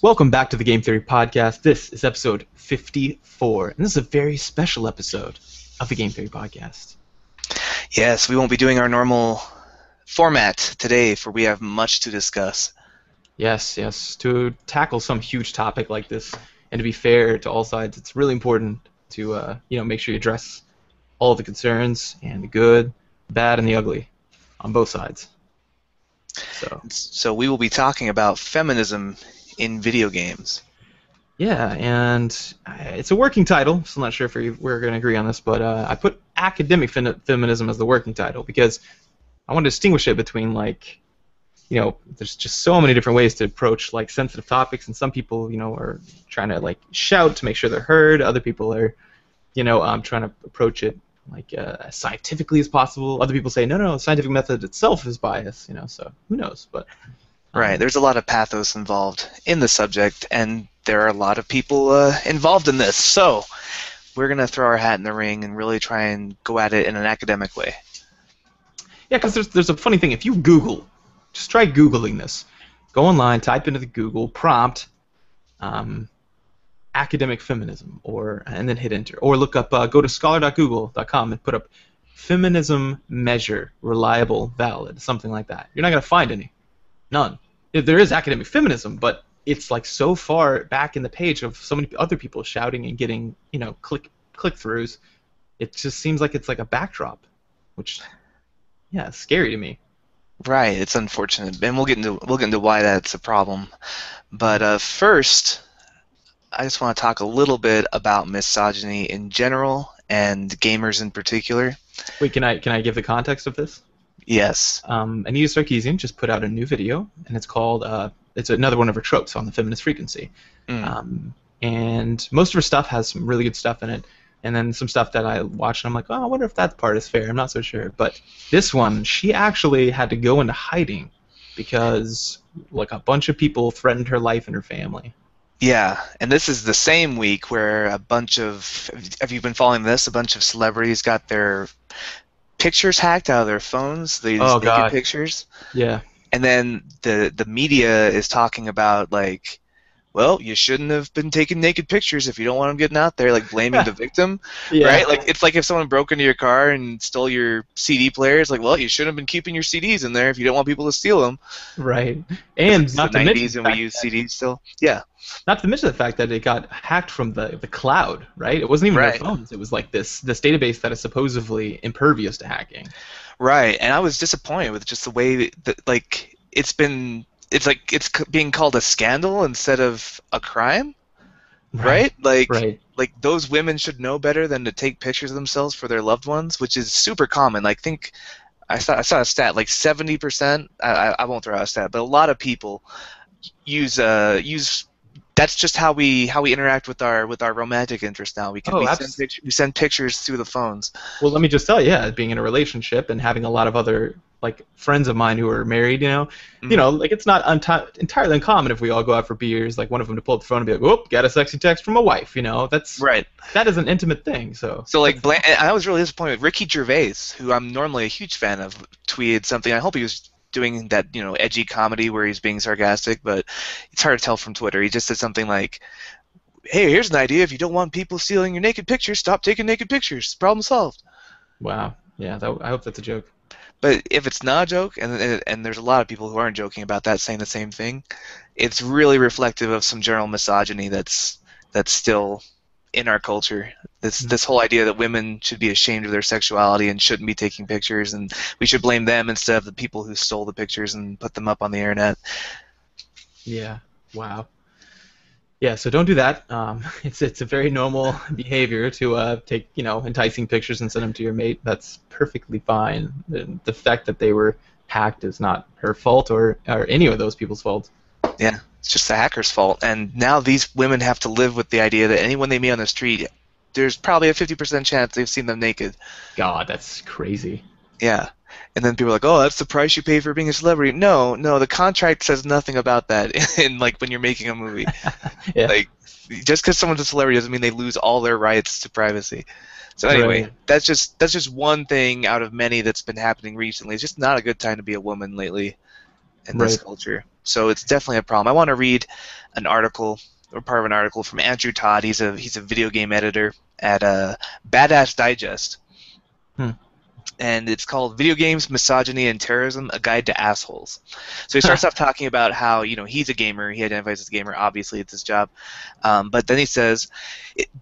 Welcome back to the Game Theory Podcast. This is episode 54, and this is a very special episode of the Game Theory Podcast. Yes, we won't be doing our normal format today, for we have much to discuss. Yes, to tackle some huge topic like this, and to be fair to all sides, it's really important to make sure you address all of the concerns and the good, bad, and the ugly on both sides. So we will be talking about feminism in video games. Yeah, and it's a working title. Still not sure if we're going to agree on this, but I put academic feminism as the working title because I want to distinguish it between, there's just so many different ways to approach sensitive topics, and some people, are trying to shout to make sure they're heard. Other people are, trying to approach it as scientifically as possible. Other people say no, the scientific method itself is biased. So who knows? But right, there's a lot of pathos involved in the subject, and there are a lot of people involved in this. So we're gonna throw our hat in the ring and really try and go at it in an academic way. Yeah, because there's a funny thing. If you Google, just try Googling this. Go online, type into the Google prompt academic feminism, and then hit enter. Or look up, go to scholar.google.com and put up feminism measure, reliable, valid, something like that. You're not going to find any. None. There is academic feminism, but it's so far back in the page of so many other people shouting and getting, click-throughs. It just seems like it's like a backdrop, which, yeah, it's scary to me. Right, it's unfortunate, and we'll get into why that's a problem. But first, I just want to talk a little bit about misogyny in general and gamers in particular. Wait, can I give the context of this? Yes. Anita Sarkeesian just put out a new video, and it's called it's another one of her tropes on the feminist frequency. And most of her stuff has some really good stuff in it, and then some stuff that I watched, and I'm like, oh, I wonder if that part is fair. I'm not so sure. But this one, she actually had to go into hiding because a bunch of people threatened her life and her family. Yeah, and this is the same week where a bunch of, have you been following this? A bunch of celebrities got their pictures hacked out of their phones, these naked pictures. Yeah. And then the media is talking about, well, you shouldn't have been taking naked pictures if you don't want them getting out there, blaming the victim, yeah. Right? It's like if someone broke into your car and stole your CD player, it's well, you shouldn't have been keeping your CDs in there if you don't want people to steal them. Right. And not the 90s and we use CDs still. Yeah. Not to mention the fact that it got hacked from the cloud, right? It wasn't even their phones. It was this database that is supposedly impervious to hacking. Right, and I was disappointed with just the way that it's being called a scandal instead of a crime, right? Those women should know better than to take pictures of themselves for their loved ones, which is super common. I saw a stat 70%. I won't throw out a stat, but a lot of people use. That's just how we interact with our romantic interest now. We send pictures through the phones. Well, let me just tell you, being in a relationship and having a lot of other friends of mine who are married, it's not entirely uncommon if we all go out for beers, one of them to pull up the phone and be like, "Whoop, got a sexy text from my wife." That's right. That is an intimate thing. So I was really disappointed with Ricky Gervais, who I'm normally a huge fan of, tweeted something. I hope he was doing that, edgy comedy where he's being sarcastic, but it's hard to tell from Twitter. He just said something like, "Hey, here's an idea. If you don't want people stealing your naked pictures, stop taking naked pictures. Problem solved." Wow. Yeah, I hope that's a joke. But if it's not a joke, and there's a lot of people who aren't joking about that, saying the same thing, it's really reflective of some general misogyny that's still in our culture. This whole idea that women should be ashamed of their sexuality and shouldn't be taking pictures, and we should blame them instead of the people who stole the pictures and put them up on the internet. Yeah. Wow. Yeah, so don't do that. It's a very normal behavior to take enticing pictures and send them to your mate. That's perfectly fine. The fact that they were hacked is not her fault or any of those people's fault. Yeah, it's just the hacker's fault. And now these women have to live with the idea that anyone they meet on the street, there's probably a 50% chance they've seen them naked. God, that's crazy. Yeah. And then people are like, "Oh, that's the price you pay for being a celebrity." No, the contract says nothing about that in when you're making a movie. Yeah. Just because someone's a celebrity doesn't mean they lose all their rights to privacy. So anyway, that's just one thing out of many that's been happening recently. It's just not a good time to be a woman lately. in this Right. culture. So it's definitely a problem. I want to read an article or part of an article from Andrew Todd. He's a video game editor at Badass Digest, Hmm. and it's called Video Games, Misogyny, and Terrorism: A Guide to Assholes. So he starts off talking about how he's a gamer. He identifies as a gamer. Obviously, it's his job. But then he says,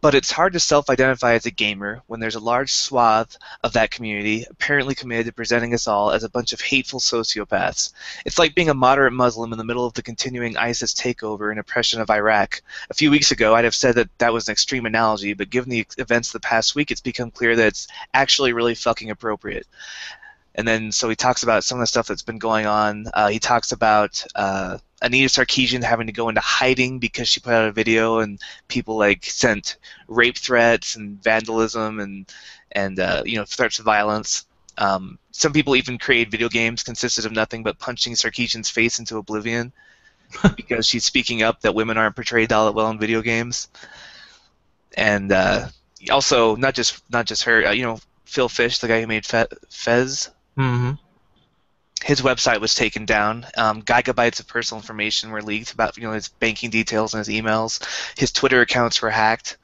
but it's hard to self-identify as a gamer when there's a large swath of that community apparently committed to presenting us all as a bunch of hateful sociopaths. It's like being a moderate Muslim in the middle of the continuing ISIS takeover and oppression of Iraq. A few weeks ago, I'd have said that that was an extreme analogy, but given the events of the past week, it's become clear that it's actually really fucking appropriate. And then so he talks about some of the stuff that's been going on. He talks about Anita Sarkeesian having to go into hiding because she put out a video and people like sent rape threats and vandalism and threats of violence. Some people even create video games consisted of nothing but punching Sarkeesian's face into oblivion because she's speaking up that women aren't portrayed all that well in video games. And also not just her, Phil Fish, the guy who made Fez. Mm-hmm. His website was taken down. Gigabytes of personal information were leaked about his banking details and his emails. His Twitter accounts were hacked.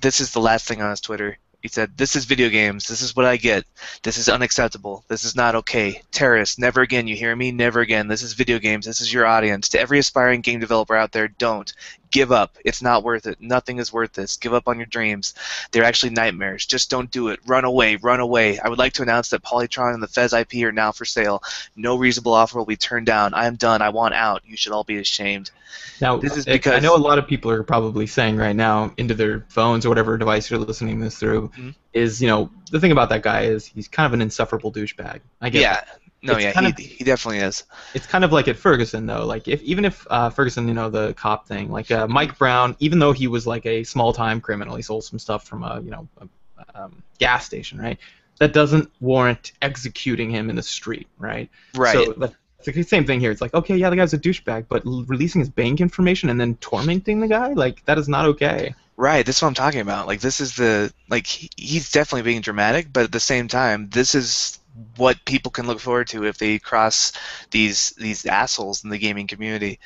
This is the last thing on his Twitter. He said, "This is video games. This is what I get. This is unacceptable. This is not okay. Terrorists, never again. You hear me? Never again. This is video games. This is your audience. To every aspiring game developer out there, don't. Give up. It's not worth it. Nothing is worth this. Give up on your dreams. They're actually nightmares. Just don't do it. Run away. Run away. I would like to announce that Polytron and the Fez IP are now for sale. No reasonable offer will be turned down. I am done. I want out. You should all be ashamed." Now, This is I because... know a lot of people are probably saying right now into their phones or whatever device you're listening this through is, the thing about that guy is he's kind of an insufferable douchebag. I get Yeah. that. No, It's yeah, kind of he definitely is. It's kind of like at Ferguson though. Like even if Ferguson, the cop thing, like Mike Brown, even though he was like a small time criminal, he sold some stuff from a gas station, right? That doesn't warrant executing him in the street, right? Right. So it's the same thing here. It's like, okay, yeah, the guy's a douchebag, but releasing his bank information and then tormenting the guy, like that is not okay. Right, that's what I'm talking about. Like this is he's definitely being dramatic, but at the same time, this is what people can look forward to if they cross these assholes in the gaming community.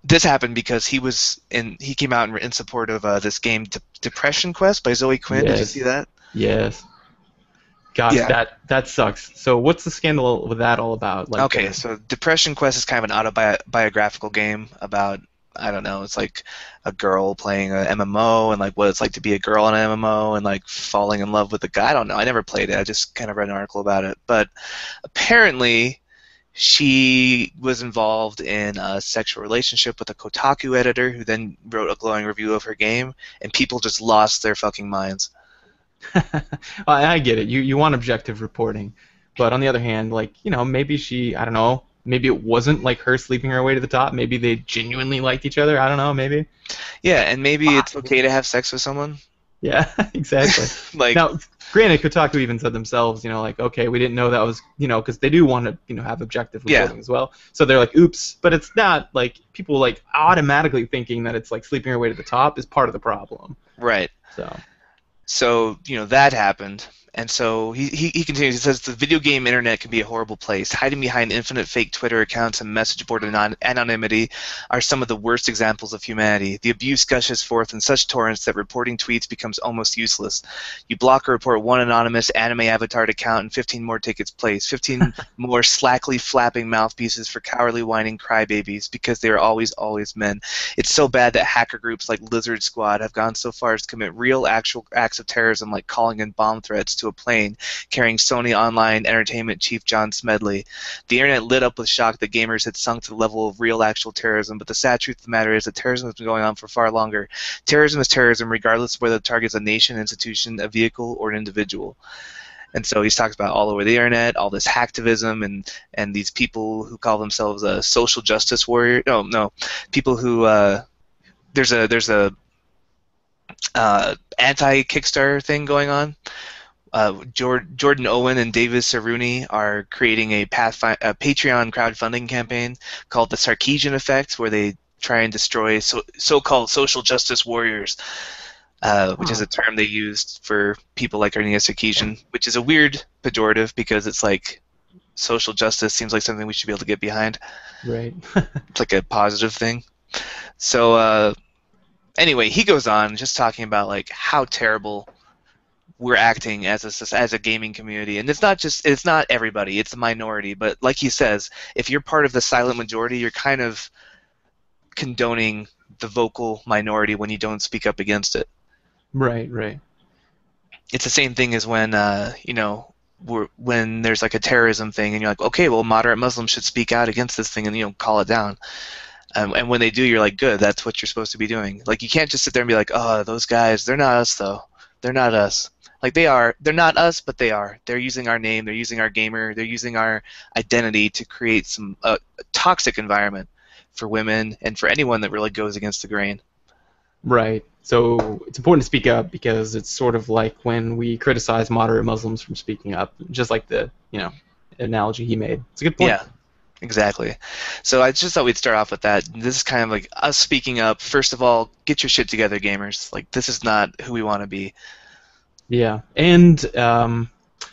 This happened because he came out in support of this game Depression Quest by Zoe Quinn. Yes. Did you see that? Yes. Gosh, Yeah. that sucks. So what's the scandal with that all about? Like, Okay, so Depression Quest is kind of an autobiographical game about, I don't know, it's like a girl playing a MMO and like what it's like to be a girl in an MMO and like falling in love with a guy. I don't know. I never played it. I just kind of read an article about it. But apparently she was involved in a sexual relationship with a Kotaku editor who then wrote a glowing review of her game, and people just lost their fucking minds. I get it. You want objective reporting, but on the other hand, like maybe I don't know, maybe it wasn't like her sleeping her way to the top. Maybe they genuinely liked each other. I don't know. Maybe. Yeah, and maybe it's okay to have sex with someone. Yeah, exactly. Now, granted, Kotaku even said themselves, like, okay, we didn't know that was, because they do want to, have objective reporting as well. So they're like, oops, but it's not like people like automatically thinking that it's like sleeping her way to the top is part of the problem. Right. So that happened, and so he continues. He says the video game internet can be a horrible place. Hiding behind infinite fake Twitter accounts and message board anonymity are some of the worst examples of humanity. The abuse gushes forth in such torrents that reporting tweets becomes almost useless. You block or report one anonymous anime avatared account and 15 more take its place. 15 more slackly flapping mouthpieces for cowardly whining crybabies because they are always men. It's so bad that hacker groups like Lizard Squad have gone so far as to commit real actual acts of terrorism like calling in bomb threats to a plane carrying Sony Online Entertainment chief John Smedley. The internet lit up with shock that gamers had sunk to the level of real actual terrorism, but the sad truth of the matter is that terrorism has been going on for far longer. Terrorism is terrorism regardless of whether the target is a nation, institution, a vehicle, or an individual. And so he's talked about all over the internet, all this hacktivism and these people who call themselves a social justice warrior. No, people who there's a anti-Kickstarter thing going on. Jordan Owen and Davis Saruni are creating a Patreon crowdfunding campaign called the Sarkeesian Effect, where they try and destroy so-called social justice warriors, which is a term they used for people like Arnea Sarkeesian, which is a weird pejorative because it's like social justice seems like something we should be able to get behind. Right. It's like a positive thing. So anyway, he goes on just talking about like how terrible we're acting as a gaming community, and it's not everybody, it's a minority. But like he says, if you're part of the silent majority, you're kind of condoning the vocal minority when you don't speak up against it. Right, right. It's the same thing as when when there's like a terrorism thing, and you're like, okay, well, moderate Muslims should speak out against this thing, and call it down. And when they do, you're like, good, that's what you're supposed to be doing. Like, you can't just sit there and be like, oh, those guys, they're not us though. They're not us. Like, they are. They're not us, but they are. They're using our name. They're using our gamer. They're using our identity to create some toxic environment for women and for anyone that really goes against the grain. Right. So it's important to speak up because it's sort of like when we criticize moderate Muslims from speaking up, just like the analogy he made. It's a good point. Yeah, exactly. So I just thought we'd start off with that. This is kind of like us speaking up. First of all, get your shit together, gamers. Like, this is not who we want to be. Yeah, and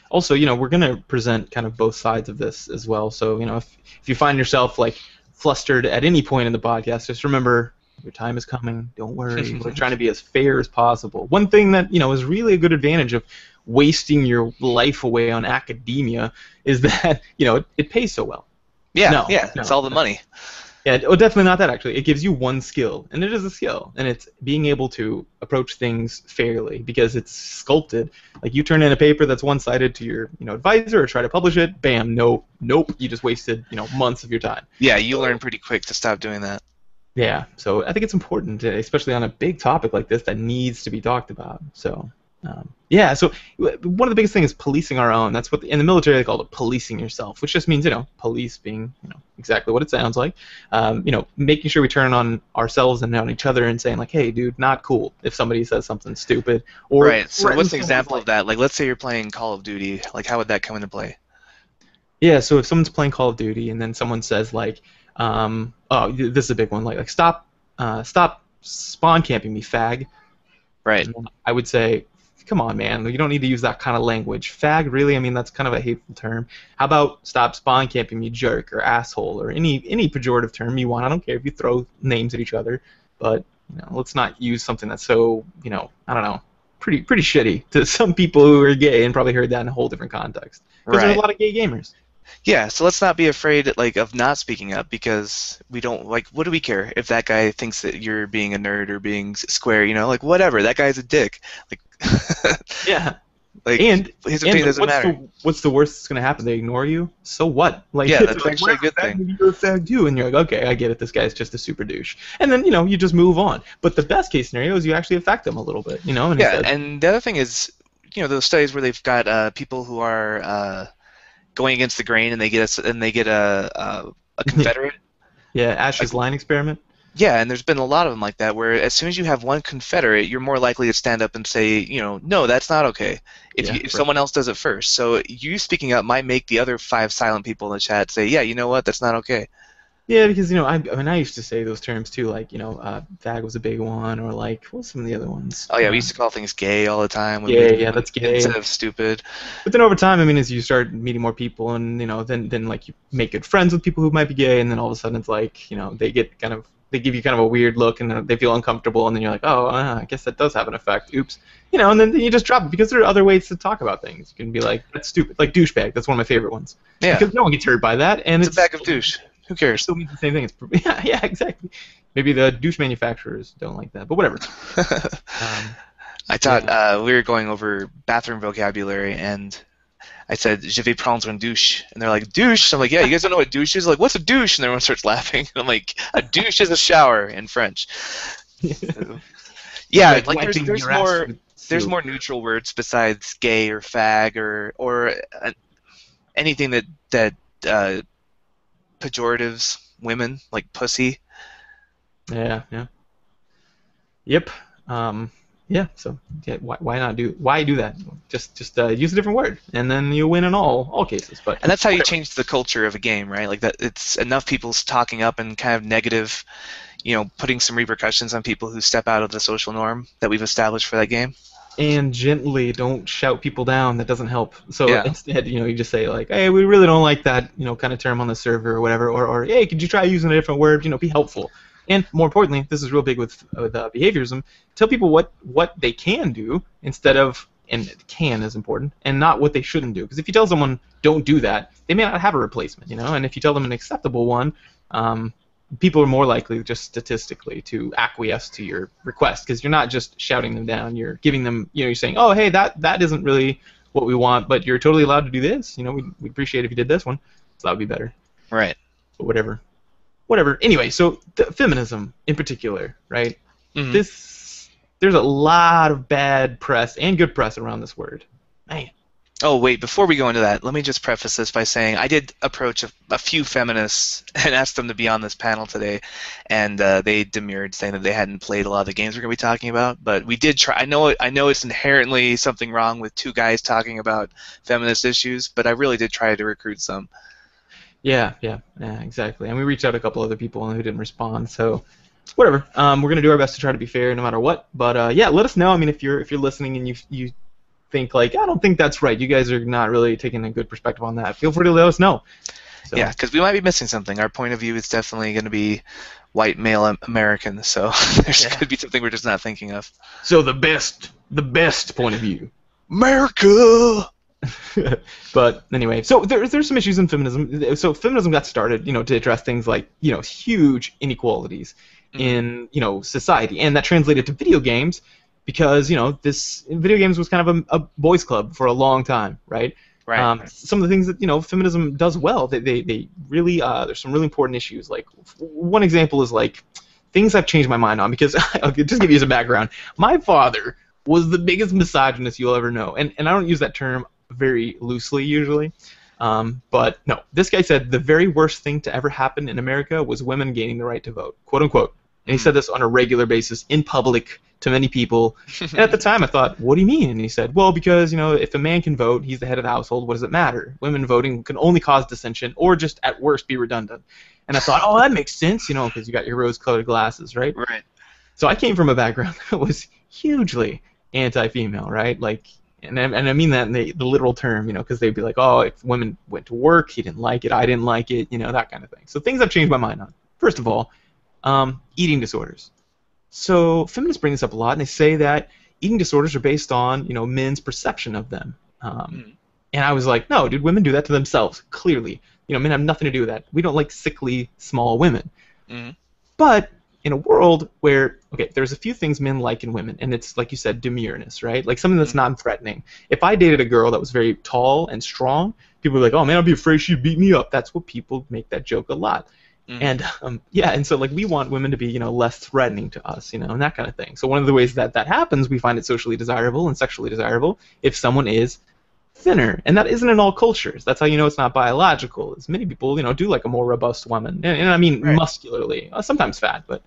also, we're going to present kind of both sides of this as well. So, if you find yourself like flustered at any point in the podcast, just remember your time is coming. Don't worry. We're trying to be as fair as possible. One thing that is really a good advantage of wasting your life away on academia is that it pays so well. Yeah, it's all the money. Yeah, definitely not that, actually. It gives you one skill, and it is a skill, and it's being able to approach things fairly because it's sculpted. Like, you turn in a paper that's one-sided to your advisor or try to publish it, bam, nope, you just wasted months of your time. Yeah, you learn pretty quick to stop doing that. Yeah, so I think it's important, especially on a big topic like this that needs to be talked about. So, so one of the biggest things is policing our own. That's what in the military they call it policing yourself, which just means police being exactly what it sounds like. Making sure we turn on ourselves and on each other and saying like, hey, dude, not cool if somebody says something stupid. Or right. So what's an example of that? Like, let's say you're playing Call of Duty. Like, how would that come into play? Yeah. So if someone's playing Call of Duty and then someone says like, oh, this is a big one. Like stop spawn camping me, fag. Right. I would say, come on, man. You don't need to use that kind of language. Fag, really? I mean, that's kind of a hateful term. How about stop spawn camping me, jerk, or asshole, or any pejorative term you want. I don't care if you throw names at each other, but let's not use something that's so I don't know, pretty shitty to some people who are gay and probably heard that in a whole different context. Because there's a lot of gay gamers. Yeah, so let's not be afraid of not speaking up because we don't what do we care if that guy thinks that you're being a nerd or being square, like whatever, that guy's a dick. Like yeah. Like, and his opinion doesn't matter. What's the worst that's going to happen? They ignore you? So what? Like, yeah, that's actually a good thing. You're a fag too, and you're like, okay, I get it. This guy's just a super douche. And then, you just move on. But the best case scenario is you actually affect them a little bit, And yeah, and the other thing is, those studies where they've got people who are going against the grain and they get a Confederate. Yeah, Ash's line experiment. Yeah, and there's been a lot of them like that, where as soon as you have one Confederate, you're more likely to stand up and say, no, that's not okay, if someone else does it first. So you speaking up might make the other 5 silent people in the chat say, yeah, you know what, that's not okay. Yeah, because, I used to say those terms too, like, fag was a big one, or like, what's some of the other ones? Oh, yeah, we used to call things gay all the time. Yeah, that's gay. Instead of stupid. But then over time, as you start meeting more people and, then like, you make good friends with people who might be gay, and then all of a sudden it's like, they give you kind of a weird look, and they feel uncomfortable, and then you're like, oh, I guess that does have an effect. Oops. And then you just drop it, because there are other ways to talk about things. You can be like, that's stupid. Like douchebag, that's one of my favorite ones. Yeah. Because no one gets hurt by that, and it's a bag of douche. Who cares? It still means the same thing. Yeah, exactly. Maybe the douche manufacturers don't like that, but whatever. I thought we were going over bathroom vocabulary, and I said, je vais prendre un douche. And they're like, douche? I'm like, yeah, you guys don't know what douche is? Like, what's a douche? And everyone starts laughing. And I'm like, a douche is a shower in French. So, yeah, like there's more neutral words besides gay or fag or anything that pejoratives women, like pussy. Yeah. Yep. Yeah. So why do that? Just use a different word, and then you win in all cases. And that's how you change the culture of a game, right? Like that, it's enough people talking up and kind of negative, putting some repercussions on people who step out of the social norm that we've established for that game. and gently, don't shout people down. That doesn't help. So Yeah. instead, you just say like, hey, we really don't like that, kind of term on the server or whatever, or hey, could you try using a different word? Be helpful. And more importantly, this is real big with behaviorism. Tell people what they can do instead of, and can is important, and not what they shouldn't do. Because if you tell someone don't do that, they may not have a replacement, And if you tell them an acceptable one, people are more likely, just statistically, to acquiesce to your request, because you're not just shouting them down. You're giving them, you're saying, oh, hey, that isn't really what we want, but you're totally allowed to do this. We'd appreciate if you did this one, so that would be better. Right. But whatever. Anyway, so feminism in particular, right? Mm-hmm. There's a lot of bad press and good press around this word. Man. Oh, wait, before we go into that, let me just preface this by saying I did approach a few feminists and asked them to be on this panel today, and they demurred, saying that they hadn't played a lot of the games we're going to be talking about. But we did try. I know it's inherently something wrong with two guys talking about feminist issues, but I really did try to recruit some. Yeah, exactly. And we reached out to a couple other people who didn't respond, so whatever. We're going to do our best to try to be fair no matter what. But yeah, let us know. I mean, if you're listening and you think like, I don't think that's right, you guys are not really taking a good perspective on that, feel free to let us know. So. Yeah, because we might be missing something. Our point of view is definitely going to be white male American, so there's could be something we're just not thinking of. So the best point of view, America. But anyway, so there's some issues in feminism. So feminism got started, to address things like, huge inequalities in, society, and that translated to video games. Because this video games was kind of a boys' club for a long time, right? Right. Some of the things that feminism does well, they really there's some really important issues. Like one example is like things I've changed my mind on, because I'll just give you some background. My father was the biggest misogynist you'll ever know, and I don't use that term very loosely usually. But no, this guy said the very worst thing to ever happen in America was women gaining the right to vote, quote unquote. And he said this on a regular basis in public to many people. And at the time I thought, what do you mean? And he said, well, because, if a man can vote, he's the head of the household, what does it matter? Women voting can only cause dissension or just at worst be redundant. And I thought, oh, that makes sense, because you got your rose-colored glasses, right? Right. So I came from a background that was hugely anti-female, right? Like, and I mean that in the literal term, because they'd be like, oh, if women went to work, he didn't like it, I didn't like it, that kind of thing. So things I've changed my mind on. First of all, eating disorders. So feminists bring this up a lot, and they say that eating disorders are based on, men's perception of them. And I was like, no, dude, women do that to themselves, clearly. Men have nothing to do with that. We don't like sickly, small women. But in a world where, okay, there's a few things men like in women, and it's, like you said, demureness, right? Like something that's non-threatening. If I dated a girl that was very tall and strong, people were like, oh, man, I'd be afraid she'd beat me up. That's what people make that joke a lot. And and so like we want women to be less threatening to us, and that kind of thing. So one of the ways that happens, we find it socially desirable and sexually desirable if someone is thinner, and that isn't in all cultures. That's how it's not biological. As many people do like a more robust woman, and I mean muscularly, sometimes fat, but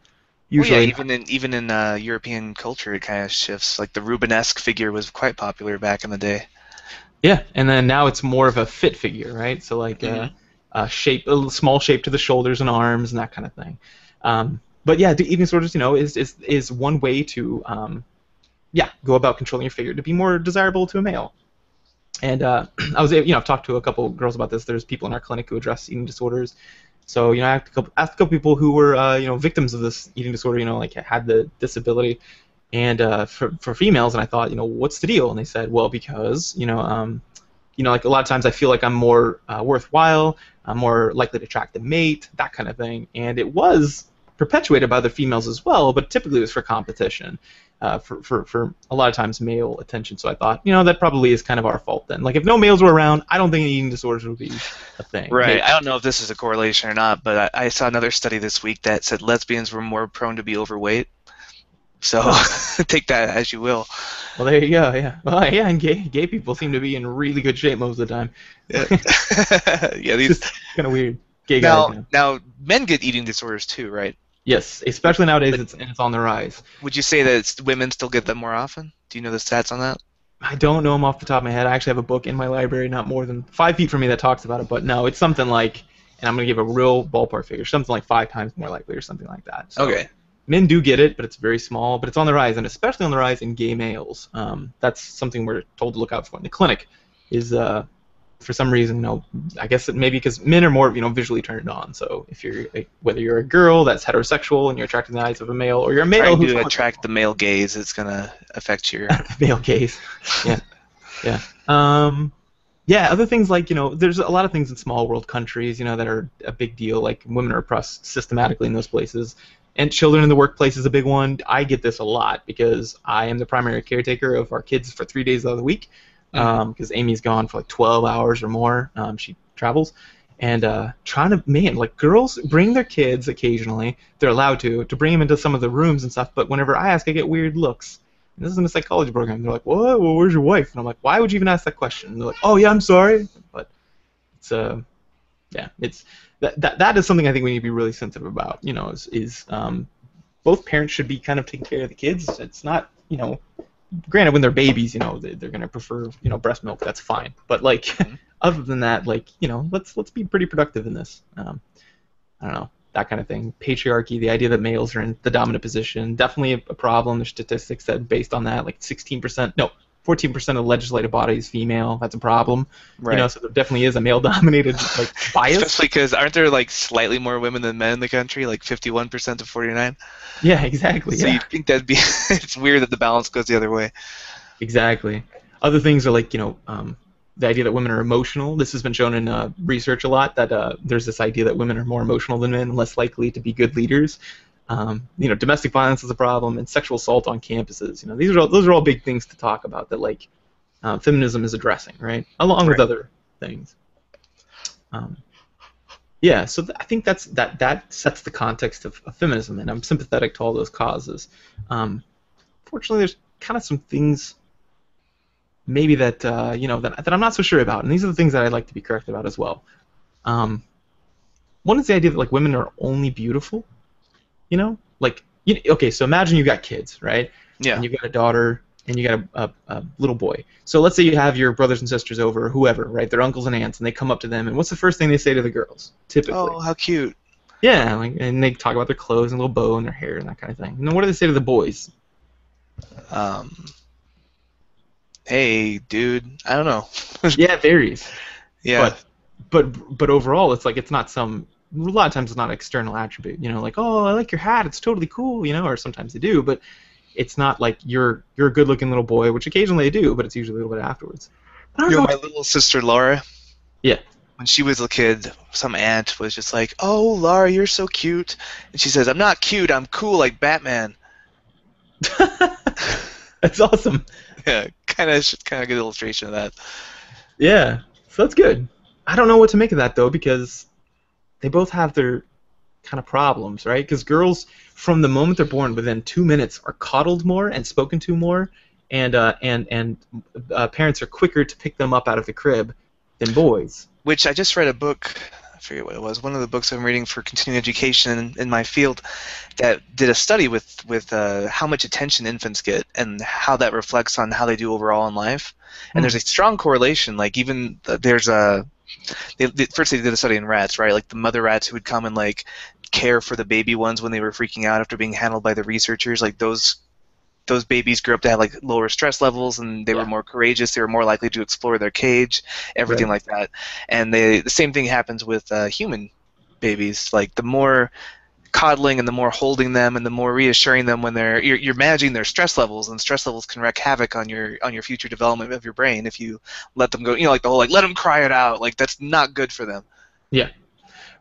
usually. Well, yeah, even in European culture, it kind of shifts. Like the Rubenesque figure was quite popular back in the day. Yeah, and then now it's more of a fit figure, right? So like. Shape, a small shape to the shoulders and arms and that kind of thing. But yeah, eating disorders, is one way to, go about controlling your figure to be more desirable to a male. And I was, I've talked to a couple girls about this. There's people in our clinic who address eating disorders. So I asked a couple people who were, victims of this eating disorder, like had the disability, and for females, and I thought, what's the deal? And they said, well, because like a lot of times I feel like I'm more worthwhile, I'm more likely to attract a mate, that kind of thing. And it was perpetuated by other females as well, but typically it was for competition, for a lot of times male attention. So I thought, that probably is kind of our fault then. Like if no males were around, I don't think eating disorders would be a thing. Right. Maybe. I don't know if this is a correlation or not, but I saw another study this week that said lesbians were more prone to be overweight. So take that as you will. Well, there you go. Yeah. Well, yeah, and gay people seem to be in really good shape most of the time. Yeah, these kind of weird. Gay guys. Now, men get eating disorders too, right? Yes, especially nowadays. It's on the rise. Would you say that women still get them more often? Do you know the stats on that? I don't know them off the top of my head. I actually have a book in my library, not more than 5 feet from me, that talks about it. But no, it's something like, and I'm going to give a real ballpark figure, something like 5 times more likely or something like that. So, okay. men do get it, but it's very small. But it's on the rise, and especially on the rise in gay males. That's something we're told to look out for in the clinic. Is for some reason, I guess it maybe because men are more, visually turned on. So if you're whether you're a girl that's heterosexual and you're attracted to the eyes of a male, or you're a male trying who's to attract the male gaze, it's gonna affect your male gaze. Yeah, yeah. Yeah, other things like, there's a lot of things in small world countries, that are a big deal. Like women are oppressed systematically in those places. And children in the workplace is a big one. I get this a lot because I am the primary caretaker of our kids for 3 days out of the week. Because Amy's gone for like 12 hours or more. She travels. And trying to, man, like girls bring their kids occasionally. They're allowed to bring them into some of the rooms and stuff. But whenever I ask, I get weird looks. This is in a psychology program. They're like, what? Well, where's your wife? And I'm like, why would you even ask that question? And they're like, oh, yeah, I'm sorry. But it's, yeah, it's, that is something I think we need to be really sensitive about, is both parents should be kind of taking care of the kids. It's not, granted, when they're babies, they're going to prefer, breast milk. That's fine. But, like, other than that, like, let's be pretty productive in this. I don't know. That kind of thing. Patriarchy, the idea that males are in the dominant position, definitely a problem. There's statistics that based on that, like 14% of the legislative body is female. That's a problem. Right. So there definitely is a male-dominated like bias. Especially because aren't there like slightly more women than men in the country, like 51% to 49? Yeah, exactly. So yeah. you'd think that'd be it's weird that the balance goes the other way. Exactly. Other things are like the idea that women are emotional. This has been shown in research a lot, that there's this idea that women are more emotional than men, less likely to be good leaders. Domestic violence is a problem, and sexual assault on campuses. Those are all big things to talk about that feminism is addressing, right? Along with other things. Yeah, so I think that sets the context of feminism, and I'm sympathetic to all those causes. Fortunately, there's kind of some things maybe that that I'm not so sure about, and these are the things that I'd like to be correct about as well. One is the idea that like women are only beautiful, okay, so imagine you got kids, right? Yeah. And you got a daughter and you got a little boy. So let's say you have your brothers and sisters over, whoever, right? Their uncles and aunts, and they come up to them, and what's the first thing they say to the girls? Typically. Oh, how cute. Yeah, and they talk about their clothes and little bow in their hair and that kind of thing. And then what do they say to the boys? Hey, dude, I don't know. Yeah, it varies. Yeah. But overall, it's like it's not some. A lot of times, it's not an external attribute. Like, oh, I like your hat. It's totally cool. Or sometimes they do, but it's not like you're a good-looking little boy, which occasionally they do, but it's usually a little bit afterwards. My little sister Laura. Yeah. When she was a kid, some aunt was just like, "Oh, Laura, you're so cute," and she says, "I'm not cute. I'm cool like Batman." That's awesome. Yeah, kind of good illustration of that. Yeah, so that's good. I don't know what to make of that though, because they both have their kind of problems, right? Because girls, from the moment they're born, within 2 minutes, are coddled more and spoken to more, and parents are quicker to pick them up out of the crib than boys. Which I just read a book. I forget what it was. One of the books I'm reading for continuing education in my field that did a study with how much attention infants get and how that reflects on how they do overall in life. And there's a strong correlation. Like even there's a first they did a study in rats, right? Like the mother rats who would come and like care for the baby ones when they were freaking out after being handled by the researchers. Like those babies grew up to have like lower stress levels, and they were more courageous. They were more likely to explore their cage, everything like that. And the same thing happens with human babies. Like the more coddling and the more holding them and the more reassuring them when you're managing their stress levels, and stress levels can wreak havoc on your future development of your brain if you let them go. Like the whole like let them cry it out. Like that's not good for them. Yeah.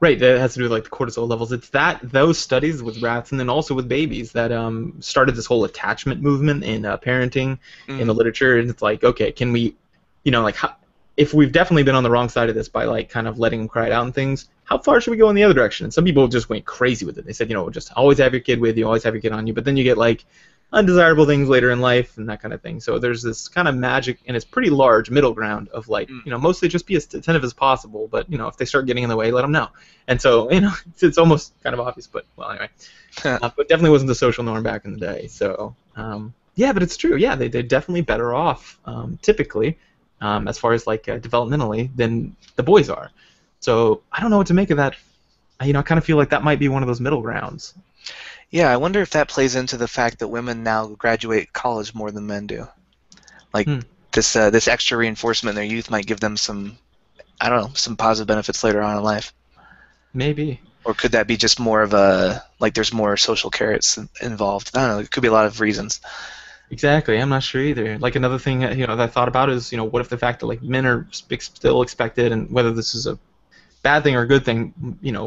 Right, that has to do with like the cortisol levels. It's those studies with rats and then also with babies that started this whole attachment movement in parenting in the literature. And it's like, okay, can we, if we've definitely been on the wrong side of this by like kind of letting them cry it out and things, how far should we go in the other direction? And some people just went crazy with it. They said, just always have your kid with you, always have your kid on you. But then you get like undesirable things later in life and that kind of thing. So there's this kind of magic, and it's pretty large middle ground of like, mostly just be as attentive as possible, but if they start getting in the way, let them know. And so it's almost kind of obvious, but well, anyway, but definitely wasn't the social norm back in the day. So yeah, but it's true. Yeah, they're definitely better off typically as far as like developmentally than the boys are. So I don't know what to make of that. I kind of feel like that might be one of those middle grounds. Yeah, I wonder if that plays into the fact that women now graduate college more than men do. Like Hmm, this extra reinforcement in their youth might give them some, I don't know, some positive benefits later on in life. maybe. Or could that be just more of a, like there's more social carrots involved? I don't know. It could be a lot of reasons. Exactly. I'm not sure either. Like another thing that I thought about is what if the fact that like men are still expected, and whether this is a bad thing or a good thing,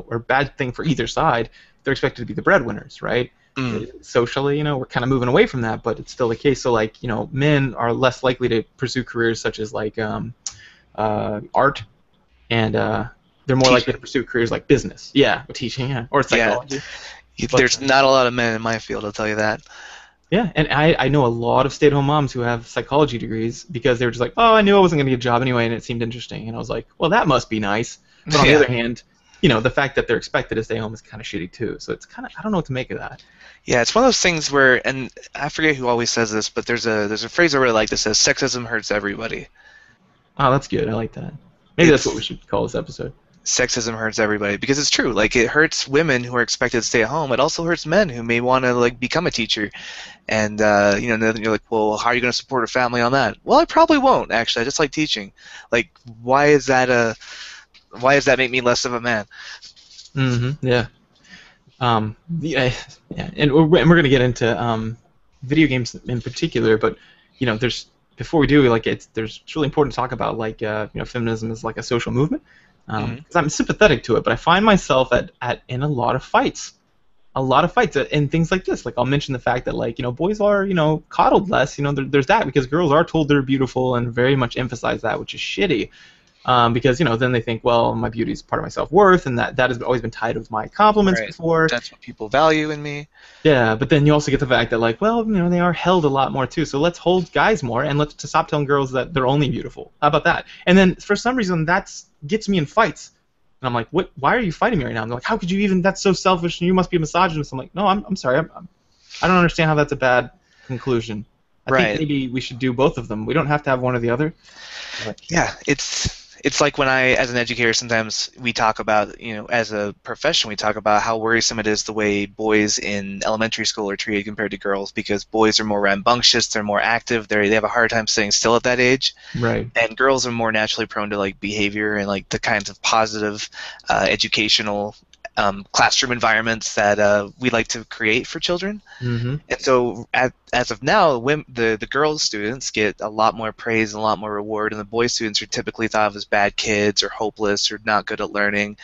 or bad thing for either side, they're expected to be the breadwinners, right? Mm, Socially, we're kind of moving away from that, but it's still the case. So like, men are less likely to pursue careers such as like art, and they're more likely to teaching. pursue careers like business, yeah, or teaching, yeah, or Yeah, psychology. But there's not a lot of men in my field, I'll tell you that. yeah, and I know a lot of stay-at-home moms who have psychology degrees because they were just like, oh, I knew I wasn't going to get a job anyway, and it seemed interesting, and I was like, well, that must be nice. But on the Yeah. other hand, the fact that they're expected to stay home is kind of shitty too. So it's kind of, I don't know what to make of that. Yeah, it's one of those things where, and I forget who always says this, but there's a phrase I really like that says sexism hurts everybody. Oh, that's good. I like that. Maybe that's what we It's should call this episode. Sexism hurts everybody because it's true. Like it hurts women who are expected to stay at home. It also hurts men who may want to like become a teacher, and then you're like, well, how are you going to support a family on that? Well, I probably won't actually. I just like teaching. Like, why does that make me less of a man? Yeah. Yeah, yeah, and we're gonna get into video games in particular, but there's before we do, like it's really important to talk about like feminism is like a social movement, Hmm. 'cause I'm sympathetic to it, but I find myself in a lot of fights and things like this. Like I'll mention the fact that like boys are coddled less. There's that because girls are told they're beautiful and very much emphasize that, which is shitty. Because then they think, well, my beauty is part of my self-worth, and that has always been tied with my compliments Right. before. That's what people value in me. Yeah, but then you also get the fact that like, well, they are held a lot more too. So let's hold guys more, and let's to stop telling girls that they're only beautiful. How about that? And then for some reason that's gets me in fights, and I'm like, what? Why are you fighting me right now? And they're like, how could you even? That's so selfish, and you must be a misogynist. I'm like, no, I'm sorry, I don't understand how that's a bad conclusion. I think Right. maybe we should do both of them. We don't have to have one or the other. But, Yeah, it's like when I, as an educator, sometimes we talk about, as a profession, we talk about how worrisome it is the way boys in elementary school are treated compared to girls because boys are more rambunctious, they're more active, they have a hard time staying still at that age, right. and girls are more naturally prone to like behavior and like the kinds of positive educational classroom environments that we like to create for children. Mm-hmm. And so, as of now, the girls students get a lot more praise and a lot more reward, and the boy students are typically thought of as bad kids or hopeless or not good at learning.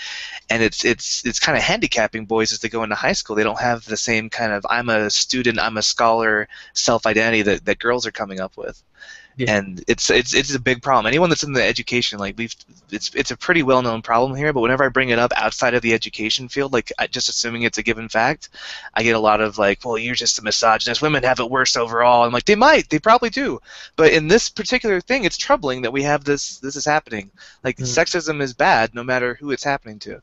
And it's kind of handicapping boys as they go into high school. They don't have the same kind of I'm a student, I'm a scholar self identity that girls are coming up with. Yeah. And it's a big problem. Anyone that's in the education, like it's a pretty well known problem here. But whenever I bring it up outside of the education field, like just assuming it's a given fact, I get a lot of like, well, you're just a misogynist. Women have it worse overall. I'm like, they probably do. But in this particular thing, it's troubling that we have this is happening. Like sexism is bad, no matter who it's happening to.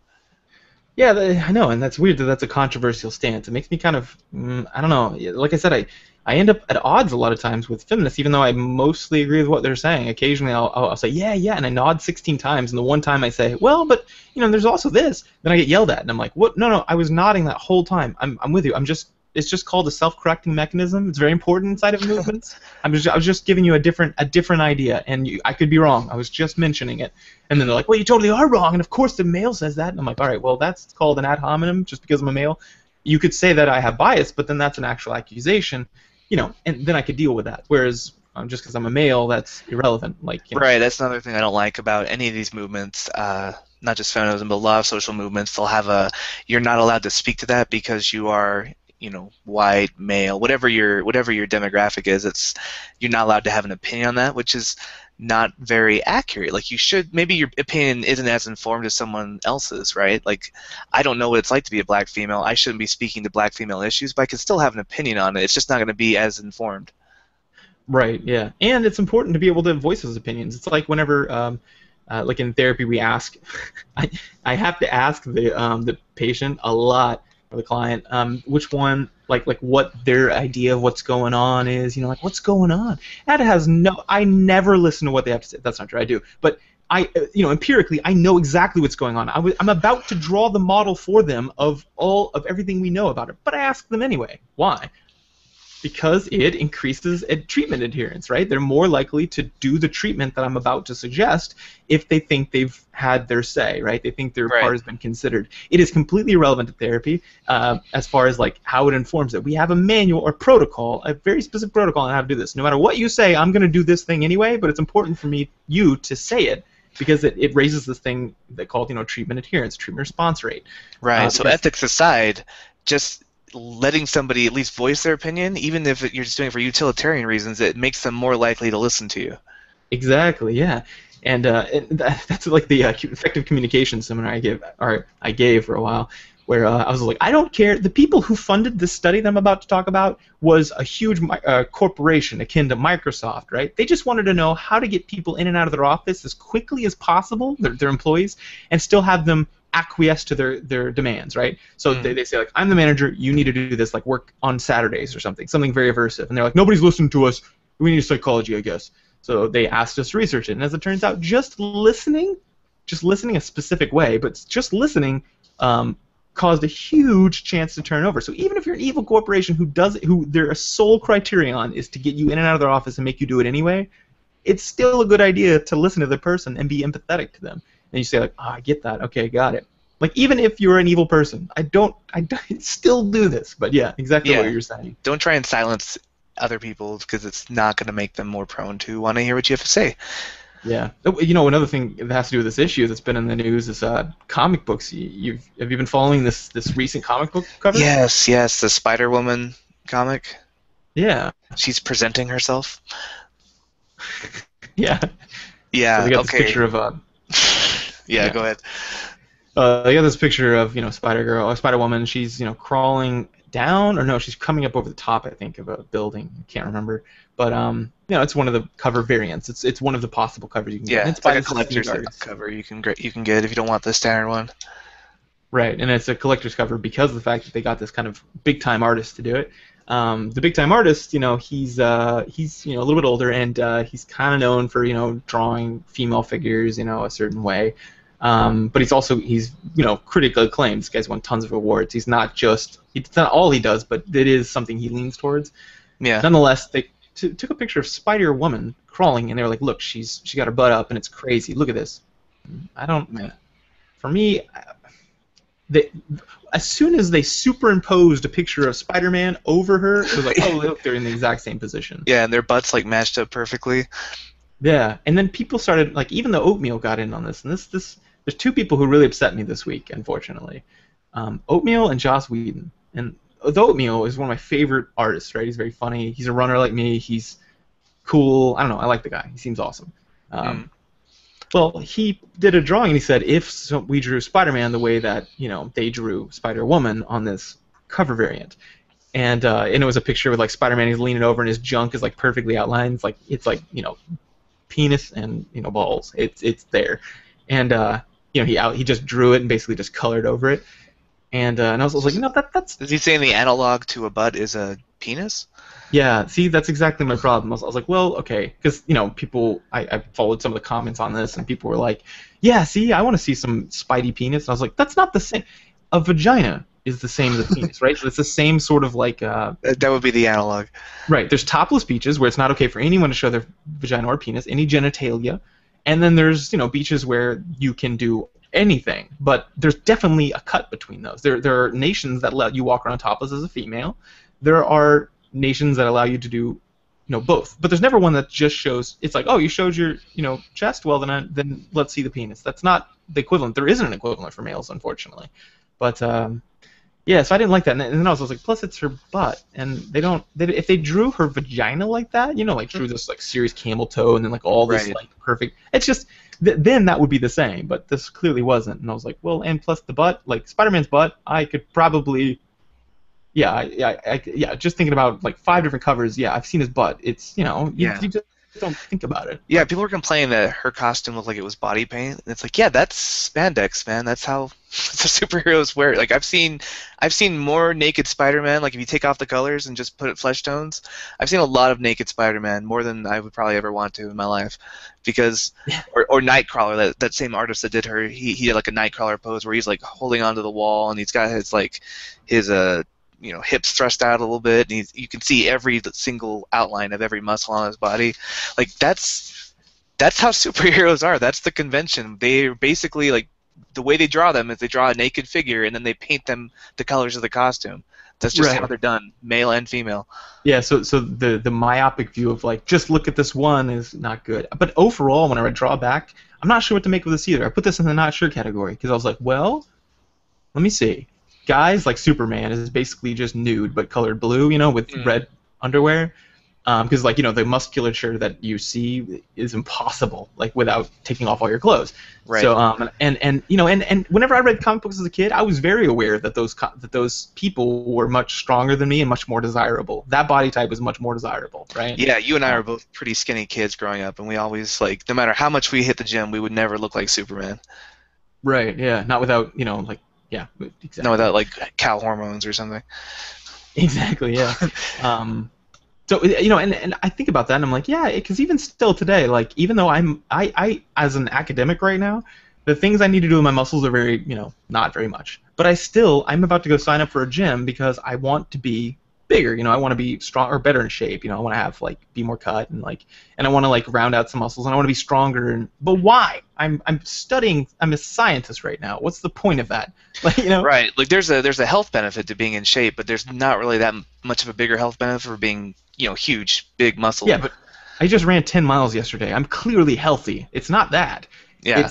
Yeah, I know, and that's weird that that's a controversial stance. It makes me kind of, I don't know. Like I said, I end up at odds a lot of times with feminists, even though I mostly agree with what they're saying. Occasionally, I'll say, yeah, yeah, and I nod 16 times, and the one time I say, well, but there's also this, then I get yelled at, and I'm like, what? No, no, I was nodding that whole time. I'm with you. It's just called a self-correcting mechanism. It's very important inside of movements. I was just giving you a different idea, and I could be wrong. I was just mentioning it, and then they're like, "Well, you totally are wrong." And of course, the male says that, and I'm like, "All right, well, that's called an ad hominem just because I'm a male." You could say that I have bias, but then that's an actual accusation, and then I could deal with that. Whereas just because I'm a male, that's irrelevant. Like, Right, that's another thing I don't like about any of these movements, not just feminism, but a lot of social movements. They'll have you're not allowed to speak to that because you are, white, male, whatever your demographic is. You're not allowed to have an opinion on that, which is not very accurate. Like maybe your opinion isn't as informed as someone else's, right? Like, I don't know what it's like to be a black female. I shouldn't be speaking to black female issues, but I can still have an opinion on it. It's just not going to be as informed. right, yeah, and it's important to be able to voice those opinions. It's like whenever, like in therapy, we ask, I, I have to ask the patient a lot, or the client, which one, like what their idea of what's going on is, like what's going on. That has no, I never listen to what they have to say. That's not true. I do, but empirically, I know exactly what's going on. I'm about to draw the model for them of everything we know about it, but I ask them anyway. Why? Because it increases treatment adherence, right? They're more likely to do the treatment that I'm about to suggest if they think they've had their say, right? They think their part has been considered. It is completely irrelevant to therapy as far as like how it informs it. We have a manual or protocol, a very specific protocol on how to do this. No matter what you say, I'm going to do this thing anyway, but it's important for you to say it because it raises this thing that called treatment adherence, treatment response rate. Right. So ethics aside, just letting somebody at least voice their opinion, even if you're just doing it for utilitarian reasons, it makes them more likely to listen to you. Exactly, yeah. And that's like the effective communication seminar I gave for a while, where I was like, I don't care. The people who funded this study that I'm about to talk about was a huge corporation akin to Microsoft, right? They just wanted to know how to get people in and out of their office as quickly as possible, their employees, and still have them acquiesce to their demands, right? So they say, like, I'm the manager, you need to do this, like work on Saturdays or something very aversive. And they're like, nobody's listening to us, we need psychology, I guess. So they asked us to research it. And as it turns out, just listening a specific way, but just listening caused a huge chance to turn over. So even if you're an evil corporation who their sole criterion is to get you in and out of their office and make you do it anyway, it's still a good idea to listen to the person and be empathetic to them. And you say, like, I get that. Okay, got it. Like, even if you're an evil person, I still do this. But yeah, exactly what you're saying. Don't try and silence other people because it's not going to make them more prone to want to hear what you have to say. Yeah. Another thing that has to do with this issue that's been in the news is comic books. Have you been following this recent comic book cover? Yes, the Spider-Woman comic. Yeah. She's presenting herself. Yeah. Yeah. So we got this picture of yeah, go ahead. I got this picture of Spider-Woman. She's crawling down, or no, she's coming up over the top, I think, of a building. I can't remember, but it's one of the cover variants. It's one of the possible covers you can get. Yeah, it's like a collector's cover you can get if you don't want the standard one. Right, and it's a collector's cover because of the fact that they got this kind of big-time artist to do it. The big-time artist, he's a little bit older, and he's kind of known for drawing female figures a certain way. But he's critically acclaimed. This guy's won tons of awards. It's not all he does, but it is something he leans towards. Yeah. Nonetheless, they took a picture of Spider-Woman crawling, and they were like, "Look, she got her butt up, and it's crazy. Look at this." For me, as soon as they superimposed a picture of Spider-Man over her, it was like, "Oh, look, they're in the exact same position." Yeah, and their butts like matched up perfectly. Yeah, and then people started, like, even the Oatmeal got in on this, and there's two people who really upset me this week, unfortunately. Oatmeal and Joss Whedon. And the Oatmeal is one of my favorite artists, right? He's very funny. He's a runner like me. He's cool. I don't know. I like the guy. He seems awesome. Well, he did a drawing, and he said, if we drew Spider-Man the way that they drew Spider-Woman on this cover variant, and it was a picture with like Spider-Man. He's leaning over, and his junk is like perfectly outlined. It's like penis and balls. It's there, and he just drew it and basically just colored over it, and I was like, that's. Is he saying the analog to a butt is a penis? Yeah, see, that's exactly my problem. I was like, well, okay, because people, I followed some of the comments on this, and people were like, yeah, see, I want to see some Spidey penis. And I was like, that's not the same. A vagina is the same as a penis, right? So it's the same sort of like. That would be the analog. Right. There's topless beaches where it's not okay for anyone to show their vagina or penis, any genitalia, and then there's beaches where you can do anything, but there's definitely a cut between those. There are nations that let you walk around topless as a female. There are nations that allow you to do both, but there's never one that just shows. It's like, oh, you showed your chest, well then let's see the penis. That's not the equivalent. There isn't an equivalent for males, unfortunately. But yeah, so I didn't like that, and then I was like, plus it's her butt, and if they drew her vagina like that, like drew this like serious camel toe, and then like all this like perfect, it's just then that would be the same, but this clearly wasn't, and I was like, well, and plus the butt, like Spider-Man's butt, I could probably. Yeah, just thinking about like 5 different covers. Yeah, I've seen his butt. It's you just don't think about it. Yeah, people were complaining that her costume looked like it was body paint. And it's like, yeah, that's spandex, man. That's how the superheroes wear it. Like I've seen more naked Spider-Man. Like if you take off the colors and just put it flesh tones, I've seen a lot of naked Spider-Man, more than I would probably ever want to in my life, because Yeah. or Nightcrawler. That same artist that did her, he did like a Nightcrawler pose where he's like holding onto the wall and he's got his like his hips thrust out a little bit, and you can see every single outline of every muscle on his body. Like that's how superheroes are. That's the convention. They're basically like the way they draw them is they draw a naked figure and then they paint them the colors of the costume. That's just how Right. they're done, male and female. Yeah, so the myopic view of like just look at this one is not good. But overall, when I read Drawback, I'm not sure what to make of this either. I put this in the not sure category because I was like, well, let me see. Guys like Superman is basically just nude but colored blue, with Mm, red underwear. Because the musculature that you see is impossible, like without taking off all your clothes. right. So and whenever I read comic books as a kid, I was very aware that those people were much stronger than me and much more desirable. That body type was much more desirable, right? Yeah, you and I Uh, were both pretty skinny kids growing up, and we always like no matter how much we hit the gym, we would never look like Superman. right. Yeah. Not without yeah, No, exactly. without like cow hormones or something. Exactly. Yeah. Um, So and I think about that, and I'm like, yeah, because even still today, like even though I as an academic right now, the things I need to do with my muscles are very not very much, but I'm about to go sign up for a gym because I want to be bigger. I want to be strong or better in shape. I want to have be more cut and I want to round out some muscles and I want to be stronger. But why? I'm studying. I'm a scientist right now. What's the point of that? Right. Like there's a health benefit to being in shape, but there's not really that much of a bigger health benefit for being, huge, big Yeah, muscle. but I just ran 10 miles yesterday. I'm clearly healthy. It's not that. Yeah.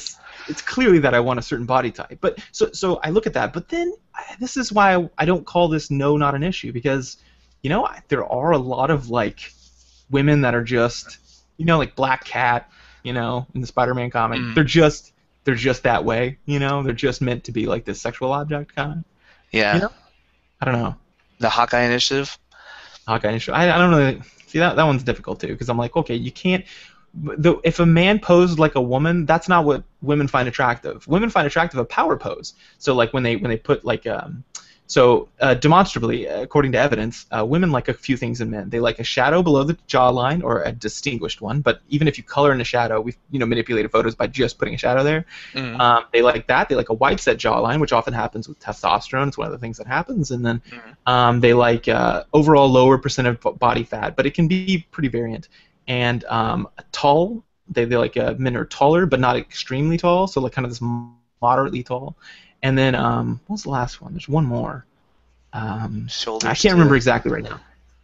It's clearly that I want a certain body type. But so I look at that. But then this is why I don't call this not an issue because there are a lot of women that are just like Black Cat, in the Spider-Man comic. Mm, They're just that way, They're just meant to be like this sexual object kind of, you yeah. know. I don't know. The Hawkeye Initiative. Hawkeye issue. I don't really see that one's difficult too because I'm like, okay, you can't. If a man posed like a woman, that's not what women find attractive. Women find attractive a power pose. So when they put demonstrably, according to evidence, women like a few things in men. They like a shadow below the jawline or a distinguished one. But even if you color in a shadow, we've manipulated photos by just putting a shadow there. Mm, They like that. They like a wide set jawline, which often happens with testosterone. It's one of the things that happens. And then mm. they like overall lower percent of body fat, but it can be pretty variant. And tall. They like men are taller, but not extremely tall. So like kind of this moderately tall. And then what was the last one? There's one more. I Shoulders can't remember too. exactly right now.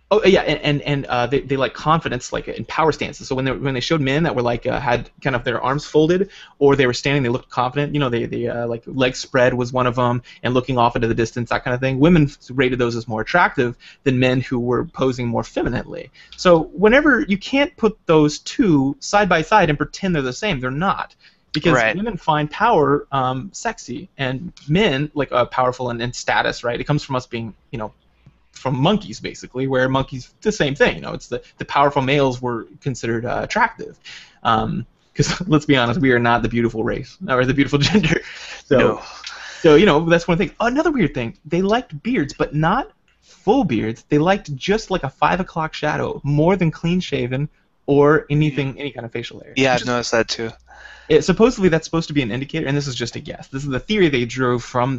Oh yeah, and they like confidence like in power stances. So when they showed men that were had kind of their arms folded or they were standing, they looked confident. They like leg spread was one of them, and looking off into the distance, that kind of thing. Women rated those as more attractive than men who were posing more femininely. So whenever you can't put those two side by side and pretend they're the same, they're not. Because Right. women find power sexy, and men like powerful and status. Right? It comes from us being from monkeys basically, where monkeys the same thing. It's the powerful males were considered attractive. Because let's be honest, we are not the beautiful race or the beautiful gender. So No. that's one thing. Another weird thing, they liked beards, but not full beards. They liked just like a 5 o'clock shadow, more than clean shaven or anything, any kind of facial hair. Yeah, Which I've is noticed that too. supposedly that's supposed to be an indicator, and this is just a guess. This is the theory they drew from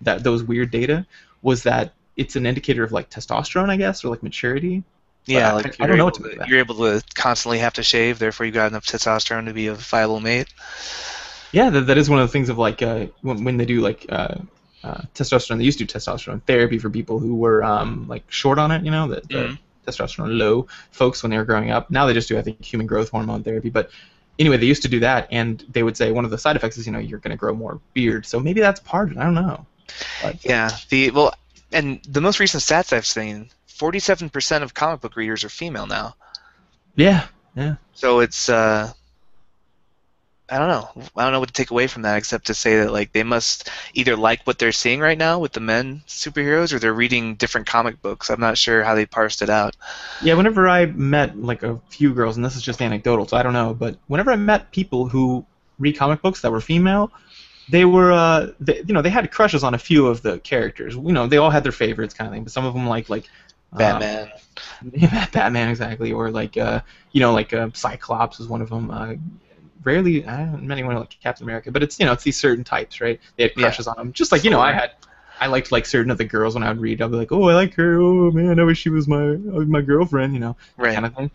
those weird data was that it's an indicator of like testosterone, I guess, or like maturity. But Yeah, I, like I don't know what to make of that. you're able to constantly have to shave, therefore you got enough testosterone to be a viable mate. Yeah, that is one of the things of like when they do testosterone. They used to do testosterone therapy for people who were like short on it. The Mm. testosterone low folks when they were growing up. Now they just do I think human growth hormone therapy. But anyway, they used to do that, and they would say one of the side effects is you're going to grow more beard. So maybe that's part of it. I don't know. But, Yeah, and the most recent stats I've seen, 47% of comic book readers are female now. yeah, yeah. So it's I don't know. I don't know what to take away from that except to say that like they must either like what they're seeing right now with the men superheroes or they're reading different comic books. I'm not sure how they parsed it out. Yeah, whenever I met like a few girls, and this is just anecdotal, so I don't know, but whenever I met people who read comic books that were female, they were, they had crushes on a few of the characters. They all had their favorites kind of thing, but some of them um, Batman. Batman exactly, or Cyclops is one of them. Rarely, I haven't met anyone like Captain America, but it's these certain types, right? They had Yeah. crushes on them, just like Thor. I liked like certain of the girls when I would read. I'd be like, oh, I like her. Oh man, I wish she was my girlfriend, that Right. kind of thing.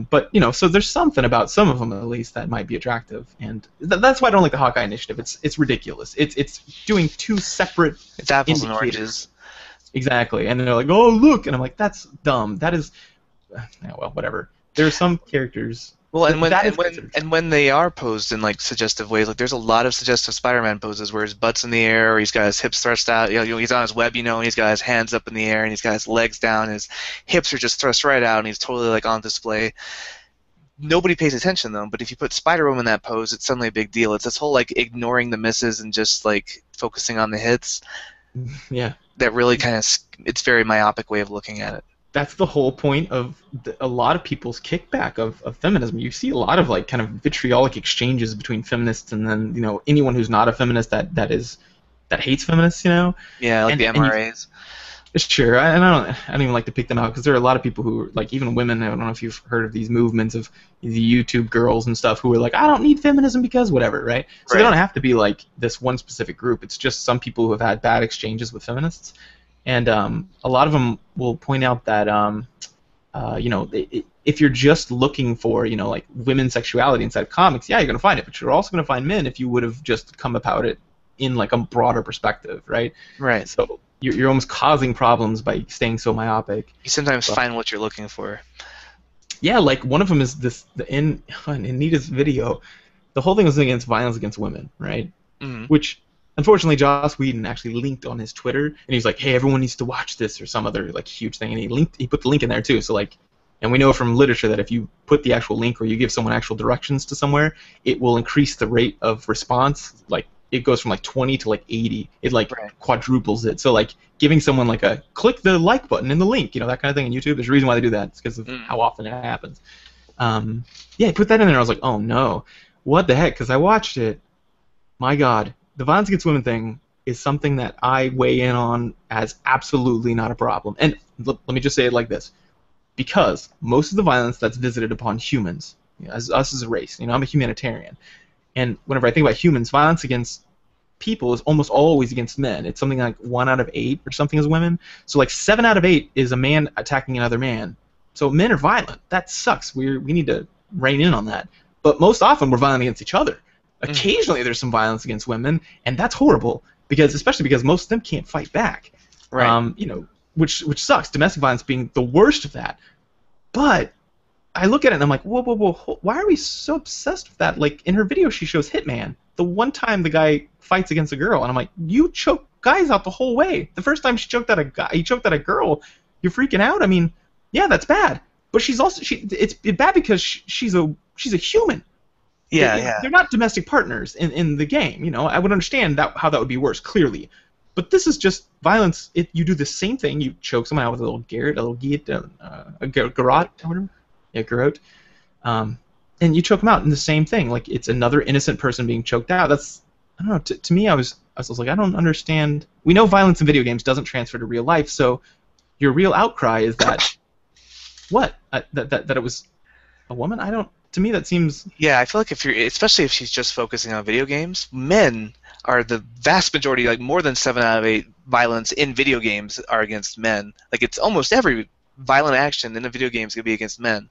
But so there's something about some of them at least that might be attractive, and that's why I don't like the Hawkeye Initiative. It's ridiculous. It's doing two separate It's apples and indicators oranges. exactly, and they're like, oh look, and I'm like, that's dumb. That is, yeah, well, whatever. There are some characters Well, and when that and is when considered. and when they are posed in like suggestive ways, like there's a lot of suggestive Spider-Man poses where his butt's in the air, or he's got his hips thrust out. He's on his web, and he's got his hands up in the air, and he's got his legs down, his hips are just thrust right out, and he's totally like on display. Nobody pays attention though, but if you put Spider-Woman in that pose, it's suddenly a big deal. It's this whole like ignoring the misses and just like focusing on the hits Yeah, that really kind of it's very myopic way of looking at it. that's the whole point of a lot of people's kickback of feminism. You see a lot of like kind of vitriolic exchanges between feminists and then anyone who's not a feminist that hates feminists, Yeah, like and the and you MRAs. sure, I don't even like to pick them out because there are a lot of people who like even women. I don't know if you've heard of these movements of the YouTube girls and stuff who are like, I don't need feminism because whatever, right? So they Right. don't have to be like this one specific group. It's just some people who have had bad exchanges with feminists, and a lot of them will point out that if you're just looking for like women's sexuality inside of comics, yeah, you're gonna find it, but you're also gonna find men if you would have just come about it in like a broader perspective, right? Right. So you're almost causing problems by staying so myopic. You sometimes But find what you're looking for. yeah, like one of them is in Anita's video, the whole thing was against violence against women, right? Mm. Which unfortunately Joss Whedon actually linked on his Twitter, and he's like, hey, everyone needs to watch this or some other like huge thing, and he put the link in there too. So like, and we know from literature that if you put the actual link or you give someone actual directions to somewhere, it will increase the rate of response. Like it goes from like 20 to like 80. It like Right. quadruples it. So like giving someone like a click the like button in the link, that kind of thing in YouTube. There's a reason why they do that. It's because of Mm. how often it happens. Yeah, I put that in there. I was like, oh no, what the heck? Because I watched it. My God, the violence against women thing is something that I weigh in on as absolutely not a problem. And let me just say it like this: because most of the violence that's visited upon humans, as us as a race, I'm a humanitarian, and whenever I think about humans, violence against people is almost always against men. It's something like 1 out of 8 or something as women. So like 7 out of 8 is a man attacking another man. So men are violent. That sucks. We need to rein in on that. But most often we're violent against each other. Mm. Occasionally there's some violence against women, and that's horrible especially because most of them can't fight back. Right. Which sucks. Domestic violence being the worst of that. But I look at it and I'm like, whoa, whoa, whoa, why are we so obsessed with that? Like in her video, she shows Hitman. The one time the guy fights against a girl, and I'm like, you choke guys out the whole way. The first time he choked at a girl, you're freaking out. I mean, yeah, that's bad. But it's bad because she's a human. Yeah, yeah. They're not domestic partners in the game. I would understand how that would be worse, clearly. But this is just violence. You do the same thing. You choke someone out with a little garrote, a garrote, or whatever. Yeah, garrote. And you choke them out in the same thing. Like it's another innocent person being choked out. That's I don't know. To me, I was like, I don't understand. We know violence in video games doesn't transfer to real life. So your real outcry is that what that it was a woman. I don't. To me, that seems. Yeah, I feel like especially if she's just focusing on video games, men are the vast majority, like more than 7 out of 8 violence in video games are against men. Like it's almost every violent action in a video game is gonna be against men.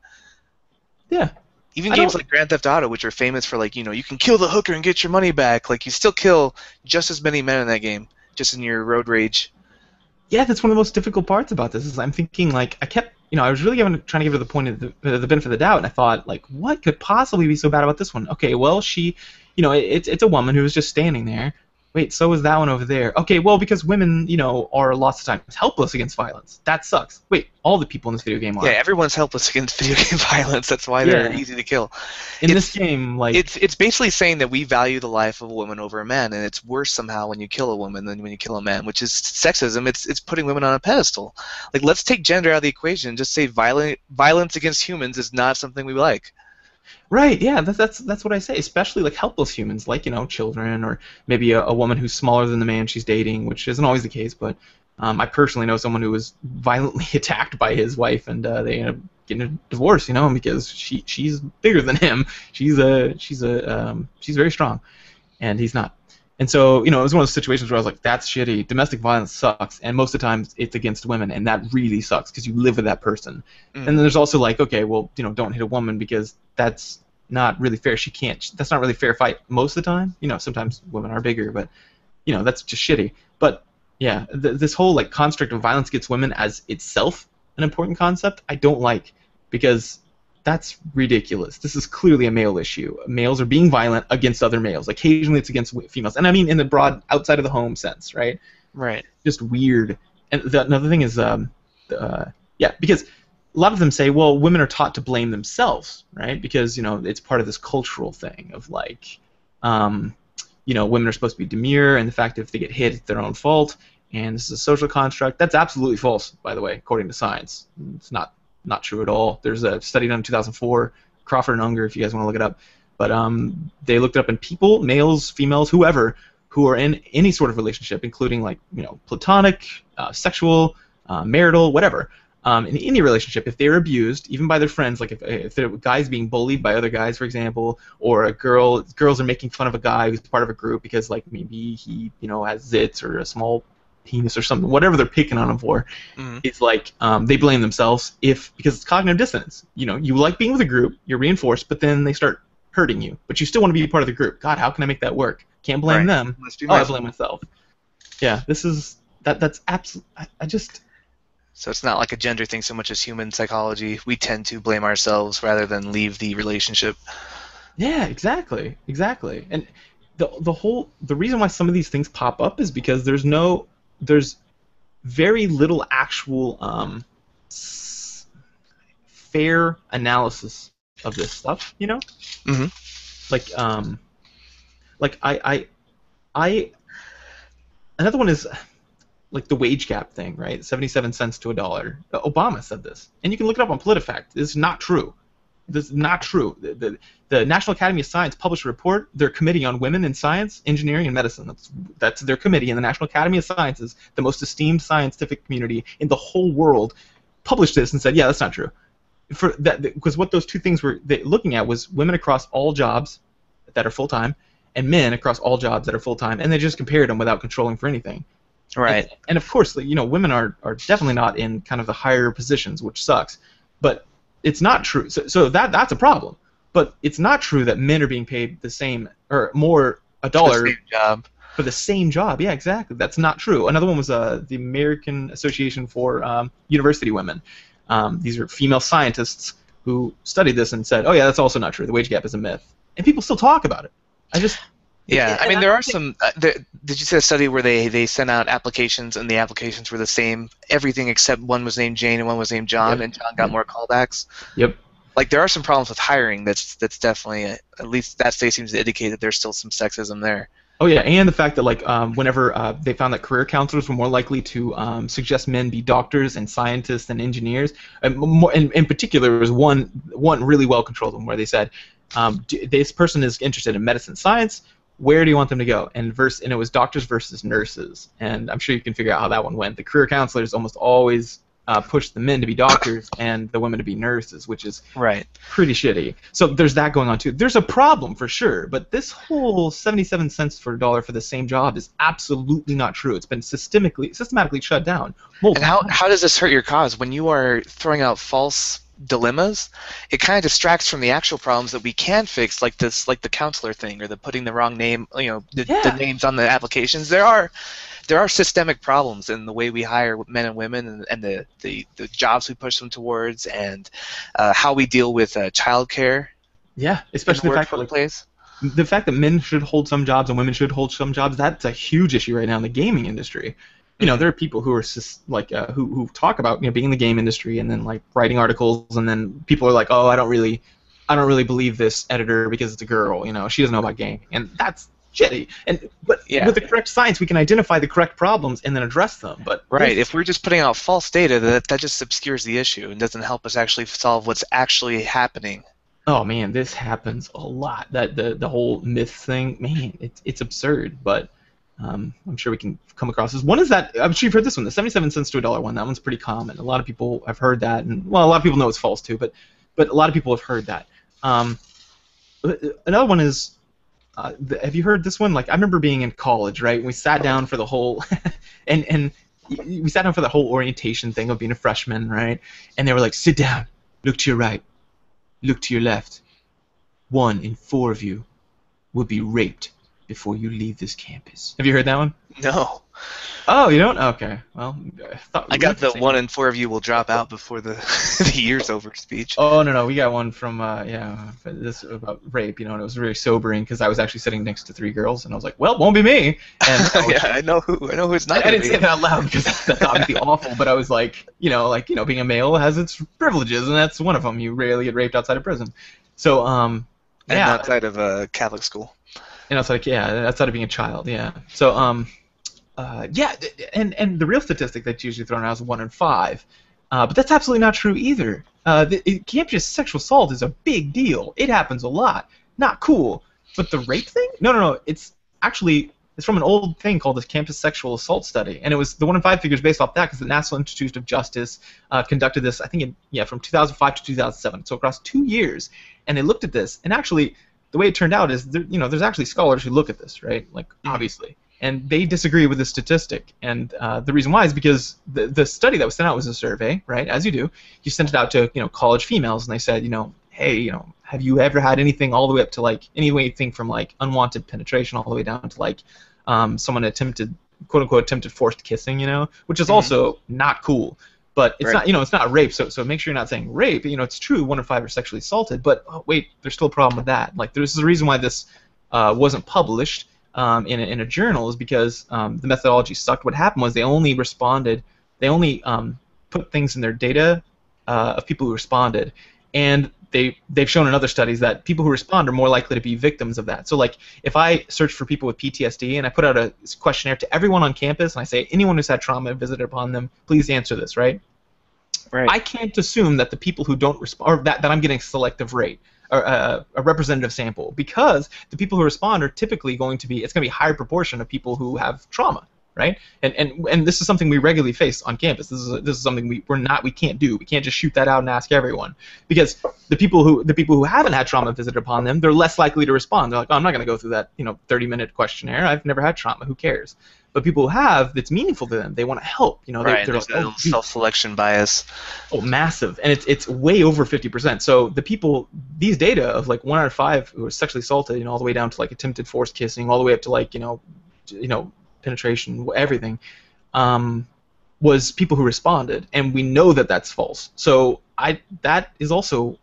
Yeah. Even games like Grand Theft Auto, which are famous for like, you can kill the hooker and get your money back, like you still kill just as many men in that game, just in your road rage. Yeah, that's one of the most difficult parts about this. Is I'm thinking like I was really trying to give her the point of the benefit of the doubt, and I thought like, what could possibly be so bad about this one? Okay, well it's a woman who was just standing there wait, so is that one over there. Okay, well, because women, are lots of times helpless against violence. That sucks. Wait, all the people in this video game Yeah, are. everyone's helpless against video game violence. That's why they're Yeah. easy to kill. In this It's game, like, it's basically saying that we value the life of a woman over a man, and it's worse somehow when you kill a woman than when you kill a man, which is sexism. It's putting women on a pedestal. Like, let's take gender out of the equation and just say violence against humans is not something we like. right, yeah, that's what I say. Especially like helpless humans, like children, or maybe a woman who's smaller than the man she's dating, which isn't always the case. But I personally know someone who was violently attacked by his wife, and they ended up getting a divorce, because she's bigger than him. She's very strong, and he's not. And so, it was one of those situations where I was like, that's shitty. Domestic violence sucks, and most of the times it's against women, and that really sucks because you live with that person. And then there's also like, okay, well, don't hit a woman because that's not really fair. She can't. That's not really fair fight most of the time. Sometimes women are bigger, but that's just shitty. But yeah, this whole like construct of violence against women as itself an important concept, I don't like, because that's ridiculous. This is clearly a male issue. Males are being violent against other males. Occasionally it's against females. And I mean in the broad outside of the home sense, right? Right. Just weird. And another thing is, because a lot of them say, well, women are taught to blame themselves, right? Because, it's part of this cultural thing of like, women are supposed to be demure, and the fact that if they get hit, it's their own fault, and this is a social construct. That's absolutely false, by the way, according to science. It's not true at all. There's a study done in 2004, Crawford and Unger, if you guys want to look it up. But they looked it up in people, males, females, whoever, who are in any sort of relationship, including like platonic, sexual, marital, whatever. In any relationship, if they're abused, even by their friends, like if the guy's being bullied by other guys, for example, or girls are making fun of a guy who's part of a group because like maybe he has zits or a small penis or something, whatever they're picking on him for, it's like they blame themselves because it's cognitive dissonance. You like being with a group, you're reinforced, but then they start hurting you, but you still want to be part of the group. God, how can I make that work? Can't blame them. Must be I blame myself. Yeah, that's absolute. I just. So it's not like a gender thing so much as human psychology. We tend to blame ourselves rather than leave the relationship. Yeah, exactly. And the reason why some of these things pop up is because there's very little actual fair analysis of this stuff, Mm-hmm. like I another one is like the wage gap thing, right? 77 cents to $1. Obama said this, and you can look it up on PolitiFact. This is not true. This is not true. The National Academy of Science published a report. Their committee on women in science, engineering, and medicine. That's their committee, and the National Academy of Sciences, the most esteemed scientific community in the whole world, published this and said, yeah, that's not true. For that, because what those two things were looking at was women across all jobs that are full time, and men across all jobs that are full time, and they just compared them without controlling for anything. Right. And of course, women are definitely not in kind of the higher positions, which sucks. But it's not true. So that's a problem. But it's not true that men are being paid the same or more $1 for the same job. For the same job. Yeah, exactly. That's not true. Another one was the American Association for University Women. These are female scientists who studied this and said, oh yeah, that's also not true. The wage gap is a myth. And people still talk about it. Yeah, I mean, there are some. Did you see a study where they sent out applications and the applications were the same, everything except one was named Jane and one was named John, and John got more callbacks? Yep. Like, there are some problems with hiring. That's definitely, at least that study seems to indicate that there's still some sexism there. Oh yeah, and the fact that like whenever they found that career counselors were more likely to suggest men be doctors and scientists and engineers, and in particular there was one really well controlled one where they said, this person is interested in medicine science. Where do you want them to go? And it was doctors versus nurses, and I'm sure you can figure out how that one went. The career counselors almost always pushed the men to be doctors and the women to be nurses, which is pretty shitty. So there's that going on too. There's a problem for sure, but this whole 77 cents for $1 for the same job is absolutely not true. It's been systematically shut down. And how does this hurt your cause when you are throwing out false dilemmas? It kind of distracts from the actual problems that we can fix, like the counselor thing or the putting the wrong name, the names on the applications. There are systemic problems in the way we hire men and women, and the jobs we push them towards, and how we deal with childcare. Yeah, especially the fact that workplace. the fact that men should hold some jobs and women should hold some jobs, that's a huge issue right now in the gaming industry. You know, Mm-hmm. there are people who are like who talk about, you know, being in the game industry and then like writing articles, and then people are like, oh, I don't really believe this editor because it's a girl. You know, she doesn't know about gaming, and that's shitty. And but Yeah. with the correct science, we can identify the correct problems and then address them. But Right. this, If we're just putting out false data, that just obscures the issue and doesn't help us actually solve what's actually happening. oh man, this happens a lot. That the whole myth thing, man, it's absurd. But I'm sure we can come across this. One is that I'm sure you've heard this one, the 77 cents to a dollar one. That one's pretty common. A lot of people have heard that, and well, a lot of people know it's false too. But a lot of people have heard that. Um, Another one is, have you heard this one? Like I remember being in college, right? We sat down for the whole, and we sat down for the whole orientation thing of being a freshman, right? And they were like, sit down, look to your right, look to your left. 1 in 4 of you will be raped before you leave this campus. Have you heard that one? No. Oh, you don't? Okay. Well, I thought I we got went to the the same. 1 in 4 of you will drop out before the the year's over speech. Oh no, we got one from yeah, this about rape, you know, and it was very sobering because I was actually sitting next to 3 girls, and I was like, well, it won't be me. And Yeah, I know who it's not I gonna didn't say be. that out loud because that's obviously awful, but I was like, being a male has its privileges, and that's one of them. You rarely get raped outside of prison. So And yeah, outside of a Catholic school. and outside of being a child, yeah. So yeah, and the real statistic that's usually thrown out is 1 in 5, but that's absolutely not true either. Campus sexual assault is a big deal. It happens a lot. Not cool. But the rape thing? No. It's from an old thing called the Campus Sexual Assault Study, and it was the 1 in 5 figures based off that because the National Institute of Justice conducted this, I think, from 2005 to 2007, so across 2 years, and they looked at this, and actually, the way it turned out is, there's actually scholars who look at this, right? Like, obviously. And they disagree with the statistic, and the reason why is because the study that was sent out was a survey, right? As you do, you sent it out to college females, and they said, hey, have you ever had anything all the way up to like anything from like unwanted penetration all the way down to like someone attempted, quote unquote, attempted forced kissing, which is also not cool. But it's not, it's not rape. So make sure you're not saying rape. It's true 1 in 5 are sexually assaulted, but oh, wait, there's still a problem with that. Like there's a reason why this wasn't published in a journal is because the methodology sucked. What happened was they only put things in their data of people who responded, and they've shown in other studies that people who respond are more likely to be victims of that. So like if I search for people with PTSD and I put out a questionnaire to everyone on campus and I say anyone who's had trauma visited upon them, please answer this, right? Right. I can't assume that the people who don't respond, or that I'm getting selective rate, or a representative sample, because the people who respond are typically it's going to be a higher proportion of people who have trauma, right? And this is something we regularly face on campus. This is something we can't do. We can't just shoot that out and ask everyone, because the people who haven't had trauma visited upon them, they're less likely to respond. They're like, oh, I'm not going to go through that 30-minute questionnaire. I've never had trauma. Who cares? But people who have, it's meaningful to them. They want to help. Right. They're There's like, a self-selection bias. Oh, massive, and it's way over 50%. So the people, these data of like 1 out of 5 who are sexually assaulted, all the way down to like attempted forced kissing, all the way up to like penetration, everything, was people who responded, and we know that that's false. So that is also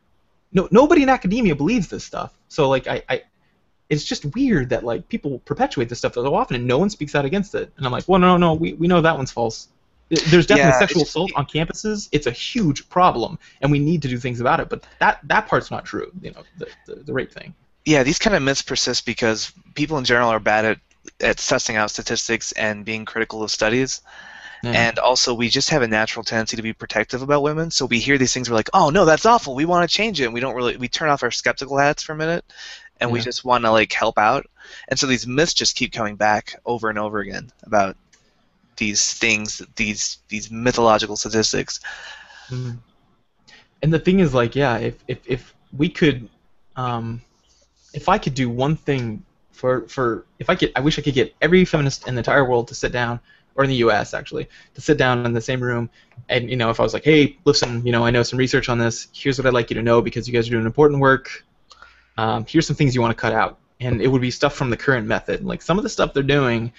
nobody in academia believes this stuff. So like it's just weird that like people perpetuate this stuff so often and no one speaks out against it. And I'm like, well, no, we know that one's false. There's definitely sexual assault on campuses. It's a huge problem, and we need to do things about it. But that part's not true. The rape thing. Yeah, these kind of myths persist because people in general are bad at sussing out statistics and being critical of studies. Yeah. And also, we just have a natural tendency to be protective about women. So we hear these things, we're like, oh no, that's awful. We want to change it. And we turn off our skeptical hats for a minute, and we just want to like help out. And so these myths just keep coming back over and over again about these things, these mythological statistics. Mm. And the thing is, like, yeah, if we could, if I could do one thing I wish I could get every feminist in the entire world to sit down, or in the U.S. actually, to sit down in the same room, and if I was like, hey, listen, I know some research on this. Here's what I'd like you to know because you guys are doing important work. Here's some things you want to cut out, and it would be stuff from the current method. Like some of the stuff they're doing,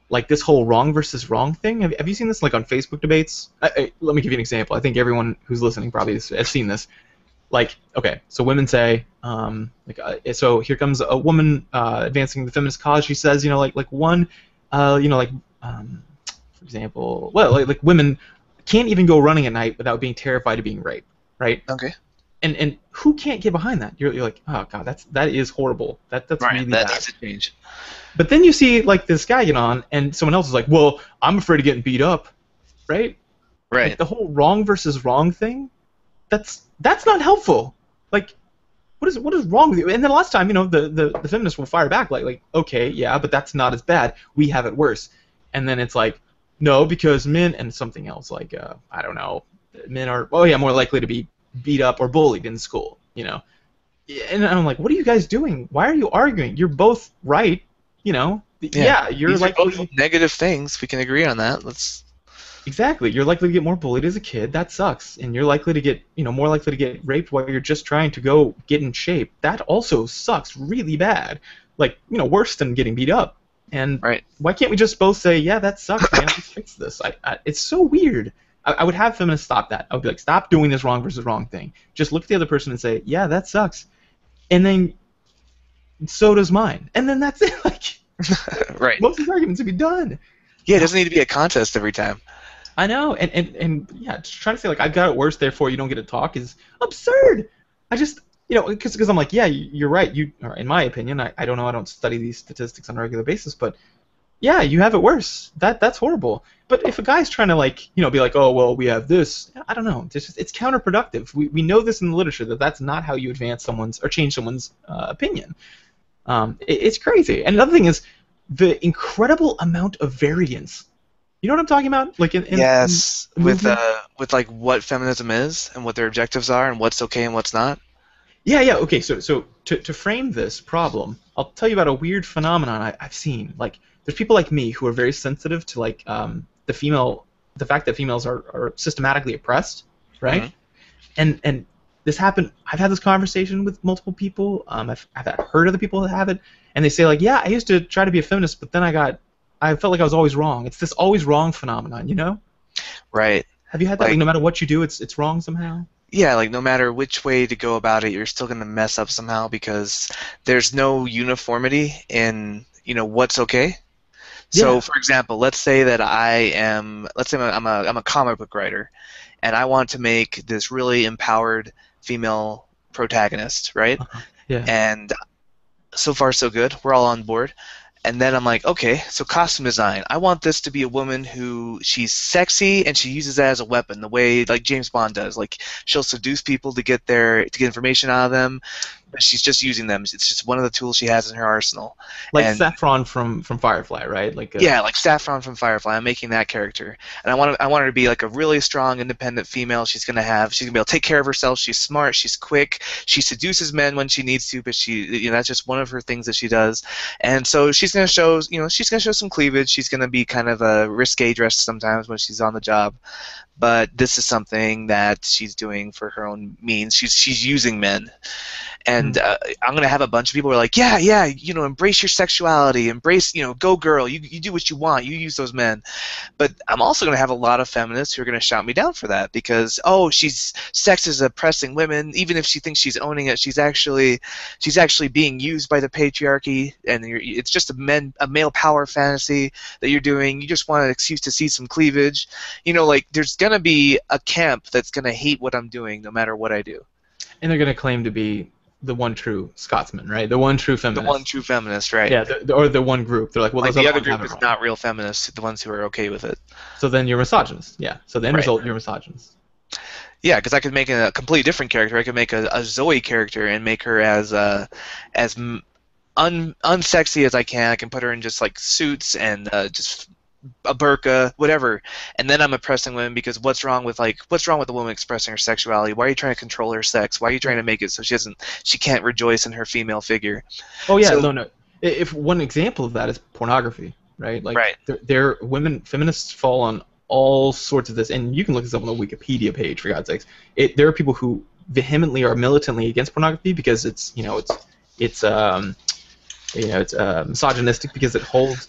like this whole wrong versus wrong thing. Have you seen this like on Facebook debates? Let me give you an example. I think everyone who's listening probably has seen this. like, okay, so women say, so here comes a woman advancing the feminist cause. She says, like one, like, for example, well, like women can't even go running at night without being terrified of being raped, right? Okay. And who can't get behind that? You're like, oh god, that is horrible. That's Right. really That bad. needs to change. But then you see like this guy get on, and someone else is like, well, I'm afraid of getting beat up, right? Like Right. the whole wrong versus wrong thing. That's not helpful. Like, what is wrong with you? And then last time, the feminists will fire back like, okay, yeah, but that's not as bad. We have it worse. And then it's like, no, because men and something else like I don't know, men are more likely to be beat up or bullied in school. And I'm like, what are you guys doing? Why are you arguing? You're both right. Yeah, you're These are both likely. negative things. We can agree on that. Let's. Exactly. You're likely to get more bullied as a kid. That sucks. And you're likely to get, more likely to get raped while you're just trying to go get in shape. That also sucks really bad. Like, worse than getting beat up. And Right. why can't we just both say, yeah, that sucks, man. Let's fix this. It's so weird. I would have feminists stop that. I would be like, stop doing this wrong versus wrong thing. Just look at the other person and say, yeah, that sucks. And then so does mine. And then that's it. Like, Right. most of these arguments would be done. Yeah, it doesn't need to be a contest every time. I know, and yeah, just trying to say like I've got it worse, therefore you don't get to talk is absurd. I just because I'm like, yeah, you're right. Or in my opinion, I don't know, I don't study these statistics on a regular basis, but yeah, you have it worse. That's horrible. But if a guy's trying to like be like, oh well, we have this, I don't know. It's counterproductive. We know this in the literature that that's not how you advance someone's or change someone's opinion. It's crazy. And another thing is the incredible amount of variance. You know what I'm talking about? Like Yes, in with movement? like what feminism is and what their objectives are and what's okay and what's not. Yeah. Okay. So to frame this problem, I'll tell you about a weird phenomenon I've seen. Like, there's people like me who are very sensitive to like the fact that females are systematically oppressed, right? And this happened. I've had this conversation with multiple people. I've heard other people that have it, and they say like, yeah, I used to try to be a feminist, but then I felt like I was always wrong. It's this always wrong phenomenon, Right. Have you had that? Like, no matter what you do, it's wrong somehow. Yeah, like no matter which way to go about it, you're still going to mess up somehow because there's no uniformity in, what's okay. So, Yeah. for example, let's say I'm a comic book writer, and I want to make this really empowered female protagonist, right? Yeah. And so far so good. We're all on board. And then I'm like, okay, so costume design. I want this to be a woman who she's sexy and she uses that as a weapon, the way like James Bond does. Like she'll seduce people to get information out of them, but she's just using them. It's just one of the tools she has in her arsenal. Like And Saffron from Firefly, right? Like yeah, like Saffron from Firefly. I'm making that character, and I want her to be like a really strong, independent female. She's gonna be able to take care of herself. She's smart. She's quick. She seduces men when she needs to, but that's just one of her things that she does. And so she's gonna show, some cleavage. She's gonna be kind of a risque dressed sometimes when she's on the job. But this is something that she's doing for her own means. She's using men. And I'm going to have a bunch of people who are like, yeah, embrace your sexuality, embrace, go girl, you do what you want, you use those men. But I'm also going to have a lot of feminists who are going to shout me down for that because, sex is oppressing women. Even if she thinks she's owning it, she's actually being used by the patriarchy, and it's just a male power fantasy that you're doing. You just want an excuse to see some cleavage. There's going to be a camp that's going to hate what I'm doing no matter what I do. And they're going to claim to be the one true Scotsman, right? The one true feminist. The one true feminist, right? Yeah, or the one group. They're like, well, like those the other other ones group have it is wrong. not real feminists, the ones who are okay with it. So then you're misogynist. Yeah. So the end result, you're misogynist. Yeah, because I could make a completely different character. I could make a Zoe character and make her as unsexy as I can. I can put her in just like suits and just a burqa, whatever, and then I'm oppressing women because what's wrong with a woman expressing her sexuality? Why are you trying to control her sex? Why are you trying to make it so she can't rejoice in her female figure? Oh yeah, no. If one example of that is pornography, right? Like, right. There feminists fall on all sorts of this, and you can look this up on the Wikipedia page for God's sakes. There are people who vehemently or militantly against pornography because it's misogynistic because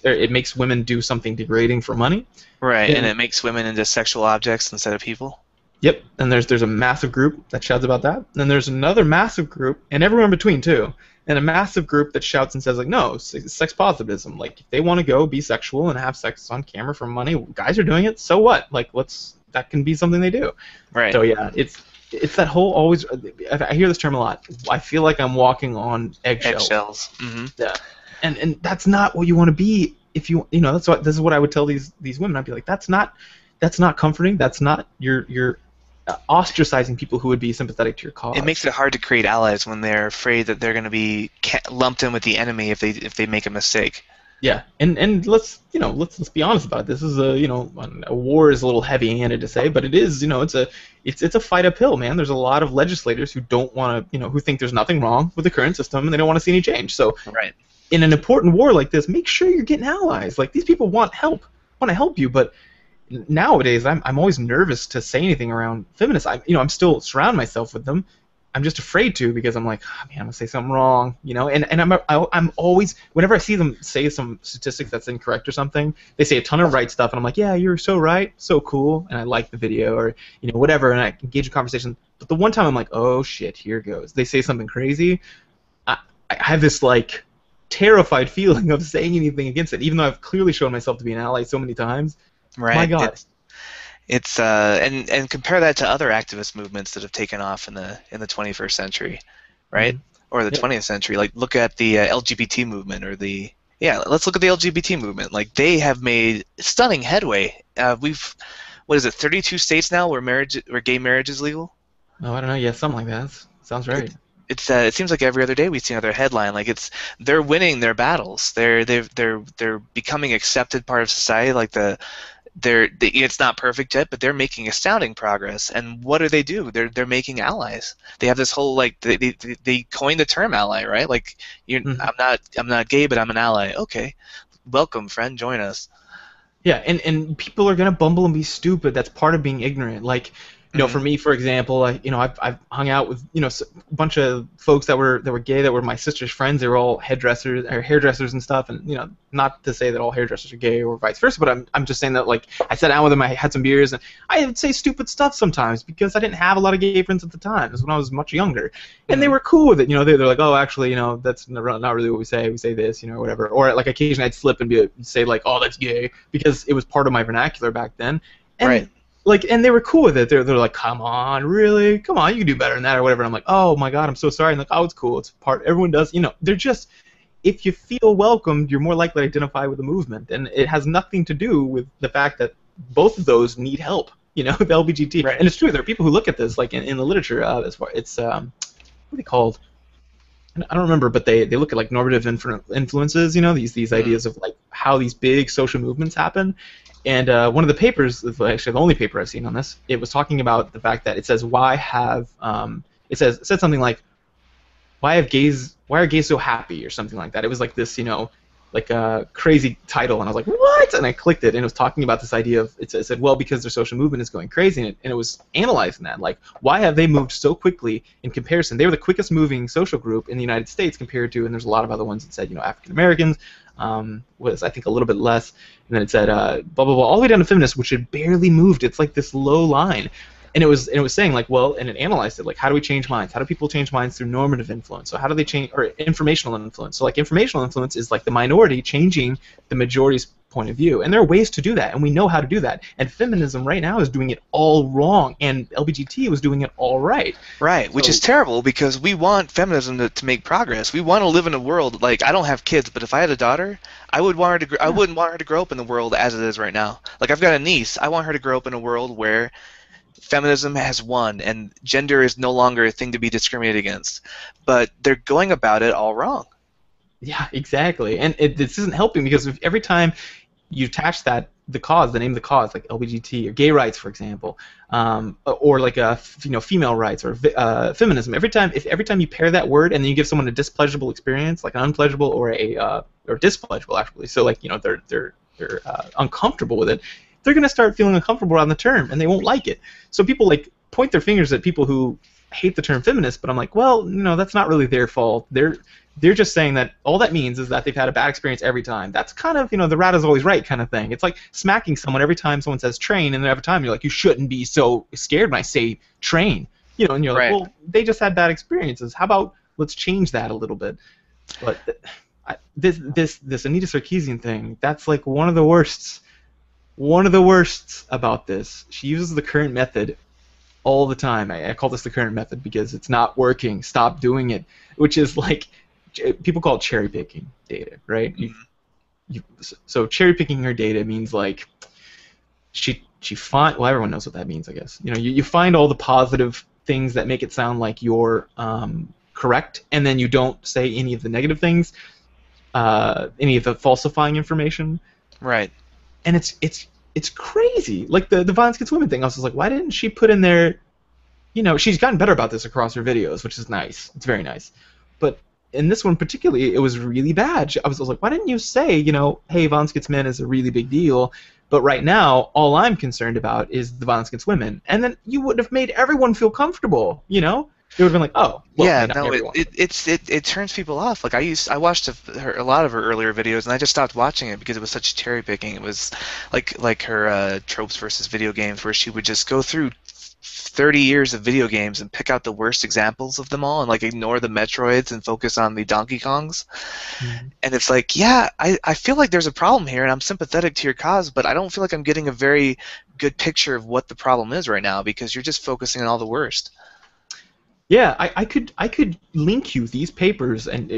it makes women do something degrading for money. Right, and it makes women into sexual objects instead of people. Yep, and there's a massive group that shouts about that. And then there's another massive group, and everyone in between too, and a massive group that shouts and says like, no, sex positivism. Like if they want to go be sexual and have sex on camera for money, guys are doing it. So what? Like that can be something they do. Right. So yeah, it's that whole always. I hear this term a lot. I feel like I'm walking on eggshells. Eggshells. Mm-hmm. Yeah, and that's not what you want to be. If this is what I would tell these women. I'd be like, that's not comforting. That's not you're ostracizing people who would be sympathetic to your cause. It makes it hard to create allies when they're afraid that they're going to be lumped in with the enemy if they make a mistake. Yeah, and let's be honest about it. This is a war is a little heavy-handed to say, but it is it's a fight uphill, man. There's a lot of legislators who don't want to who think there's nothing wrong with the current system and they don't want to see any change. So right. In an important war like this, make sure you're getting allies. Like these people want to help you, but nowadays I'm always nervous to say anything around feminists. I'm still surround myself with them. I'm just afraid to because I'm like, oh, man, I'm gonna say something wrong, and I'm always whenever I see them say some statistics that's incorrect or something, they say a ton of right stuff, and I'm like, yeah, you're so right, so cool, and I like the video or whatever, and I engage in conversation. But the one time I'm like, oh shit, here goes. They say something crazy. I have this like terrified feeling of saying anything against it, even though I've clearly shown myself to be an ally so many times. Right. My God. It's and compare that to other activist movements that have taken off in the 21st century, right? Mm-hmm. Or the 20th century. Like look at the LGBT movement or let's look at the LGBT movement. Like they have made stunning headway. What is it? 32 states now where gay marriage is legal. Oh, I don't know. Yeah, something like that. Sounds right. It seems like every other day we see another headline. Like they're winning their battles. They're becoming accepted part of society. Like it's not perfect yet, but they're making astounding progress. And what do? They're making allies. They have this whole like they coined the term ally, right? Like I'm not gay, but I'm an ally. Okay, welcome, friend, join us. Yeah, and people are gonna bumble and be stupid. That's part of being ignorant. Like. For me, for example, I've hung out with a bunch of folks that were gay that were my sister's friends. They were all hairdressers and stuff. And not to say that all hairdressers are gay or vice versa, but I'm just saying that like I sat down with them, I had some beers, and I would say stupid stuff sometimes because I didn't have a lot of gay friends at the time. It was when I was much younger, and they were cool with it. They're like, oh, actually, that's not really what we say. We say this, whatever. Or like occasionally I'd slip and say like, oh, that's gay because it was part of my vernacular back then. And, right. Like, and they were cool with it. They're like, come on, really? Come on, you can do better than that or whatever. And I'm like, oh my God, I'm so sorry. And like, oh, it's cool. It's part. Everyone does. They're just. If you feel welcomed, you're more likely to identify with the movement, and it has nothing to do with the fact that both of those need help. The LGBT. Right. And it's true. There are people who look at this like in the literature. As far what are they called? I don't remember, but they look at like normative influences. These ideas of like how these big social movements happen. And one of the papers, actually the only paper I've seen on this, it was talking about the fact that it says it said something like why are gays so happy or something like that. It was like this like a crazy title, and I was like, what? And I clicked it, and it was talking about this idea of it said well because their social movement is going crazy, and it was analyzing that like why have they moved so quickly in comparison. They were the quickest moving social group in the United States compared to, and there's a lot of other ones that said African Americans. Was I think a little bit less, and then it said blah blah blah all the way down to feminists, which had barely moved. It's like this low line, and it was saying like, well, and it analyzed it like, how do we change minds? How do people change minds through normative influence? So how do they change, or informational influence? So like informational influence is like the minority changing the majority's point of view, and there are ways to do that, and we know how to do that. And feminism right now is doing it all wrong, and LGBT was doing it all right. Right, which is terrible because we want feminism to make progress. We want to live in a world like I don't have kids, but if I had a daughter, I would want her to. I wouldn't want her to grow up in the world as it is right now. Like I've got a niece, I want her to grow up in a world where feminism has won and gender is no longer a thing to be discriminated against. But they're going about it all wrong. Yeah, exactly, and this isn't helping because every time you attach the name of the cause, like LGBT or gay rights, for example, or like female rights or feminism. Every time you pair that word and then you give someone a displeasurable experience, like an unpleasurable or displeasurable actually, so like they're uncomfortable with it, they're gonna start feeling uncomfortable around the term and they won't like it. So people like point their fingers at people who hate the term feminist, but I'm like, well, that's not really their fault. they're just saying that all that means is that they've had a bad experience every time. That's kind of, the rat is always right kind of thing. It's like smacking someone every time someone says train, and then every time you're like, you shouldn't be so scared when I say train. And you're like, Right. well, they just had bad experiences. How about let's change that a little bit? But this Anita Sarkeesian thing, that's like one of the worsts. One of the worsts about this. She uses the current method all the time. I call this the current method because it's not working. Stop doing it. Which is like, people call it cherry picking data, right? So cherry picking her data means like she find, well, everyone knows what that means, I guess. You find all the positive things that make it sound like you're correct, and then you don't say any of the negative things, any of the falsifying information. Right. And it's crazy. Like the violence against women thing. I was just like, why didn't she put in there? She's gotten better about this across her videos, which is nice. It's very nice. But in this one particularly, it was really bad. I was like, why didn't you say, hey, violence against men is a really big deal, but right now, all I'm concerned about is the violence against women. And then you would have made everyone feel comfortable, They would have been like, oh, well, Yeah, not no, everyone. it turns people off. Like I watched a lot of her earlier videos, and I just stopped watching it because it was such cherry picking. It was like her tropes versus video games, where she would just go through 30 years of video games and pick out the worst examples of them all, and like ignore the Metroids and focus on the Donkey Kongs. Mhm. And it's like, yeah, I feel like there's a problem here, and I'm sympathetic to your cause, but I don't feel like I'm getting a very good picture of what the problem is right now because you're just focusing on all the worst. Yeah, I could link you these papers, and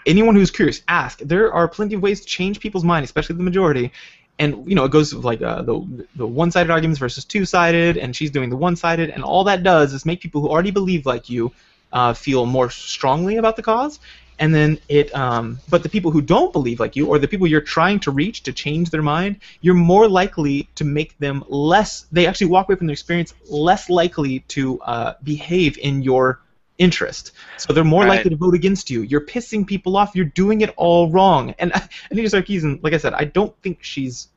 anyone who's curious, ask. There are plenty of ways to change people's mind, especially the majority. And it goes with like the one-sided arguments versus two-sided, and she's doing the one-sided, and all that does is make people who already believe like you feel more strongly about the cause. And then but the people who don't believe like you, or the people you're trying to reach to change their mind, you're more likely to make them less. They actually walk away from their experience less likely to behave in your interest. So they're more Right. likely to vote against you. You're pissing people off. You're doing it all wrong. And Anita Sarkeesian, like I said, I don't think she's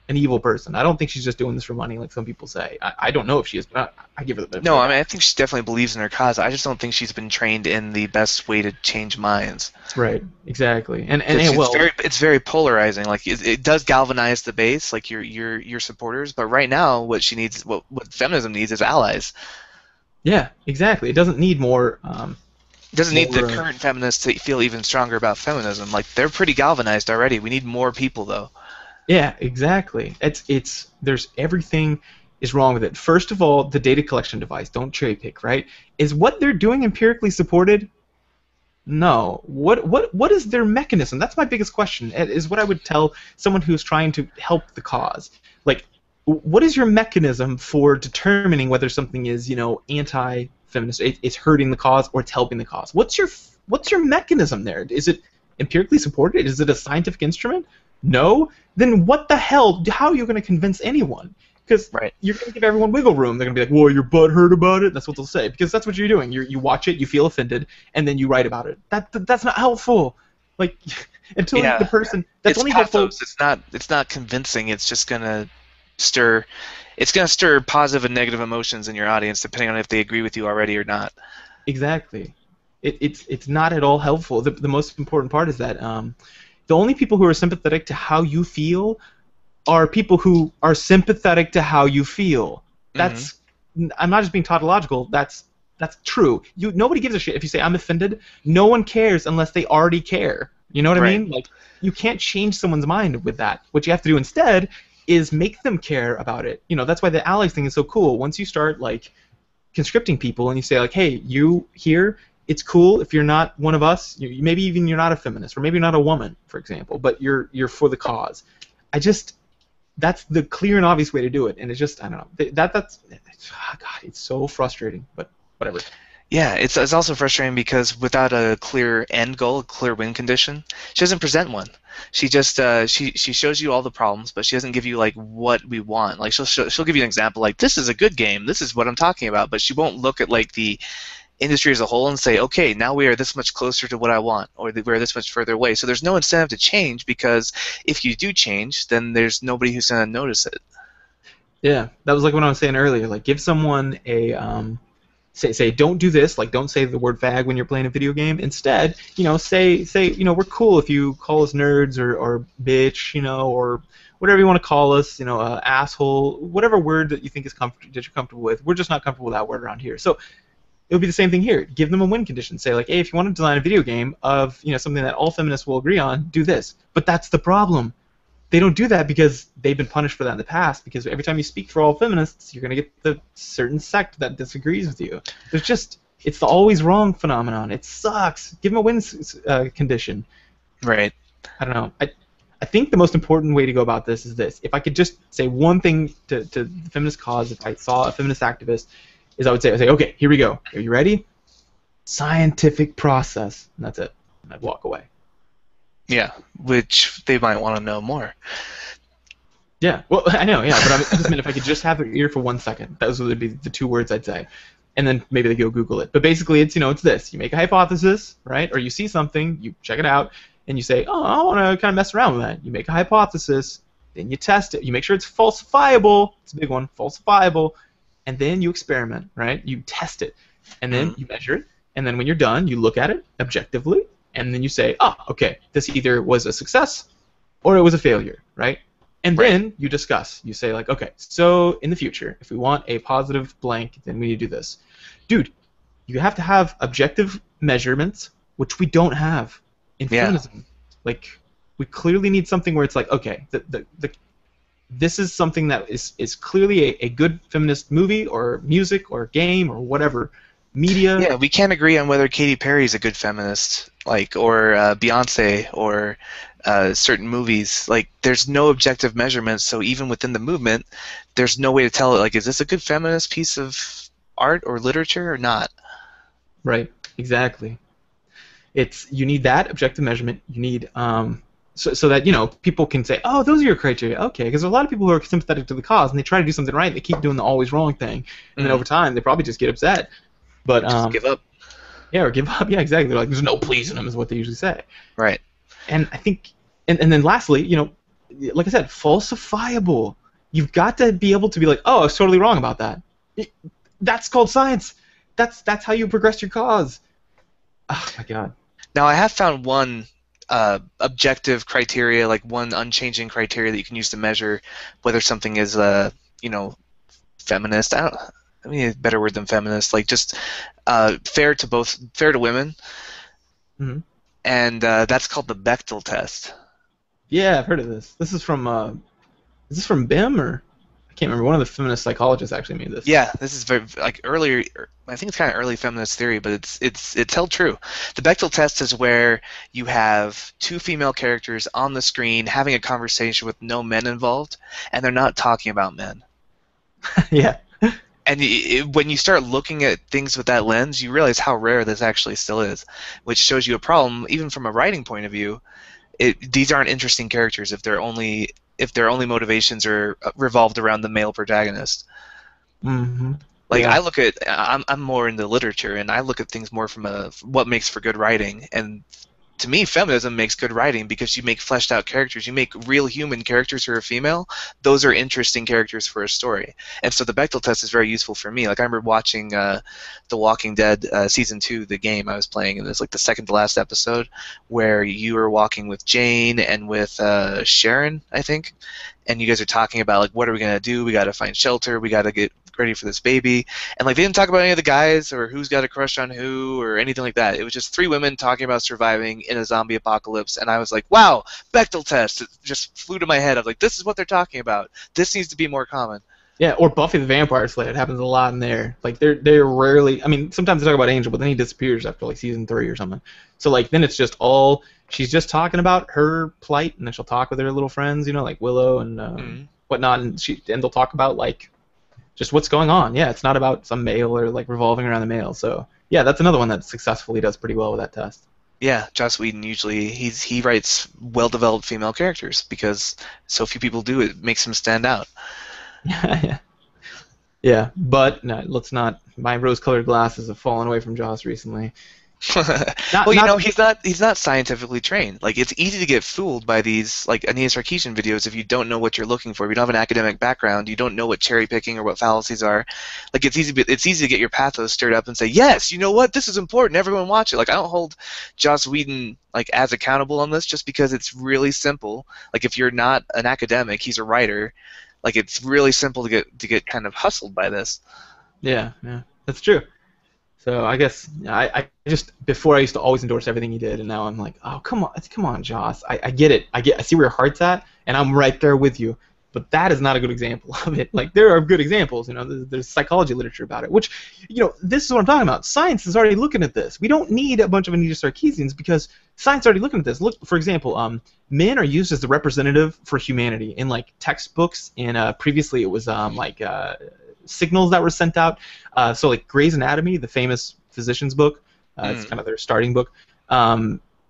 an evil person. I don't think she's just doing this for money, like some people say. I don't know if she is, but I give her the benefit No, of I the mean doubt. I think she definitely believes in her cause. I just don't think she's been trained in the best way to change minds. Right, exactly. It's, it's Well, very it's very polarizing. Like it does galvanize the base, like your supporters. But right now, what she needs, what feminism needs, is allies. yeah, exactly. It doesn't need more. It doesn't need the More. current feminists to feel even stronger about feminism. Like they're pretty galvanized already. We need more people though. Yeah, exactly. There's everything is wrong with it. First of all, the data collection device. Don't cherry pick, right? Is what they're doing empirically supported? No. What is their mechanism? That's my biggest question. Is what I would tell someone who's trying to help the cause. Like, what is your mechanism for determining whether something is, anti-feminist, it's hurting the cause, or it's helping the cause? What's your mechanism there? Is it empirically supported? Is it a scientific instrument? No. Then what the hell? How are you going to convince anyone? Because Right. you're going to give everyone wiggle room. They're going to be like, "Well, your butt hurt about it." That's what they'll say, because that's what you're doing. You watch it, you feel offended, and then you write about it. That's not helpful. Like, until the Yeah. person that's It's only helpful. pathos. It's not convincing. It's just gonna stir. It's gonna stir positive and negative emotions in your audience, depending on if they agree with you already or not. Exactly. It's not at all helpful. The most important part is that the only people who are sympathetic to how you feel are people who are sympathetic to how you feel. Hmm. That's I'm not just being tautological. That's true. Nobody gives a shit if you say I'm offended. No one cares unless they already care. You know what I Right. mean? Like, you can't change someone's mind with that. What you have to do instead is make them care about it. That's why the allies thing is so cool. Once you start like conscripting people and you say like, hey, you here, it's cool if you're not one of us. Maybe even you're not a feminist, or maybe you're not a woman, for example, but you're for the cause. I just That's the clear and obvious way to do it, and it's just, I don't know, God, it's so frustrating, but whatever. Yeah, it's also frustrating because without a clear end goal, a clear win condition, she doesn't present one. She just she shows you all the problems, but she doesn't give you like what we want. Like she'll give you an example, like this is a good game, this is what I'm talking about, but she won't look at like the industry as a whole and say, okay, now we are this much closer to what I want, or we're this much further away. So there's no incentive to change, because if you do change, then there's nobody who's going to notice it. Yeah, that was like what I was saying earlier. Like, give someone say don't do this, like don't say the word fag when you're playing a video game. Instead, say we're cool if you call us nerds or bitch, or whatever you want to call us, asshole, whatever word that you think that you're comfortable with. We're just not comfortable with that word around here. So it would be the same thing here. Give them a win condition. Say like, hey, if you want to design a video game of something that all feminists will agree on, do this. But that's the problem. They don't do that because they've been punished for that in the past. Because every time you speak for all feminists, you're going to get the certain sect that disagrees with you. It's the always wrong phenomenon. It sucks. Give them a win condition. Right. I don't know. I think the most important way to go about this is this. If I could just say one thing to the feminist cause, if I saw a feminist activist, is I would say, okay, here we go. Are you ready? Scientific process. And that's it. And I'd walk away. Yeah, which they might want to know more. Yeah, well, I know, yeah, but I just meant if I could just have their ear for 1 second, those would be the 2 words I'd say. And then maybe they go Google it. But basically, it's this. You make a hypothesis, right? Or you see something, you check it out, and you say, oh, I want to kind of mess around with that. You make a hypothesis, then you test it. You make sure it's falsifiable. It's a big one, falsifiable. And then you experiment, right? You test it. And then you measure it. And then when you're done, you look at it objectively. And then you say, okay, this either was a success or it was a failure, right? And then you discuss. You say, like, okay, so in the future, if we want a positive blank, then we need to do this. Dude, you have to have objective measurements, which we don't have in feminism. Like, we clearly need something where it's like, okay, this is something that is clearly a good feminist movie or music or game or whatever. Media. Yeah, we can't agree on whether Katy Perry is a good feminist, or Beyonce, or certain movies. Like, there's no objective measurements, so even within the movement, there's no way to tell, like, is this a good feminist piece of art or literature or not? Right, exactly. You need that objective measurement. You need so that people can say, oh, those are your criteria. Okay, because there's a lot of people who are sympathetic to the cause and they try to do something right. They keep doing the always wrong thing, and then over time they probably just get upset. But just give up. Yeah, or give up. Yeah, exactly. They're like, there's no pleasing them, is what they usually say. Right. And I think, and then lastly, like I said, falsifiable. You've got to be able to be like, oh, I was totally wrong about that. That's called science. That's how you progress your cause. Oh my God. Now I have found one objective criteria, like one unchanging criteria that you can use to measure whether something is feminist. I mean, a better word than feminist, like just fair to women, and that's called the Bechdel test. Yeah, I've heard of this. This is from BIM, or I can't remember. One of the feminist psychologists actually made this. Yeah, this is very earlier. I think it's kind of early feminist theory, but it's held true. The Bechdel test is where you have 2 female characters on the screen having a conversation with no men involved, and they're not talking about men. Yeah. And when you start looking at things with that lens, you realize how rare this actually still is, which shows you a problem, even from a writing point of view. These aren't interesting characters if their only motivations are revolved around the male protagonist. Mm-hmm. Like, yeah. I'm more into literature, and I look at things more from what makes for good writing. And to me, feminism makes good writing because you make fleshed out characters. You make real human characters who are female. Those are interesting characters for a story. And so the Bechdel test is very useful for me. Like, I remember watching The Walking Dead Season 2, the game I was playing, and it was like the second to last episode where you were walking with Jane and with Sharon, I think. And you guys are talking about, like, what are we going to do? We got to find shelter. We got to get ready for this baby. And, like, they didn't talk about any of the guys or who's got a crush on who or anything like that. It was just 3 women talking about surviving in a zombie apocalypse. And I was like, wow, Bechdel test. It just flew to my head. I was like, this is what they're talking about. This needs to be more common. Yeah, or Buffy the Vampire Slayer. It happens a lot in there. Like, they're rarely... I mean, sometimes they talk about Angel, but then he disappears after, like, Season 3 or something. So, like, then it's just all... She's just talking about her plight, and then she'll talk with her little friends, like Willow and whatnot, and they'll talk about, like, just what's going on. Yeah, it's not about some male or, like, revolving around the male. So, yeah, that's another one that successfully does pretty well with that test. Yeah, Joss Whedon usually he writes well-developed female characters because so few people do it makes him stand out. Yeah, but no, let's not. My rose-colored glasses have fallen away from Joss recently. Not Well, not he's not scientifically trained. Like it's easy to get fooled by these like Aeneas Sarkeesian videos if you don't know what you're looking for. If you don't have an academic background, you don't know what cherry picking or what fallacies are. Like it's easy to get your pathos stirred up and say, yes, you know what, this is important. Everyone watch it. Like I don't hold Joss Whedon like as accountable on this just because it's really simple. Like if you're not an academic, he's a writer. Like it's really simple to get kind of hustled by this. yeah, that's true. So I guess I just before I used to always endorse everything he did, and now I'm like, oh come on, Joss. I get it. I see where your heart's at, and I'm right there with you. But that is not a good example of it. Like there are good examples. There's psychology literature about it, which this is what I'm talking about. Science is already looking at this. We don't need a bunch of Anita Sarkeesians because science is already looking at this. Look, for example, men are used as the representative for humanity in like textbooks, and previously it was signals that were sent out. So like Grey's Anatomy, the famous physician's book, it's kind of their starting book.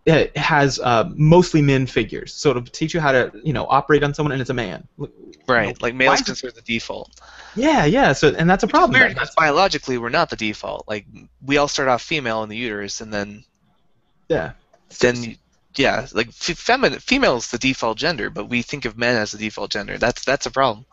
It has mostly men figures, so to teach you how to operate on someone, and it's a man. Right, like males considered the default. Yeah. So and that's a problem. Weird because biologically we're not the default. Like we all start off female in the uterus, and then yeah, like female's the default gender, but we think of men as the default gender. That's a problem.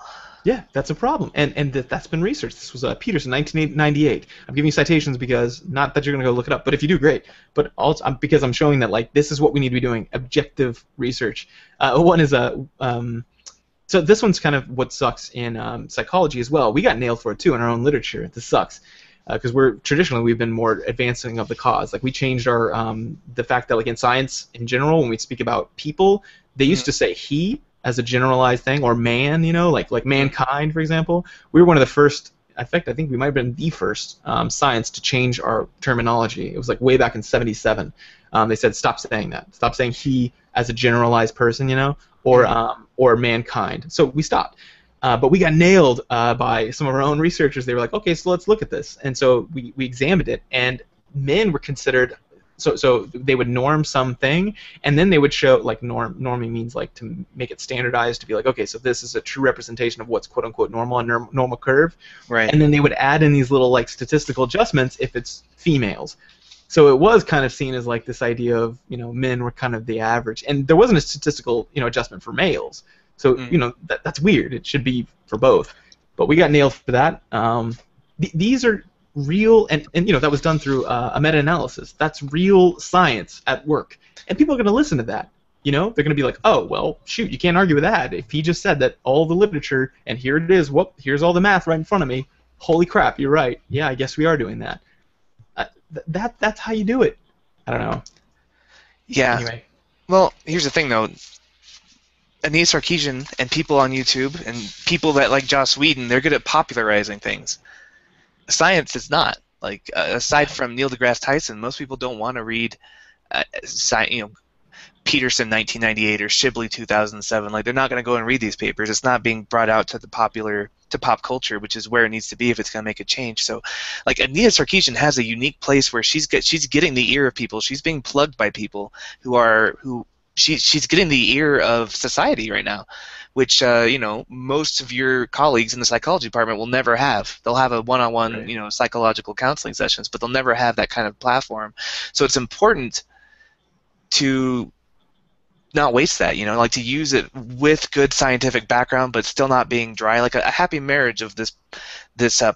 Yeah, that's a problem, and that's been researched. This was Peterson, 1998. I'm giving you citations because not that you're going to go look it up, but if you do, great. But also because I'm showing that like this is what we need to be doing: objective research. One is so this one's kind of what sucks in psychology as well. We got nailed for it too in our own literature. This sucks because we've been more advancing of the cause. Like we changed our the fact that like in science in general, when we speak about people, they used to say he as a generalized thing, or man, like mankind, for example. We were one of the first, in fact, I think we might have been the first science to change our terminology. It was like way back in '77. They said stop saying that. Stop saying he as a generalized person, or mankind. So we stopped. But we got nailed by some of our own researchers. They were like, okay, so let's look at this. And so we examined it, and men were considered. So they would norm something, and then they would show, like norming means like to make it standardized, to be like, okay, so this is a true representation of what's quote unquote normal on normal curve. Right. And then they would add in these little like statistical adjustments if it's females. So it was kind of seen as like this idea of men were kind of the average, and there wasn't a statistical adjustment for males. So that's weird. It should be for both, but we got nailed for that. These are real, and that was done through a meta-analysis. That's real science at work, and people are going to listen to that. They're going to be like, oh well, shoot, you can't argue with that. If he just said that all the literature, and here it is, here's all the math right in front of me. Holy crap, you're right. Yeah, I guess we are doing that. That's how you do it. I don't know. Yeah. Anyway. Well, here's the thing though. Aeneas Sarkeesian and people on YouTube and people that like Joss Whedon, they're good at popularizing things. Science is not. Like aside from Neil deGrasse Tyson, most people don't want to read, Peterson 1998 or Shibley 2007. Like they're not going to go and read these papers. It's not being brought out to pop culture, which is where it needs to be if it's going to make a change. So, like Aeneas Sarkeesian has a unique place where she's getting the ear of people. She's being plugged by people she's getting the ear of society right now, which most of your colleagues in the psychology department will never have. They'll have a one-on-one, right. Psychological counseling sessions, but they'll never have that kind of platform. So it's important to not waste that, like to use it with good scientific background, but still not being dry, like a happy marriage of this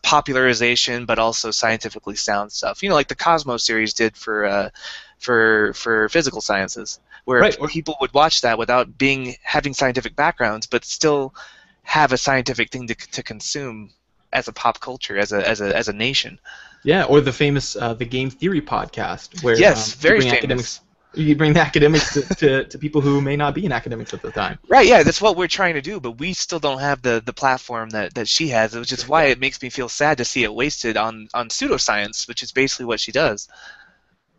popularization, but also scientifically sound stuff. Like the Cosmos series did for physical sciences, where people would watch that without having scientific backgrounds, but still have a scientific thing to consume as a pop culture, as a nation. Yeah, or the famous the Game Theory podcast, where very famous. You bring the academics to people who may not be in academics at the time. Right, yeah, that's what we're trying to do, but we still don't have the platform that she has, which is why it makes me feel sad to see it wasted on pseudoscience, which is basically what she does.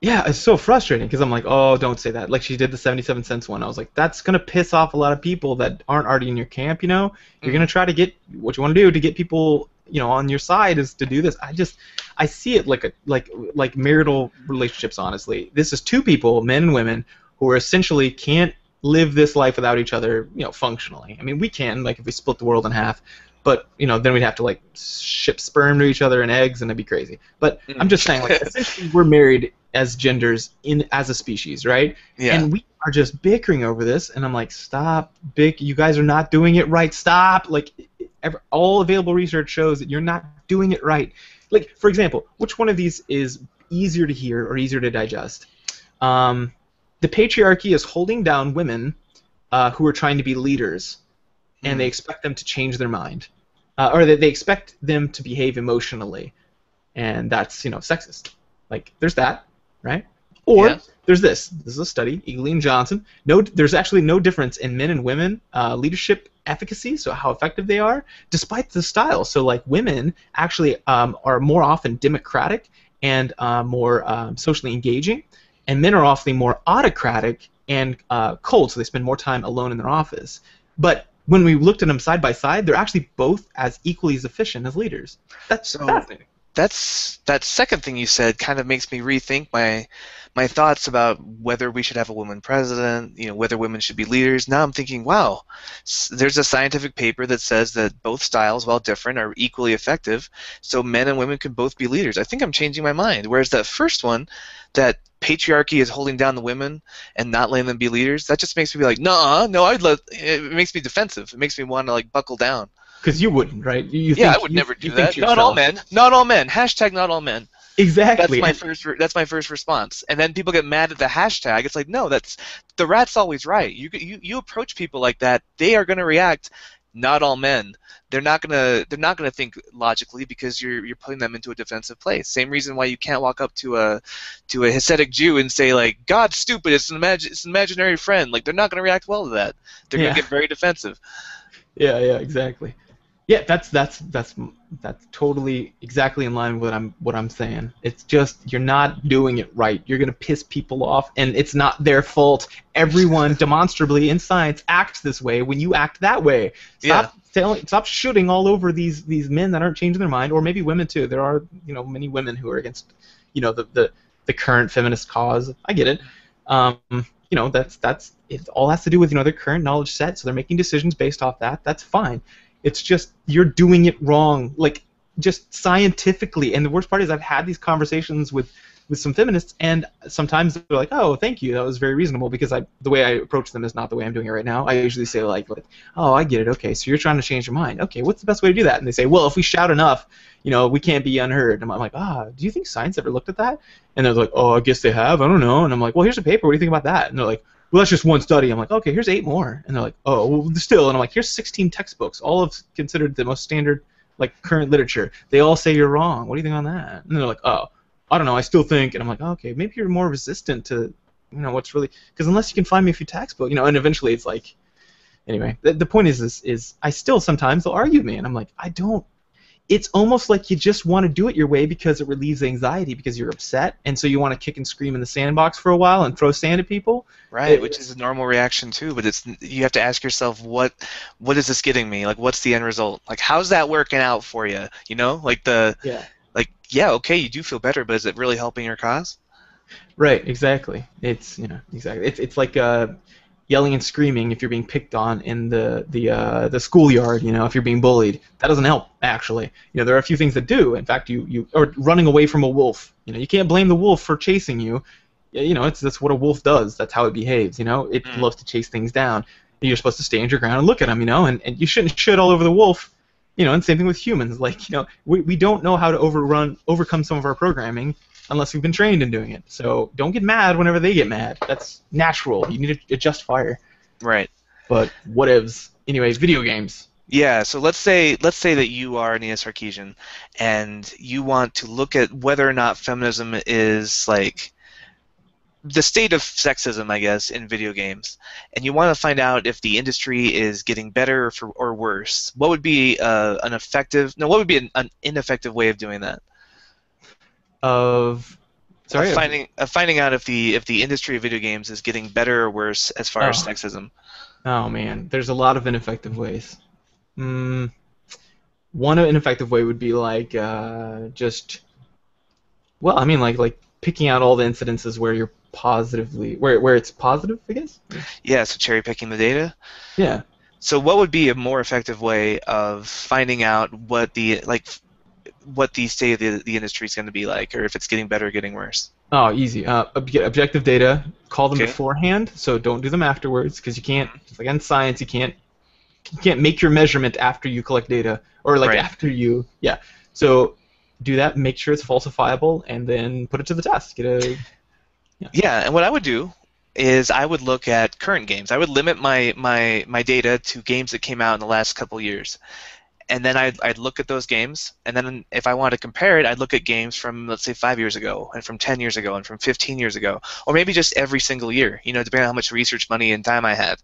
Yeah, it's so frustrating because I'm like, oh, don't say that. Like she did the 77 cents one. I was like, that's going to piss off a lot of people that aren't already in your camp, You're going to try to get what you want to do to get people, on your side is to do this. I see it like marital relationships, honestly. This is two people, men and women, who are essentially can't live this life without each other, functionally. I mean, we can, like if we split the world in half, but then we'd have to like ship sperm to each other and eggs, and it'd be crazy. But I'm just saying, like, essentially we're married as genders as a species, right? Yeah. And we are just bickering over this, and I'm like, stop, you guys are not doing it right. Stop. Like, all available research shows that you're not doing it right. Like, for example, which one of these is easier to hear or easier to digest? The patriarchy is holding down women who are trying to be leaders, and they expect them to change their mind, or they expect them to behave emotionally, and that's sexist. Like, there's that, right? Or there's this. This is a study, Eagley and Johnson. There's actually no difference in men and women leadership efficacy, so how effective they are, despite the style. So like women actually are more often democratic and more socially engaging, and men are often more autocratic and cold, so they spend more time alone in their office. But when we looked at them side by side, they're actually both as equally as efficient as leaders. That's fascinating. That second thing you said kind of makes me rethink my thoughts about whether we should have a woman president, whether women should be leaders. Now I'm thinking, wow, there's a scientific paper that says that both styles, while different, are equally effective, so men and women can both be leaders. I think I'm changing my mind. Whereas that first one, that patriarchy is holding down the women and not letting them be leaders, that just makes me be like, no, it makes me defensive. It makes me want to like buckle down. Because you wouldn't, right? I would never do that. Not all men. Not all men. Hashtag not all men. Exactly. That's my first response. And then people get mad at the hashtag. It's like, no, the rat's always right. You approach people like that, they are going to react. Not all men. They're not gonna think logically because you're putting them into a defensive place. Same reason why you can't walk up to a Hasidic Jew and say like, God's stupid. It's an imaginary friend. Like, they're not gonna react well to that. They're gonna get very defensive. Yeah, exactly. Yeah, that's totally exactly in line with what I'm saying. It's just you're not doing it right. You're gonna piss people off, and it's not their fault. Everyone demonstrably in science acts this way when you act that way. Stop shooting all over these men that aren't changing their mind, or maybe women too. There are many women who are against the current feminist cause. I get it. That's it. All has to do with their current knowledge set, so they're making decisions based off that. That's fine. It's just you're doing it wrong, like just scientifically. And the worst part is I've had these conversations with some feminists, and sometimes they're like, "Oh, thank you, that was very reasonable," because the way I approach them is not the way I'm doing it right now. I usually say like, "Oh, I get it. Okay, so you're trying to change your mind. Okay, what's the best way to do that?" And they say, "Well, if we shout enough, we can't be unheard." And I'm like, do you think science ever looked at that? And they're like, "Oh, I guess they have. I don't know." And I'm like, "Well, here's a paper. What do you think about that?" And they're like, "Well, that's just one study." I'm like, "Okay, here's 8 more." And they're like, "Oh, well, still." And I'm like, "Here's 16 textbooks, all of considered the most standard, like, current literature. They all say you're wrong. What do you think on that?" And they're like, "Oh, I don't know. I still think." And I'm like, "Okay, maybe you're more resistant to, what's really, because unless you can find me a few textbooks, and eventually it's like, anyway. The point is I still sometimes they'll argue with me, and I'm like, I don't. It's almost like you just want to do it your way because it relieves anxiety because you're upset, and so you want to kick and scream in the sandbox for a while and throw sand at people. Right, which is a normal reaction too, but you have to ask yourself, what is this getting me? Like, what's the end result? Like, how's that working out for you? Okay, you do feel better, but is it really helping your cause? Right, exactly. It's exactly. It's like yelling and screaming if you're being picked on in the schoolyard. If you're being bullied, that doesn't help actually. There are a few things that do. In fact, you or running away from a wolf. You can't blame the wolf for chasing you. That's what a wolf does. That's how it behaves. It loves to chase things down. You're supposed to stand your ground and look at them. And you shouldn't shit all over the wolf. And same thing with humans. Like, we don't know how to overcome some of our programming unless we've been trained in doing it. So don't get mad whenever they get mad. That's natural. You need to adjust fire. Right. But whatevs. Anyways, video games. Yeah, so let's say that you are an Sarkeesian and you want to look at whether or not feminism is like the state of sexism, I guess, in video games, and you want to find out if the industry is getting better or worse. What would be what would be an ineffective way of doing that? Finding out if the industry of video games is getting better or worse as far as sexism. Oh man, there's a lot of ineffective ways. One ineffective way would be like like picking out all the incidences where you're positively where it's positive, I guess. Yeah, so cherry picking the data. Yeah. So what would be a more effective way of finding out what the state of the industry is going to be like, or if it's getting better or getting worse? Oh, easy. Get objective data. Call them Okay. beforehand, so don't do them afterwards, because you can't. Just like in science, you can't make your measurement after you collect data, or like Right. after you. Yeah. So do that. Make sure it's falsifiable, and then put it to the test. Get a. Yeah. Yeah, and what I would do is I would look at current games. I would limit my data to games that came out in the last couple years. And then I'd look at those games, and then if I wanted to compare it, I'd look at games from, let's say, 5 years ago, and from 10 years ago, and from 15 years ago, or maybe just every single year, depending on how much research money and time I had.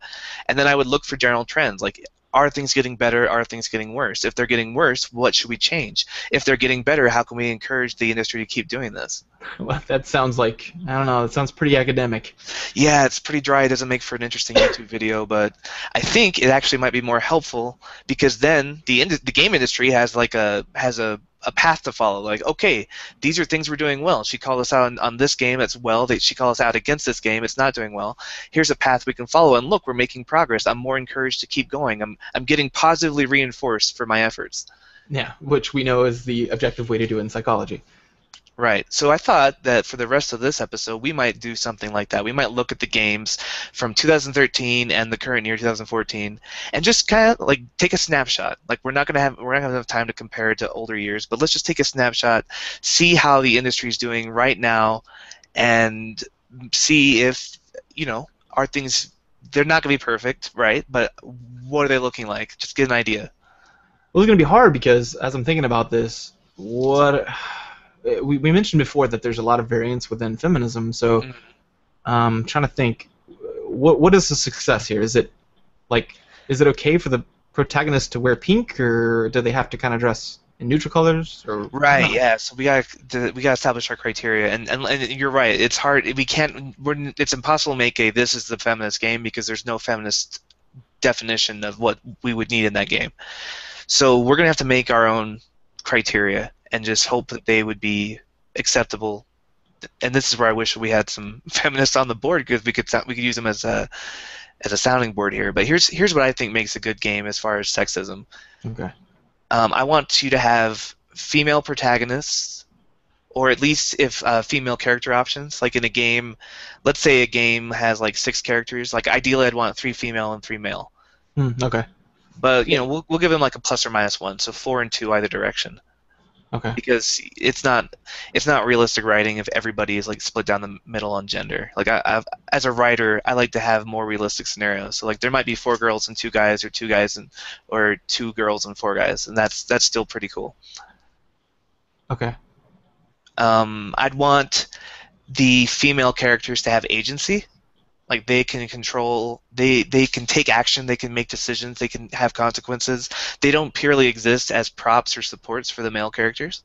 And then I would look for general trends, like, are things getting better? Are things getting worse? If they're getting worse, what should we change? If they're getting better, how can we encourage the industry to keep doing this? Well, that sounds like I don't know. It sounds pretty academic. Yeah, it's pretty dry. It doesn't make for an interesting YouTube video, but I think it actually might be more helpful because then the game industry has a path to follow. Like, okay, these are things we're doing well. She called us out on this game. That's well. She called us out against this game. It's not doing well. Here's a path we can follow. And look, we're making progress. I'm more encouraged to keep going. I'm getting positively reinforced for my efforts. Yeah, which we know is the objective way to do it in psychology. Right. So I thought that for the rest of this episode, we might do something like that. We might look at the games from 2013 and the current year, 2014, and just kind of like take a snapshot. Like we're not gonna have enough time to compare it to older years, but let's just take a snapshot, see how the industry is doing right now, and see if are things. They're not gonna be perfect, right? But what are they looking like? Just get an idea. Well, it's going to be hard because as I'm thinking about this, what we mentioned before that there's a lot of variance within feminism. So trying to think, what is the success here? Is it like, is it okay for the protagonist to wear pink, or do they have to kind of dress in neutral colors? Or Right, no? yeah. So we got to establish our criteria, and you're right. It's hard. We can't. It's impossible to make a this is the feminist game because there's no feminist definition of what we would need in that game. So we're gonna have to make our own criteria and just hope that they would be acceptable. And this is where I wish we had some feminists on the board because we could use them as a sounding board here. But here's what I think makes a good game as far as sexism. Okay. I want you to have female protagonists, or at least if female character options. Like in a game, let's say a game has like 6 characters. Like ideally, I'd want 3 female and 3 male. Okay. But Yeah. we'll give them like a plus or minus 1, so 4 and 2 either direction. Okay. Because it's not realistic writing if everybody is like split down the middle on gender. Like as a writer, I like to have more realistic scenarios. So like there might be 4 girls and 2 guys, or 2 guys or 2 girls and 4 guys, and that's still pretty cool. Okay. I'd want the female characters to have agency. Like they can control, they can take action, they can make decisions, they can have consequences. They don't purely exist as props or supports for the male characters.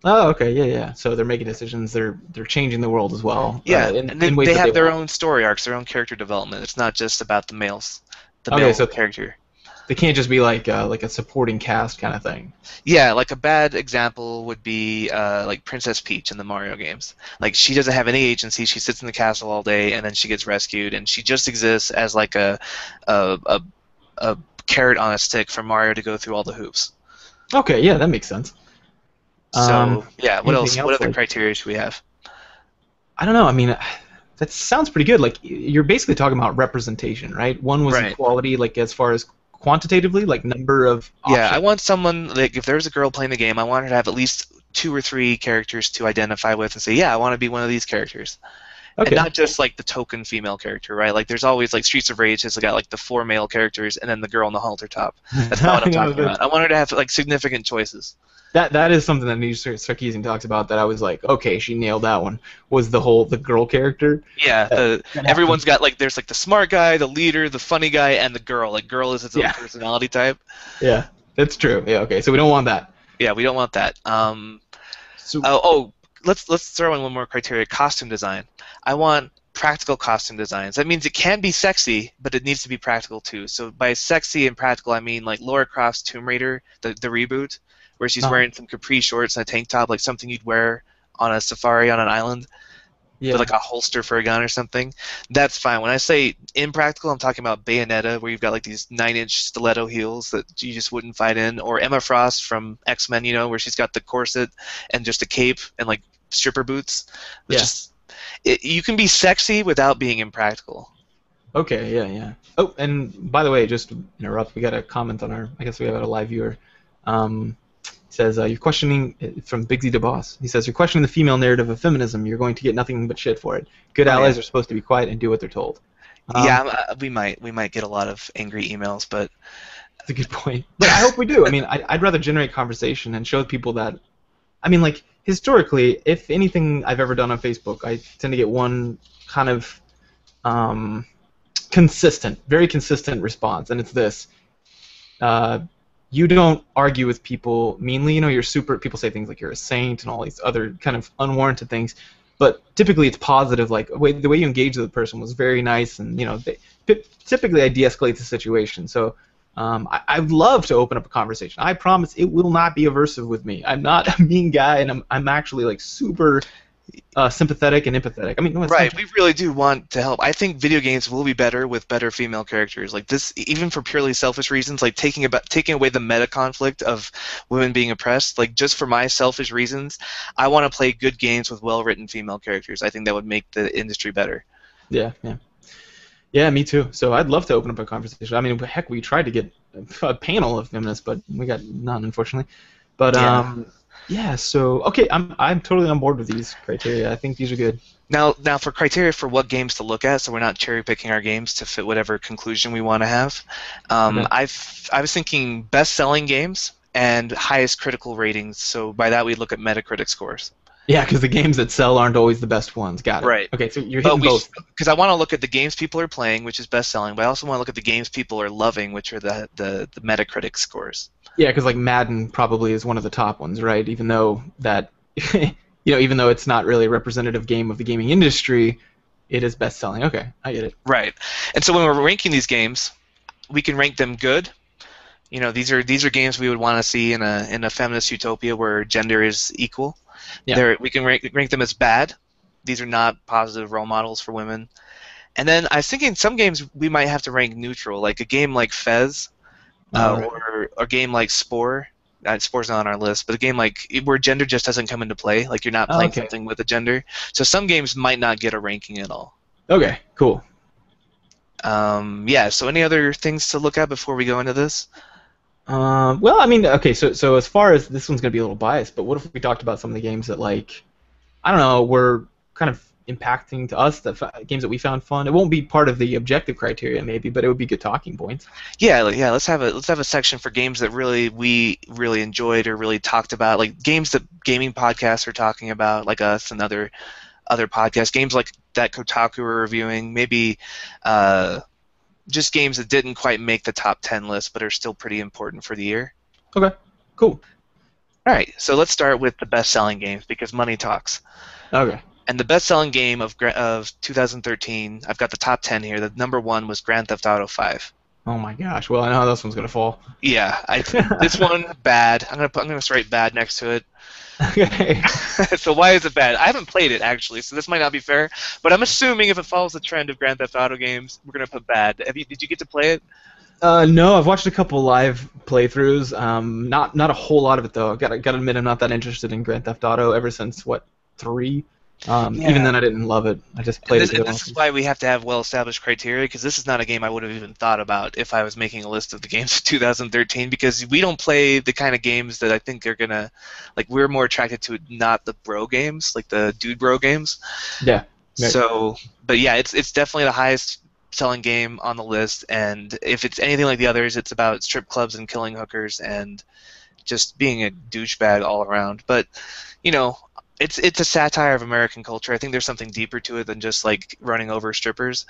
Oh, okay. Yeah, yeah. So they're making decisions. They're changing the world as well. Yeah, In and in ways they that they have their want. own story arcs, their own character development. It's not just about the Okay, male so character. they can't just be like a supporting cast kind of thing. Yeah, like a bad example would be like Princess Peach in the Mario games. Like she doesn't have any agency. She sits in the castle all day, and then she gets rescued, and she just exists as like a, a, a carrot on a stick for Mario to go through all the hoops. Okay, yeah, that makes sense. So yeah, what Anything else? What else other like criteria should we have? I don't know. I mean, that sounds pretty good. Like you're basically talking about representation, right? One was Right. equality, like as far as quantitatively, like number of Yeah, I options. want someone like if there's a girl playing the game, I want her to have at least 2 or 3 characters to identify with and say, yeah, I want to be one of these characters. And Okay. not just like the token female character, right? Like there's always like Streets of Rage has got like the 4 male characters and then the girl on the halter top. That's not what I I'm know talking that about. I want her to have like significant choices. that is something that Sarkeesian talks about. That I was like, okay, she nailed that one. Was the girl character? Yeah, That, the that everyone's happens. got like there's like the smart guy, the leader, the funny guy, and the girl. Like girl is its own Yeah, personality type. yeah, that's true. Yeah, okay, so we don't want that. Yeah, we don't want that. So Oh, let's throw in one more criteria: costume design. I want practical costume designs. That means it can be sexy, but it needs to be practical too. So by sexy and practical, I mean like Laura Croft's Tomb Raider, the reboot, where she's uh, wearing some capri shorts and a tank top, like something you'd wear on a safari on an island. with Yeah. like a holster for a gun or something. That's fine. When I say impractical, I'm talking about Bayonetta, where you've got like these 9-inch stiletto heels that you just wouldn't fight in, or Emma Frost from X-Men, where she's got the corset and just a cape and like stripper boots. It's Yeah. just you can be sexy without being impractical. Okay. Yeah. Yeah. Oh, and by the way, just to interrupt. We got a comment on our. I guess we have a live viewer. Um, says you're questioning from Big Z DeBoss. He says you're questioning the female narrative of feminism. You're going to get nothing but shit for it. Good Oh yeah. allies are supposed to be quiet and do what they're told. Yeah, we might get a lot of angry emails, but That's a good point. But I hope we do. I mean, I'd rather generate conversation and show people that. I mean, like historically, if anything I've ever done on Facebook, I tend to get one kind of um, consistent, very consistent response, and it's this: uh, you don't argue with people meanly. You're super. People say things like you're a saint and all these other kind of unwarranted things, but typically it's positive. Like the way you engage with the person was very nice, and typically I de-escalate the situation. So I'd love to open up a conversation. I promise it will not be aversive with me. I'm not a mean guy, and I'm actually like super sympathetic and empathetic. I mean, no, it's right, not. we really do want to help. I think video games will be better with better female characters. Like this, even for purely selfish reasons, like taking away the meta conflict of women being oppressed. Like just for my selfish reasons, I want to play good games with well-written female characters. I think that would make the industry better. Yeah, yeah. Yeah, me too. So I'd love to open up a conversation. I mean, heck, we tried to get a panel of feminists, but we got none, unfortunately. But Yeah. yeah. So okay, I'm totally on board with these criteria. I think these are good. Now for criteria for what games to look at, so we're not cherry picking our games to fit whatever conclusion we want to have. Okay. I was thinking best-selling games and highest critical ratings. So by that we look at Metacritic scores. Yeah, because the games that sell aren't always the best ones. Got it. Right. Okay, so you're hitting both. Because I want to look at the games people are playing, which is best-selling, but I also want to look at the games people are loving, which are the Metacritic scores. Yeah, because like Madden probably is one of the top ones, right? Even though that, even though it's not really a representative game of the gaming industry, it is best selling. Okay, I get it. Right. And so when we're ranking these games, we can rank them good. These are games we would want to see in a feminist utopia where gender is equal. Yeah. We can rank them as bad. These are not positive role models for women. And then I was thinking some games we might have to rank neutral, like a game like Fez, Right. or a game like Spore. Spore's not on our list, but a game like where gender just doesn't come into play, like you're not playing something with a gender. So some games might not get a ranking at all. Okay, cool. Yeah. So any other things to look at before we go into this? Well, I mean, okay, so as far as this one's gonna be a little biased, but what if we talked about some of the games that like, I don't know, were kind of impacting to us, games that we found fun. It won't be part of the objective criteria maybe, but it would be good talking points. Yeah. Let's have a section for games that we really enjoyed or really talked about, like games that gaming podcasts are talking about, like us and other podcasts. Games like that Kotaku are reviewing, maybe. Just games that didn't quite make the top 10 list but are still pretty important for the year. Okay, cool. All right, so let's start with the best-selling games because money talks. Okay. And the best-selling game of 2013, I've got the top 10 here. The number one was Grand Theft Auto 5. Oh my gosh. Well, I know how this one's gonna fall. Yeah, this one bad. I'm gonna write bad next to it. Okay. So why is it bad? I haven't played it actually, so this might not be fair. But I'm assuming if it follows the trend of Grand Theft Auto games, we're gonna put bad. Did you get to play it? No, I've watched a couple live playthroughs. Not a whole lot of it though. Gotta admit, I'm not that interested in Grand Theft Auto ever since 3. Yeah. Even then, I didn't love it. I just played it. And this is why we have to have well-established criteria, because this is not a game I would have even thought about if I was making a list of the games of 2013, because we don't play the kind of games that I think are going to, like, we're more attracted to not the bro games, like the dude bro games. Yeah. Right. So, but yeah, it's definitely the highest selling game on the list, and if it's anything like the others, it's about strip clubs and killing hookers and just being a douchebag all around. But, it's a satire of American culture. I think there's something deeper to it than just like running over strippers.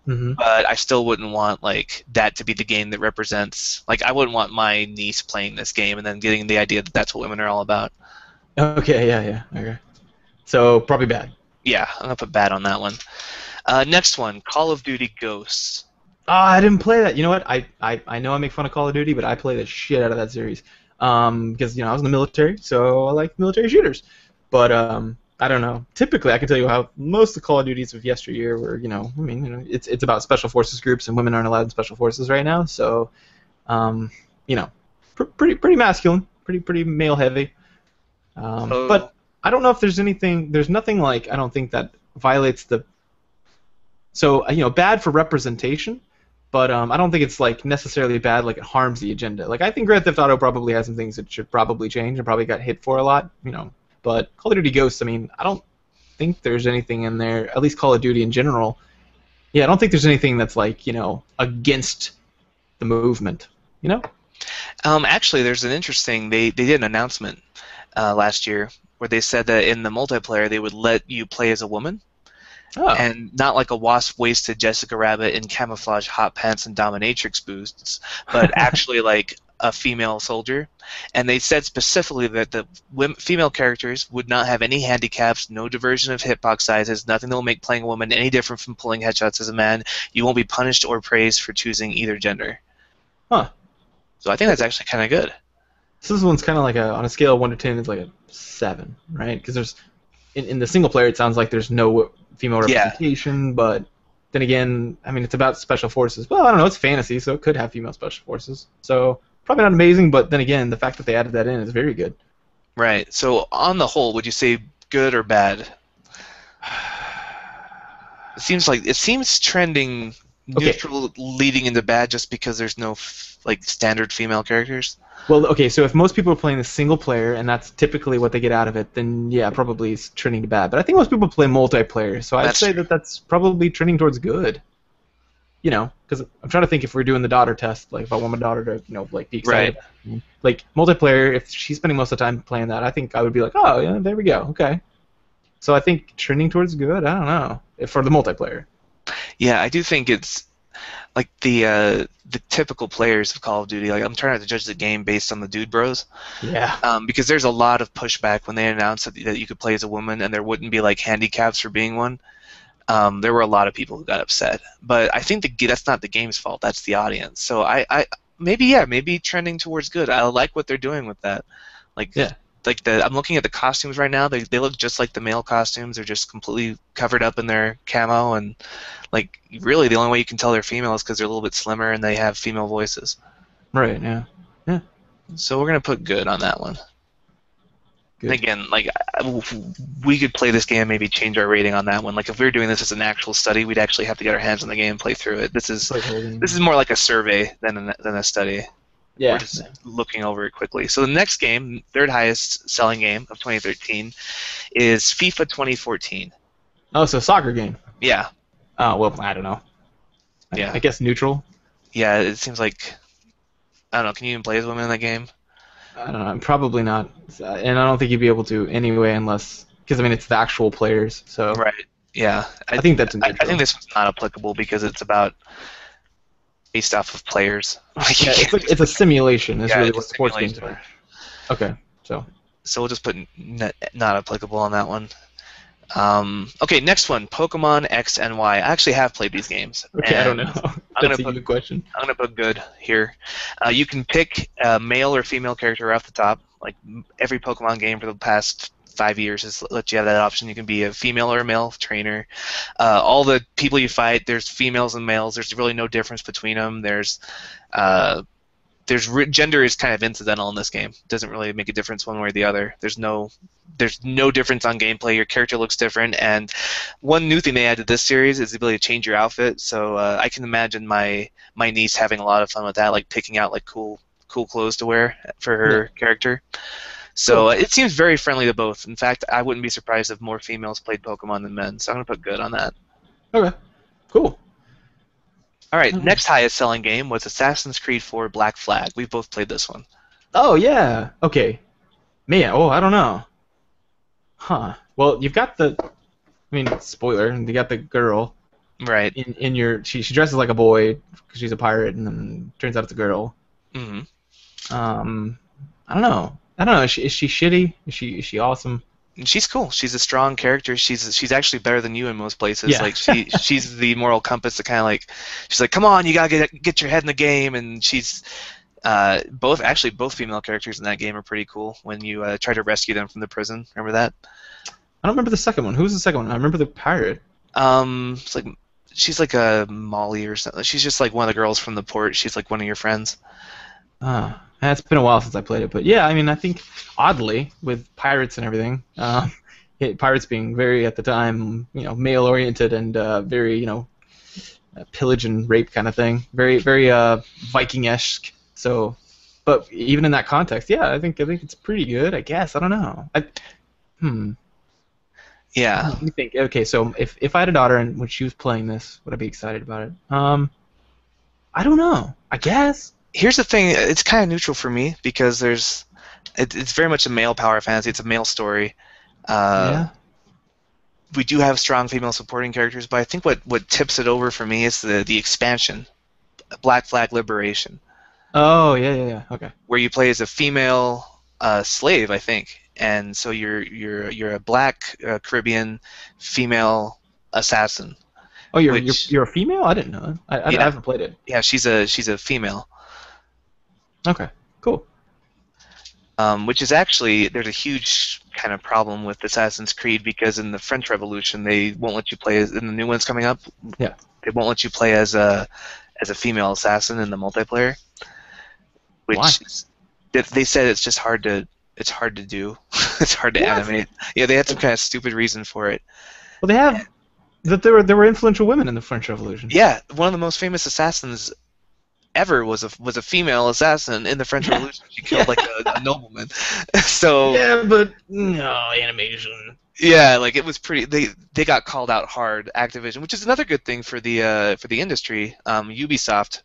Mm-hmm. But I still wouldn't want like that to be the game that represents. Like I wouldn't want my niece playing this game and then getting the idea that that's what women are all about. Okay. Yeah. Okay. So probably bad. Yeah, I'm gonna put bad on that one. Next one, Call of Duty Ghosts. I didn't play that. You know what? I know I make fun of Call of Duty, but I play the shit out of that series. Because I was in the military, so I like military shooters. But I don't know. Typically, I can tell you how most of the Call of Duties of yesteryear were, I mean, it's about special forces groups, and women aren't allowed in special forces right now, so, um, you know, pretty masculine, pretty male heavy. So But I don't know if there's anything. There's nothing like I don't think that violates the. So bad for representation, but I don't think it's like necessarily bad. Like it harms the agenda. Like I think Grand Theft Auto probably has some things that should probably change and probably got hit for a lot. But Call of Duty Ghosts. I mean, I don't think there's anything in there. At least Call of Duty in general. Yeah, I don't think there's anything that's like against the movement. You know? Actually, there's an interesting. They did an announcement last year where they said that in the multiplayer they would let you play as a woman. Oh. And not like a wasp-waisted Jessica Rabbit in camouflage hot pants and dominatrix boosts, but actually like a female soldier. And they said specifically that the female characters would not have any handicaps, no diversion of hitbox sizes, nothing that will make playing a woman any different from pulling headshots as a man. You won't be punished or praised for choosing either gender. Huh. So I think that's actually kind of good. So this one's kind of like on a scale of 1 to 10, it's like a 7, right? Because there's in the single player, it sounds like there's no female representation, but then again, I mean, it's about special forces. Well, I don't know, it's fantasy, so it could have female special forces. So probably not amazing, but then again, the fact that they added that in is very good. Right. So on the whole, would you say good or bad? It seems trending neutral, leading into bad, just because there's no like standard female characters. Well, okay, so if most people are playing the single player, and that's typically what they get out of it, then yeah, probably it's trending to bad. But I think most people play multiplayer, so I'd say that that's probably trending towards good. Because I'm trying to think if we're doing the daughter test, like if I want my daughter to, like be excited. Right. Like multiplayer, if she's spending most of the time playing that, I think I would be like, oh yeah, there we go, okay. So I think trending towards good. I don't know for the multiplayer. Yeah, I do think it's like the typical players of Call of Duty. Like I'm trying not to judge the game based on the dude bros. Yeah. Because there's a lot of pushback when they announced that you could play as a woman and there wouldn't be like handicaps for being one. There were a lot of people who got upset. But I think that's not the game's fault. That's the audience. So maybe trending towards good. I like what they're doing with that. Like yeah. I'm looking at the costumes right now. They look just like the male costumes. They're just completely covered up in their camo, and like really the only way you can tell they're female is because they're a little bit slimmer and they have female voices. Right. Yeah. Yeah. So we're gonna put good on that one. Good. And again, like we could play this game and maybe change our rating on that one. Like if we were doing this as an actual study, we'd actually have to get our hands on the game and play through it. This is more like a survey than a study. Yeah. We're just looking over it quickly. So the next game, third highest selling game of 2013, is FIFA 2014. Oh, so soccer game. Yeah. Oh, well, I don't know. Yeah. I guess neutral. Yeah, it seems like, I don't know, can you even play as women in that game? I don't know, probably not. And I don't think you'd be able to anyway unless, because I mean, it's the actual players, so. Right, yeah. I think that's neutral. I think this one's not applicable because it's about based off of players. Yeah, it's a simulation. Is really what sports games are. Okay, so we'll just put not applicable on that one. Okay, next one, Pokemon X and Y. I actually have played these games. Okay, I don't know. That's a good question. I'm gonna put good here. You can pick a male or female character off the top. Like every Pokemon game for the past 5 years has let you have that option. You can be a female or a male trainer. All the people you fight, there's females and males. There's really no difference between them. There's gender is kind of incidental in this game. It doesn't really make a difference one way or the other. There's no difference on gameplay. Your character looks different, and one new thing they added to this series is the ability to change your outfit. So I can imagine my niece having a lot of fun with that, like picking out like cool clothes to wear for her character. So it seems very friendly to both. In fact, I wouldn't be surprised if more females played Pokemon than men. So I'm gonna put good on that. Okay, cool. All right, next highest selling game was Assassin's Creed 4 Black Flag. We've both played this one. Oh yeah. Okay. Man. Oh, I don't know. Huh. Well, you've got I mean, spoiler. You got the girl. Right. In your she dresses like a boy because she's a pirate, and then turns out it's a girl. Mm-hmm. I don't know. Is she shitty? Is she awesome? She's cool. She's a strong character. She's actually better than you in most places. Yeah. Like she's the moral compass that kind of like she's like, come on, you gotta get your head in the game. And she's both female characters in that game are pretty cool when you try to rescue them from the prison. Remember that? I don't remember the second one. Who was the second one? I remember the pirate. It's like she's like a Molly or something. She's just like one of the girls from the port. She's like one of your friends. It's been a while since I played it, but yeah, I mean, I think oddly with pirates and everything, pirates being very at the time, male-oriented and very, pillage and rape kind of thing, very, very Viking-esque. So, but even in that context, yeah, I think it's pretty good. I guess I don't know. Yeah. Let me think. Okay, so if I had a daughter and when she was playing this, would I be excited about it? I don't know. I guess. Here's the thing. It's kind of neutral for me because it's very much a male power fantasy. It's a male story. Yeah. We do have strong female supporting characters, but I think what tips it over for me is the expansion, Black Flag Liberation. Oh yeah. Okay. Where you play as a female slave, I think, and so you're a black Caribbean female assassin. Oh, you're a female? I didn't know that. I haven't played it. Yeah, she's a female. Okay, cool. Which is actually there's a huge kind of problem with Assassin's Creed because in the French Revolution they won't let you play in the new ones coming up. Yeah. They won't let you play as a female assassin in the multiplayer. Which Why? They said it's just hard to do. It's hard to animate. Yeah, they had some kind of stupid reason for it. Well, they have that there were influential women in the French Revolution. Yeah, one of the most famous assassins ever was a female assassin in the French Revolution. She killed like a nobleman. So yeah, but no animation. Yeah, like it was pretty. They got called out hard. Activision, which is another good thing for the industry. Ubisoft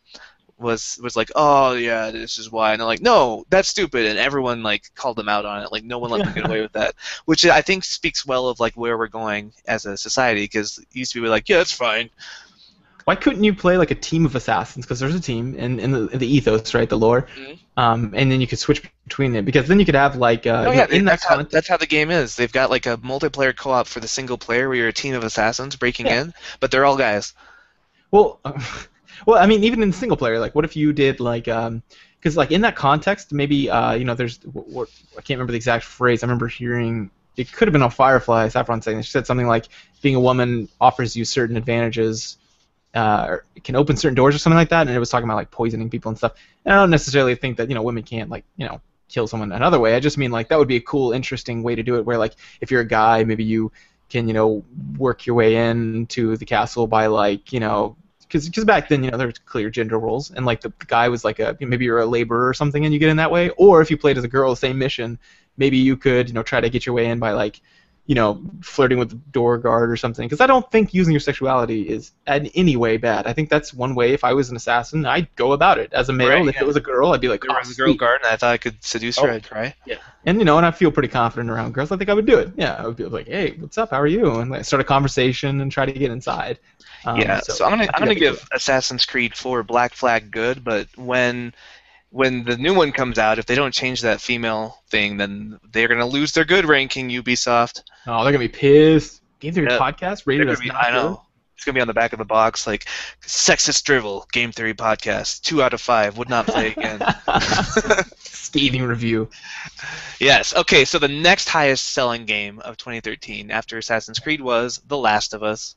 was like, oh yeah, this is why, and they're like, no, that's stupid, and everyone like called them out on it. Like no one let them get away with that, which I think speaks well of like where we're going as a society. Because it used to be like, yeah, it's fine. Why couldn't you play like a team of assassins? Because there's a team in the ethos, right? The lore, and then you could switch between it. Because then you could have like that's how the game is. They've got like a multiplayer co-op for the single player where you're a team of assassins breaking in, but they're all guys. Well, I mean, even in single player, like, what if you did like, because like in that context, maybe there's I can't remember the exact phrase. I remember hearing it could have been on Firefly. Saffron saying she said something like, being a woman offers you certain advantages. Or it can open certain doors or something like that, and it was talking about like poisoning people and stuff. And I don't necessarily think that women can't like kill someone another way. I just mean like that would be a cool, interesting way to do it. Where like if you're a guy, maybe you can work your way into the castle by like because back then there was clear gender roles, and like the guy was like maybe you're a laborer or something, and you get in that way. Or if you played as a girl, the same mission, maybe you could try to get your way in by like flirting with the door guard or something. Because I don't think using your sexuality is in any way bad. I think that's one way. If I was an assassin, I'd go about it. As a male, right, if it was a girl, I'd be like, there was a girl guard, and I thought I could seduce her. I'd try. Yeah. And and I feel pretty confident around girls. I think I would do it. Yeah, I would be like, hey, what's up? How are you? And like, start a conversation and try to get inside. So I'm gonna give Assassin's Creed 4 Black Flag good, but when the new one comes out, if they don't change that female thing, then they're gonna lose their good ranking. Ubisoft. Oh, they're gonna be pissed. Game Theory podcast rated as I know. It's gonna be on the back of the box, like sexist drivel. Game Theory podcast 2 out of 5 would not play again. Scathing review. Yes. Okay. So the next highest selling game of 2013 after Assassin's Creed was The Last of Us.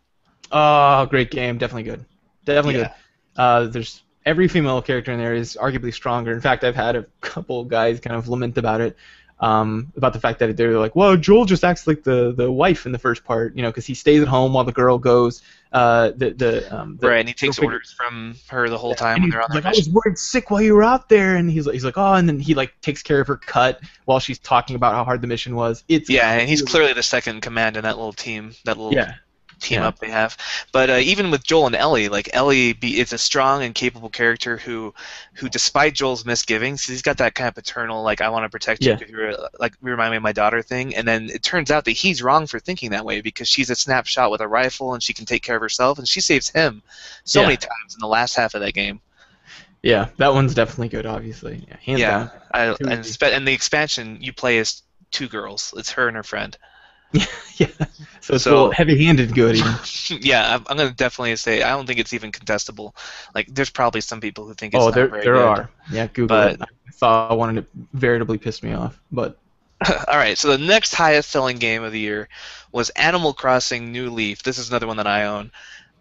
Oh, great game. Definitely good. Definitely good. There's every female character in there is arguably stronger. In fact, I've had a couple guys kind of lament about it, about the fact that they're like, well, Joel just acts like the wife in the first part, because he stays at home while the girl goes. Right, and he takes orders from her the whole time when they're on their mission. I was worried sick while you were out there, and he's like, oh, and then he like takes care of her cut while she's talking about how hard the mission was. And he's clearly the second in command in that little team, team up they have. But even with Joel and Ellie, like Ellie is a strong and capable character who despite Joel's misgivings, he's got that kind of paternal, like, I want to protect you because you're like, you remind me of my daughter thing. And then it turns out that he's wrong for thinking that way because she's a snapshot with a rifle and she can take care of herself, and she saves him so many times in the last half of that game. Yeah, that one's definitely good, obviously. Hands down. And the expansion, you play as 2 girls. It's her and her friend. Yeah, so it's a little heavy-handed good even. Yeah, I'm going to definitely say I don't think it's even contestable. Like, there's probably some people who think it's not very good. There are. Yeah, Google it. I saw one and it veritably pissed me off. But All right, so the next highest selling game of the year was Animal Crossing New Leaf. This is another one that I own.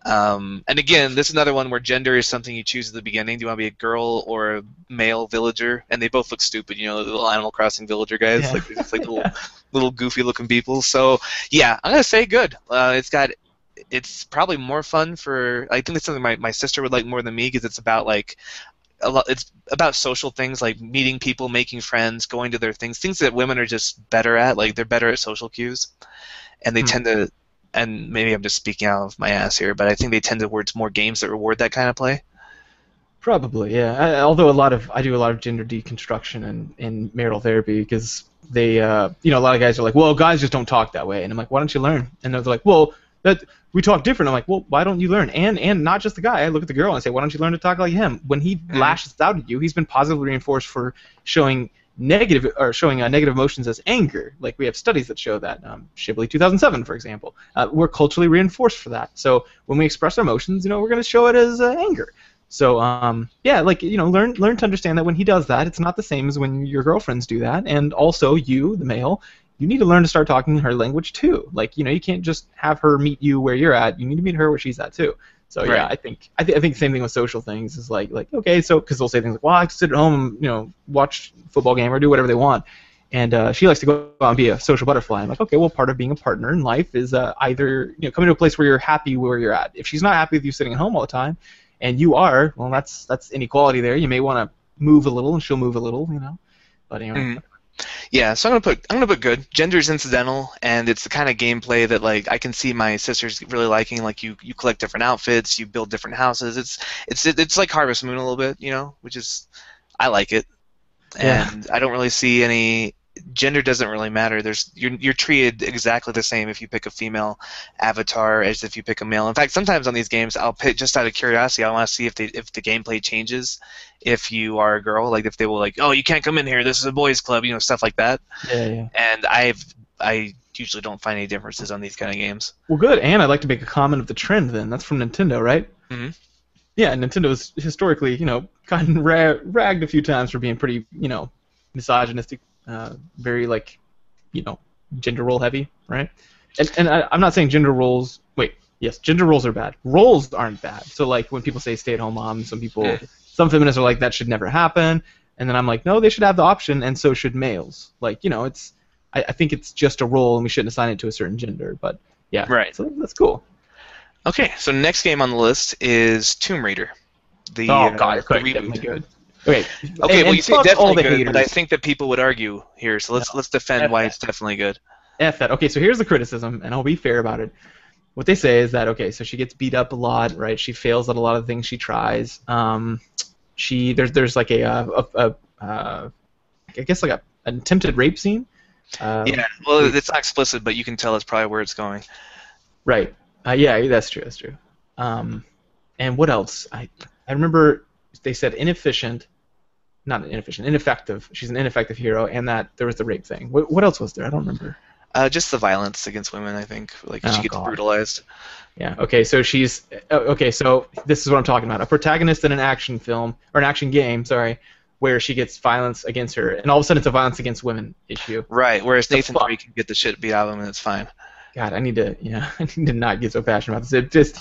And again, this is another one where gender is something you choose at the beginning. Do you want to be a girl or a male villager? And they both look stupid, you know, the little Animal Crossing villager guys, Yeah. like they're just like Yeah. little goofy looking people. So yeah, I'm gonna say good. It's probably more fun for. I think it's something my sister would like more than me because it's about like a lot. It's about social things like meeting people, making friends, going to their things that women are just better at. Like they're better at social cues, and they Hmm. tend to. And maybe I'm just speaking out of my ass here, but I think they tend towards more games that reward that kind of play. Probably, yeah. Although I do a lot of gender deconstruction and marital therapy because they, a lot of guys are like, well, guys just don't talk that way, and I'm like, why don't you learn? And they're like, well, that we talk different. I'm like, well, why don't you learn? And not just the guy. I look at the girl and say, why don't you learn to talk like him? When he Mm. lashes out at you, he's been positively reinforced for showing negative emotions as anger. Like we have studies that show that. Shibley 2007, for example, we're culturally reinforced for that. So when we express our emotions, we're going to show it as anger. So yeah, like learn to understand that when he does that, it's not the same as when your girlfriends do that. And also, you, the male, you need to learn to start talking her language too. Like you can't just have her meet you where you're at. You need to meet her where she's at too. So yeah, Right. I think same thing with social things is like okay, so because they'll say things like, well, I can sit at home and watch football game or do whatever they want. And she likes to go out and be a social butterfly. I'm like, okay, well, part of being a partner in life is either coming to a place where you're happy where you're at. If she's not happy with you sitting at home all the time, and you are, well, that's inequality there. You may want to move a little, and she'll move a little. But anyway. Mm. Yeah, so I'm gonna put good. Gender's incidental, and it's the kind of gameplay that like I can see my sisters really liking. Like you collect different outfits, you build different houses. It's like Harvest Moon a little bit, which is I like it. Yeah. And I don't really see any gender doesn't really matter. You're treated exactly the same if you pick a female avatar as if you pick a male. In fact, sometimes on these games I'll pick just out of curiosity. I want to see if the gameplay changes if you are a girl, like if they will like, oh, you can't come in here. This is a boys' club, stuff like that. Yeah, yeah. And I usually don't find any differences on these kind of games. Well, good. And I'd like to make a comment of the trend. Then that's from Nintendo, right? Hmm. Yeah, Nintendo's historically, gotten ragged a few times for being pretty, misogynistic, very like, you know, gender role heavy, right? And I'm not saying gender roles. Wait, yes, gender roles are bad. Roles aren't bad. So like when people say stay-at-home mom, some feminists are like that should never happen, and then I'm like, no, they should have the option, and so should males. Like it's, I think it's just a role, and we shouldn't assign it to a certain gender. But yeah, Right. so that's cool. Okay, so next game on the list is Tomb Raider, Oh god, it's the definitely reboot. good. Okay, Okay, well and you say fuck all definitely the good, but I haters. think that people would argue here, so No, let's defend F why that. it's definitely good. F that. Okay, so here's the criticism, and I'll be fair about it. What they say is that okay, so she gets beat up a lot, right? She fails at a lot of things she tries. There's like I guess like an attempted rape scene. Yeah, well, Wait, it's not explicit, but you can tell it's probably where it's going. right. Yeah, that's true. That's true. Um, and what else? I remember they said inefficient, not inefficient, ineffective. She's an ineffective hero, and that there was the rape thing. What else was there? I don't remember. Just the violence against women, I think. Like she Oh gets god. brutalized. Yeah. Okay. So she's okay. So this is what I'm talking about. A protagonist in an action film or an action game, sorry, where she gets violence against her, and all of a sudden it's a violence against women issue. Right, whereas The Nathan fuck. Drake can get the shit beat out of him and it's fine. God, I need to. Yeah, I need to not get so passionate about this. It just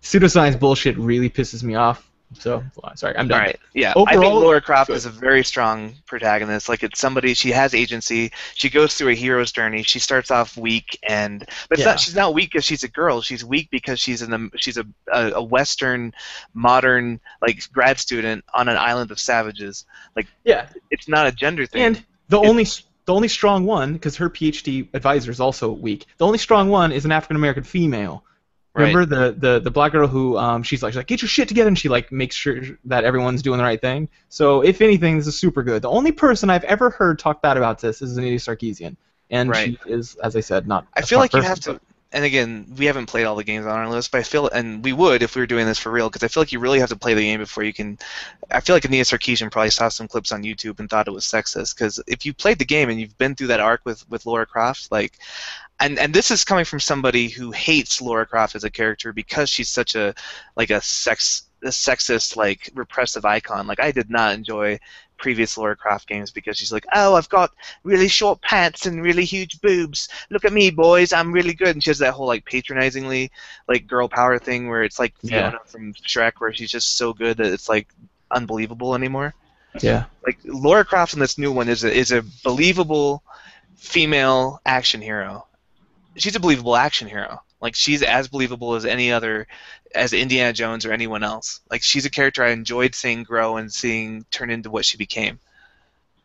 pseudoscience bullshit really pisses me off. So sorry, I'm All done. right, yeah, I think Overall, Laura Croft good. is a very strong protagonist. Like it's somebody she has agency. She goes through a hero's journey. She starts off weak, but it's Yeah. not. She's not weak because she's a girl. She's weak because she's a Western, modern like grad student on an island of savages. Like Yeah. it's not a gender thing. And the only It's the only strong one, because her PhD advisor is also weak. The only strong one is an African American female. right. Remember the black girl who she's like get your shit together, and she like makes sure that everyone's doing the right thing. So if anything, this is super good. The only person I've ever heard talk bad about this is Anita Sarkeesian, and Right. she is, as I said, not I a feel smart like you person. have to, and again, we haven't played all the games on our list, but I feel, and we would if we were doing this for real, because I feel like you really have to play the game before you can. I feel like Anita Sarkeesian probably saw some clips on YouTube and thought it was sexist, because if you played the game and you've been through that arc with Laura Croft, like, and this is coming from somebody who hates Laura Croft as a character because she's such a like a sex sexist, like repressive icon. Like I did not enjoy previous Lara Croft games because she's like, oh, I've got really short pants and really huge boobs. Look at me, boys, I'm really good. And she has that whole like patronizingly like girl power thing where it's like Yeah. Fiona from Shrek, where she's just so good that it's like unbelievable anymore. Yeah. Like Lara Croft in this new one is a believable female action hero. She's a believable action hero. Like she's as believable as any other, as Indiana Jones or anyone else. Like she's a character I enjoyed seeing grow and seeing turn into what she became.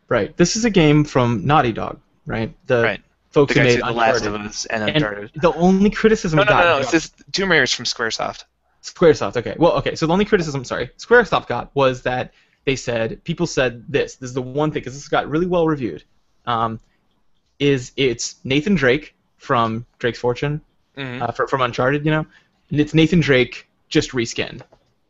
Right. This is a game from Naughty Dog, right? The Right. folks The who guys made who did The Last Uncharted. of Us and And Uncharted. the only criticism No, it no, no, got no. It's this Tomb Raider's from SquareSoft. Squaresoft. Okay. Well, okay. So the only criticism, sorry, Squaresoft got was that they said people said this. This is the one thing because this got really well reviewed. Um, is it's Nathan Drake from Drake's Fortune, Mm-hmm. from Uncharted, you know, and it's Nathan Drake just reskinned,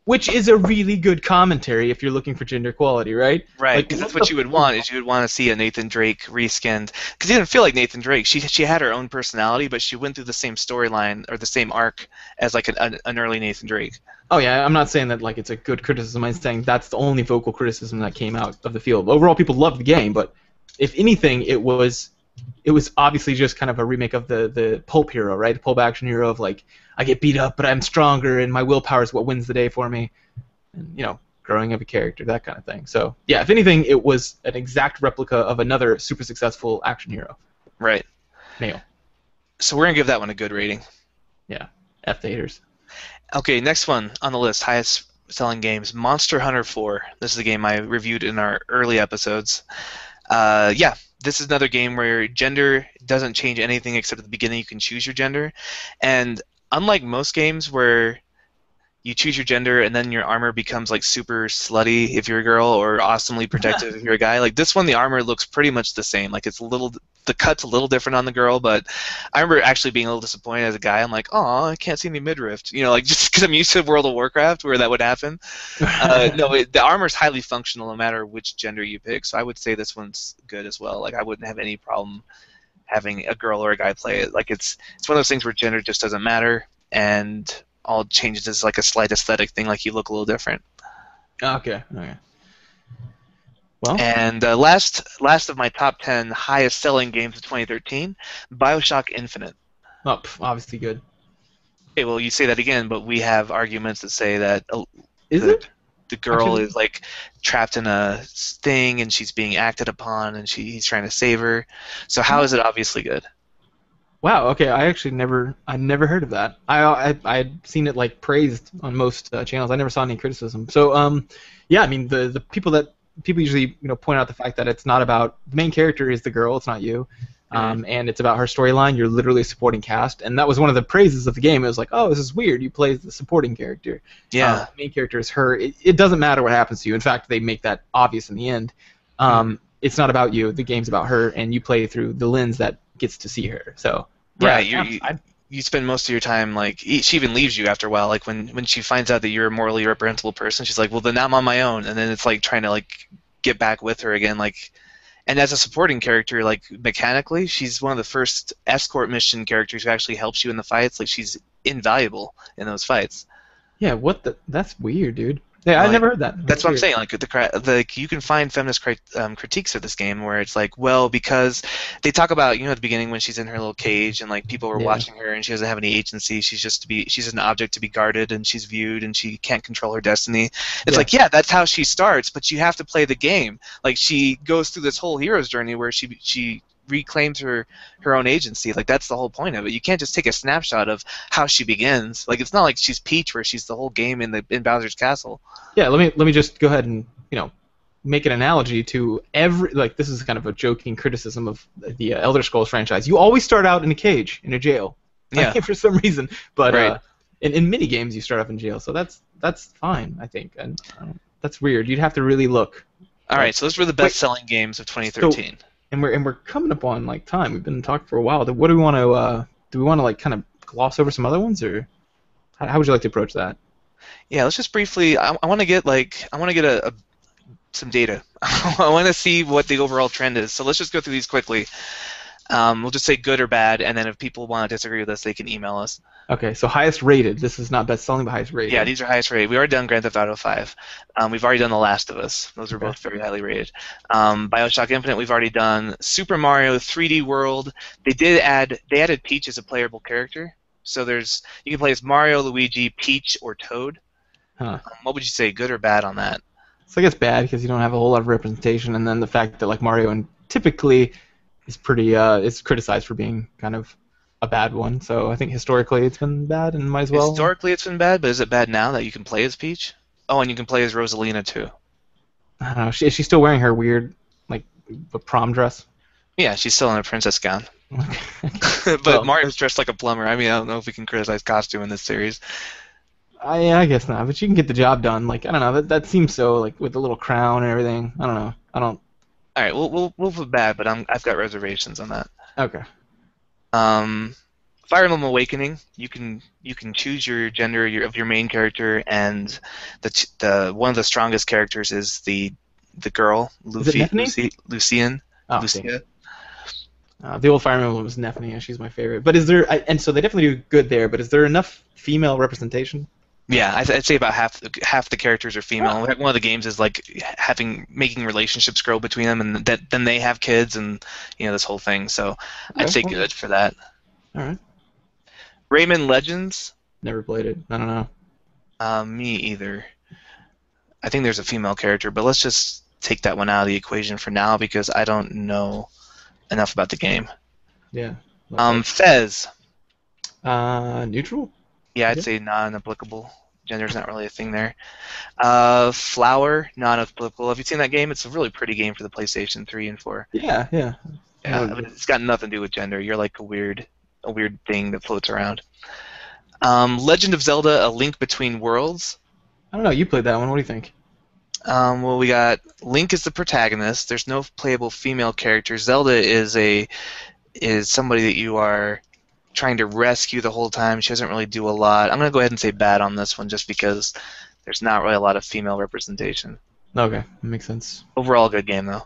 which is a really good commentary if you're looking for gender equality, right? Right, Like, because that's what you would want. Is you would want to see a Nathan Drake reskinned. Because he didn't feel like Nathan Drake. She had her own personality, but she went through the same storyline or the same arc as like an early Nathan Drake. Oh yeah, I'm not saying that like it's a good criticism. I'm saying that's the only vocal criticism that came out of the field. Overall, people loved the game, but if anything, it was obviously just kind of a remake of the pulp hero, right? The pulp action hero of like I get beat up, but I'm stronger, and my willpower is what wins the day for me. And you know, growing up a character, that kind of thing. So yeah, if anything, it was an exact replica of another super successful action hero. Right. Male. So we're gonna give that one a good rating. Yeah. F the haters. Okay, next one on the list, highest selling games, Monster Hunter 4. This is a game I reviewed in our early episodes. Yeah, this is another game where gender doesn't change anything except at the beginning you can choose your gender. And unlike most games where you choose your gender and then your armor becomes like super slutty if you're a girl or awesomely protective if you're a guy, like this one the armor looks pretty much the same. Like it's a little, the cut's a little different on the girl, but I remember actually being a little disappointed as a guy. I'm like, oh, I can't see any midriff, you know, like just because I'm used to World of Warcraft where that would happen. No, the armor's highly functional no matter which gender you pick, so I would say this one's good as well. Like I wouldn't have any problem having a girl or a guy play it. Like it's one of those things where gender just doesn't matter, and all changes is like a slight aesthetic thing, like you look a little different. Okay. Okay. Well. And last of my top 10 highest selling games of 2013, BioShock Infinite. Oh, obviously good. Okay, well you say that again, but we have arguments that say that Is it? the girl Actually, is like trapped in a thing and she's being acted upon and he's trying to save her. So how is it obviously good? wow. Okay. I never heard of that. I'd seen it like praised on most channels. I never saw any criticism. So yeah. I mean the people usually point out the fact that it's not about the main character is the girl. It's not you. And it's about her storyline. You're literally a supporting cast, and that was one of the praises of the game. It was like, oh, this is weird. You play the supporting character. Yeah. The main character is her. It doesn't matter what happens to you. In fact, they make that obvious in the end. It's not about you. The game's about her, and you play through the lens that gets to see her. So yeah, Right. You spend most of your time like she even leaves you after a while. Like when she finds out that you're a morally reprehensible person, she's like, well then I'm on my own, and then it's like trying to like get back with her again. Like, and as a supporting character, like mechanically, she's one of the first escort mission characters who actually helps you in the fights. Like she's invaluable in those fights. yeah. That's weird, dude. Yeah, I never heard that. That's what I'm weird. saying. Like you can find feminist critiques of this game where it's like, well, because they talk about at the beginning when she's in her little cage and like people were Yeah. watching her and she doesn't have any agency. She's an object to be guarded and she's viewed and she can't control her destiny. It's Yeah. like, yeah, that's how she starts, but you have to play the game. Like she goes through this whole hero's journey where she reclaims her own agency. Like that's the whole point of it. You can't just take a snapshot of how she begins. Like it's not like she's Peach where she's the whole game in Bowser's castle. Yeah, let me just go ahead and make an analogy to this is kind of a joking criticism of the Elder Scrolls franchise. You always start out in a cage in a jail, Yeah. for some reason. But Right. in mini games you start off in jail, so that's fine, I think. And that's weird. You'd have to really look. All right, so those were the best-selling games of 2013. And we're coming up on like time. We've been talking for a while. What do we want to like kind of gloss over some other ones, or how would you like to approach that? Yeah, let's just briefly. I want to get some data. I want to see what the overall trend is. So let's just go through these quickly. We'll just say good or bad, and then if people want to disagree with us, they can email us. Okay, so highest rated. This is not best selling, but highest Yeah, rated. these are highest rated. We already done Grand Theft Auto 5. We've already done The Last of Us. Those are Okay. both very highly rated. Bioshock Infinite, we've already done. Super Mario 3D World. They added Peach as a playable character. So you can play as Mario, Luigi, Peach, or Toad. Huh. What would you say, good or bad on that? So I guess bad because you don't have a whole lot of representation, and then the fact that like Mario and typically is pretty is criticized for being kind of a bad one. So I think historically it's been bad and might as well. Historically, it's been bad, but is it bad now that you can play as Peach? Oh, and you can play as Rosalina too. I don't know. Is she still wearing her weird like prom dress? Yeah, she's still in a princess gown. But Well, Mario's dressed like a plumber. I mean, I don't know if we can criticize costume in this series. I guess not, but you can get the job done. Like I don't know, that seems so like with the little crown and everything. I don't know. I don't. All right, we'll put bad, but I've got reservations on that. Okay. Um, Fire Emblem Awakening, you can choose your gender of your main character, and the one of the strongest characters is the girl Is it Nephany? Lucian. Oh, Lucia. the old Fire Emblem was Nephany. Yeah, she's my favorite. But is there? And so they definitely do good there. But is there enough female representation? Yeah, I'd say about half the characters are female. Oh, One of the games is like making relationships grow between them, and then they have kids, and this whole thing. So I'd okay. say good for that. All right. Rayman Legends, Never played it. I don't know. me either. I think there's a female character, but let's just take that one out of the equation for now because I don't know enough about the game. Yeah. Fez. Neutral. Yeah, I'd Yeah. say non-applicable. Gender's not really a thing there. Flower, non-applicable. Have you seen that game? It's a really pretty game for the PlayStation 3 and 4. Yeah. Yeah. Yeah, I mean, it's got nothing to do with gender. You're like a weird thing that floats around. Legend of Zelda: A Link Between Worlds. I don't know. You played that one. What do you think? Well, we got Link is the protagonist. There's no playable female character. Zelda is somebody that you are trying to rescue the whole time. She doesn't really do a lot. I'm gonna go ahead and say bad on this one, just because there's not really a lot of female representation. Okay, that makes sense. Overall, good game though.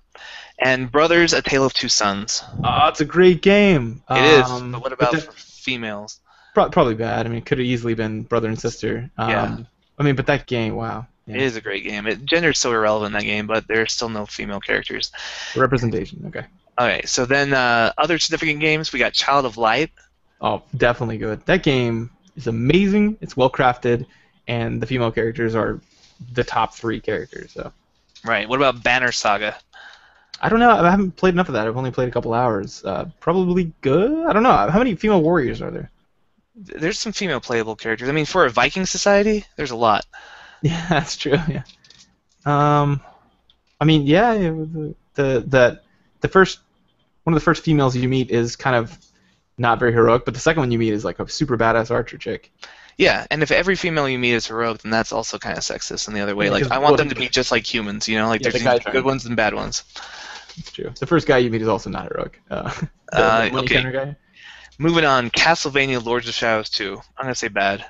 And Brothers: A Tale of Two Sons. Oh, it's a great game. It is, but what about for females? Probably bad. I mean, it could have easily been brother and sister. Yeah. I mean, but that game, wow. Yeah. It is a great game. Gender is so irrelevant in that game, but there's still no female characters. Representation. Okay. Okay, so then other significant games, we got Child of Light. Oh, definitely good. That game is amazing. It's well crafted, and the female characters are the top 3 characters. So. Right. What about Banner Saga? I don't know. I haven't played enough of that. I've only played a couple hours. Probably good. I don't know. How many female warriors are there? There's some female playable characters. I mean, for a Viking society, there's a lot. Yeah, that's true. Yeah. I mean, yeah. The first one of the first females you meet is kind of not very heroic, but the second one you meet is like a super badass archer chick. Yeah, and if every female you meet is heroic, then that's also kind of sexist in the other way. Yeah, like, I want them to be just like humans, like yeah, there's good ones and bad ones. That's true. The first guy you meet is also not heroic. The money okay. counter guy. Moving on, Castlevania Lords of Shadows 2. I'm going to say bad.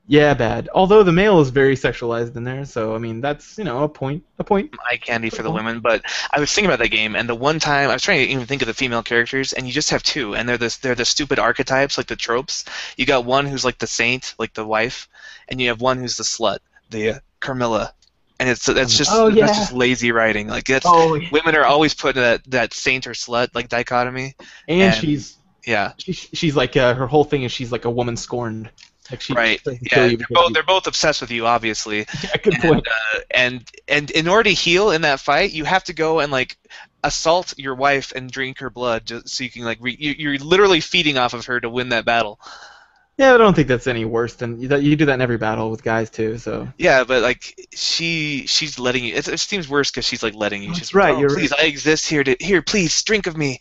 Yeah, bad. Although the male is very sexualized in there, so I mean that's a point. Eye candy for the women. But I was thinking about that game, and the one time I was trying to even think of the female characters, and you just have 2, and they're the stupid archetypes, like the tropes. You got one who's like the saint, like the wife, and you have one who's the slut, the Carmilla. And that's just lazy writing. Like women are always put in that saint or slut like dichotomy. And she's like her whole thing is she's like a woman scorned. Like right. Yeah. They're both obsessed with you, obviously. Yeah, good point. And in order to heal in that fight, you have to go and like assault your wife and drink her blood, just so you can like you're literally feeding off of her to win that battle. Yeah, I don't think that's any worse than you do that in every battle with guys too. So yeah, but like she's letting you. It seems worse because she's like letting you. That's right. You're please, right. I exist here to please drink of me.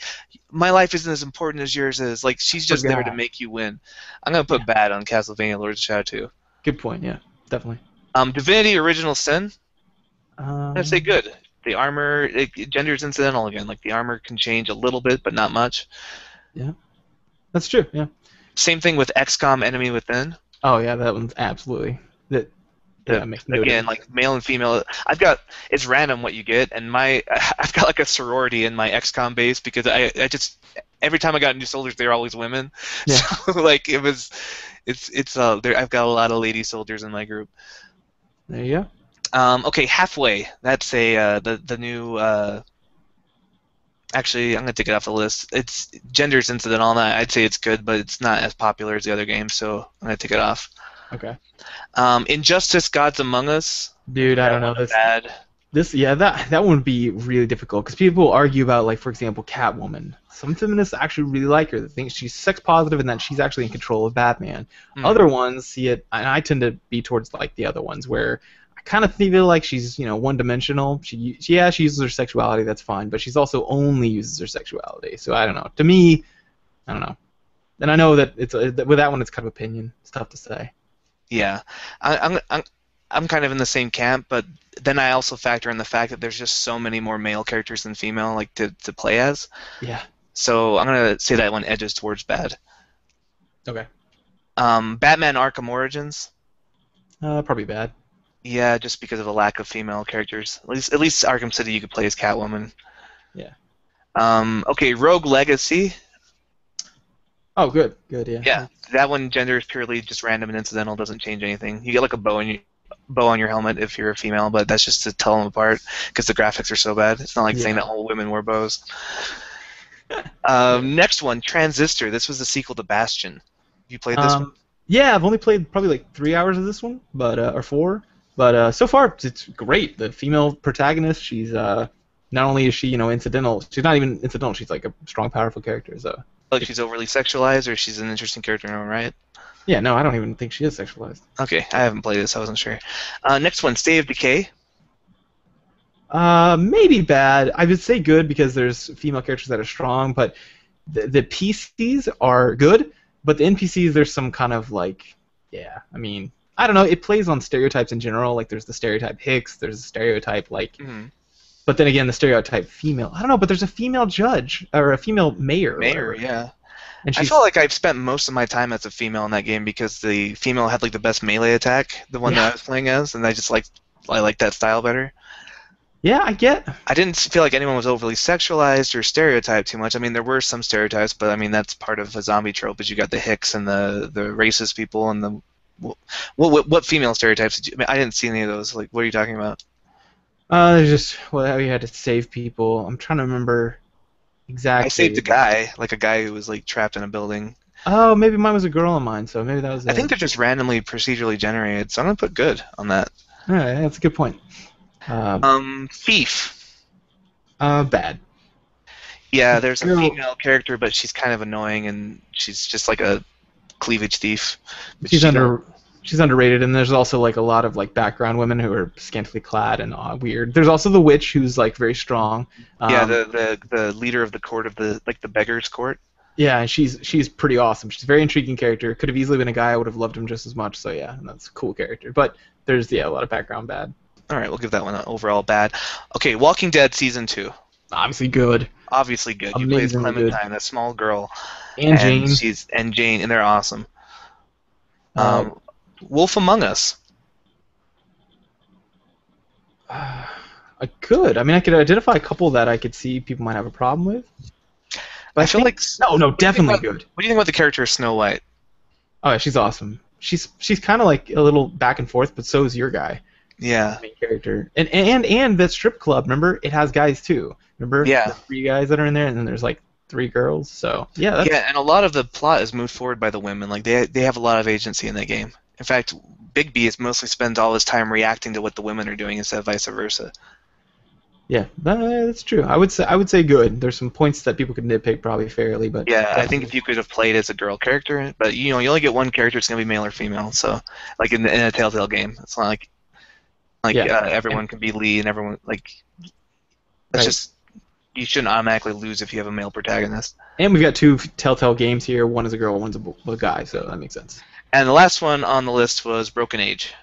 My life isn't as important as yours is. Like she's just there to make you win. I'm gonna put bad on Castlevania Lords of Shadow 2. Good point. Yeah, definitely. Divinity Original Sin. I'm gonna say good. The armor, gender is incidental again. Like the armor can change a little bit, but not much. Yeah, that's true. Yeah. Same thing with XCOM Enemy Within. Oh yeah, that one's absolutely that. Yeah, noted. Again, like male and female. It's random what you get, and I've got like a sorority in my XCOM base because I just every time I got new soldiers, they're always women. Yeah. So like I've got a lot of lady soldiers in my group. There you go. Okay, halfway. That's the new. Actually, I'm gonna take it off the list. It's gender's incidental, and I'd say it's good, but it's not as popular as the other games, so I'm gonna take it off. Okay. Injustice: Gods Among Us. Dude, I don't know this. Bad. That one would be really difficult because people argue about, like, for example, Catwoman. Some feminists actually really like her. They think she's sex positive and that she's actually in control of Batman. Other ones see it, and I tend to be towards like the other ones where I kind of feel like she's one-dimensional. She uses her sexuality, that's fine, but she's also only uses her sexuality. So I don't know. To me, I don't know. And I know that with that one it's kind of opinion. It's tough to say. Yeah, I'm kind of in the same camp, but then I also factor in the fact that there's just so many more male characters than female, like to play as. Yeah. So I'm gonna say that one edges towards bad. Okay. Batman: Arkham Origins. Probably bad. Yeah, just because of the lack of female characters. At least Arkham City you could play as Catwoman. Yeah. Okay, Rogue Legacy. Oh, good, yeah. Yeah, that one gender is purely just random and incidental. Doesn't change anything. You get like a bow on your helmet if you're a female, but that's just to tell them apart because the graphics are so bad. It's not like saying that all women wear bows. Next one, Transistor. This was the sequel to Bastion. You played this one? Yeah, I've only played probably like 3 hours of this one, but or 4. But so far it's great. The female protagonist, she's not only is she incidental, she's not even incidental. She's like a strong, powerful character. So like she's overly sexualized, or she's an interesting character in her own right? Yeah, no, I don't even think she is sexualized. Okay, I haven't played this. I wasn't sure. Next one, State of Decay. Maybe bad. I would say good because there's female characters that are strong, but the PCs are good, but the NPCs there's some kind of like, yeah, I mean, I don't know. It plays on stereotypes in general. Like there's the stereotype Hicks, there's a stereotype like, but then again the stereotype female. I don't know, but there's a female judge or a female mayor. Mayor, yeah. And I felt like I've spent most of my time as a female in that game because the female had like the best melee attack, the one that I was playing as, and I like that style better. Yeah, I didn't feel like anyone was overly sexualized or stereotyped too much. I mean, there were some stereotypes, but I mean that's part of a zombie trope. Is you got the Hicks and the racist people and the what female stereotypes did you? I mean, I didn't see any of those. Like, what are you talking about? There's just how you had to save people. I'm trying to remember exactly. I saved a guy who was like trapped in a building. Oh, maybe mine was a girl of mine, so maybe that was. I think they're just randomly procedurally generated, so I'm gonna put good on that. All right, that's a good point. Thief. Bad. Yeah, there's a female character, but she's kind of annoying, and she's just like a cleavage thief. She's underrated, and there's also like a lot of like background women who are scantily clad and weird. There's also the witch who's like very strong. Yeah, the leader of the court of the beggars court. Yeah, and she's pretty awesome. She's a very intriguing character. Could have easily been a guy. I would have loved him just as much. So yeah, and that's a cool character. But there's a lot of background bad. All right, we'll give that one an overall bad. Okay, Walking Dead Season 2. Obviously good. Obviously good. You play as Clementine, that small girl. And Jane. Jane, and they're awesome. Wolf Among Us. I could. I mean, I could identify a couple that I could see people might have a problem with. But I feel like no, definitely good. What do you think about the character of Snow White? Oh, yeah, she's awesome. She's kind of like a little back and forth, but so is your guy. Yeah. The main character. And the strip club, remember? It has guys too. Remember? Yeah. The 3 guys that are in there, and then there's like 3 girls. So yeah. Yeah, and a lot of the plot is moved forward by the women. Like they have a lot of agency in that game. In fact, Big B mostly spends all his time reacting to what the women are doing instead of vice versa. Yeah, that's true. I would say good. There's some points that people could nitpick probably fairly, but yeah, I think if you could have played as a girl character, but you only get one character, it's gonna be male or female. So like in a Telltale game, it's not like everyone can be lead and everyone that's just you shouldn't automatically lose if you have a male protagonist. And we've got 2 Telltale games here. One is a girl, one's a guy, so that makes sense. And the last one on the list was Broken Age.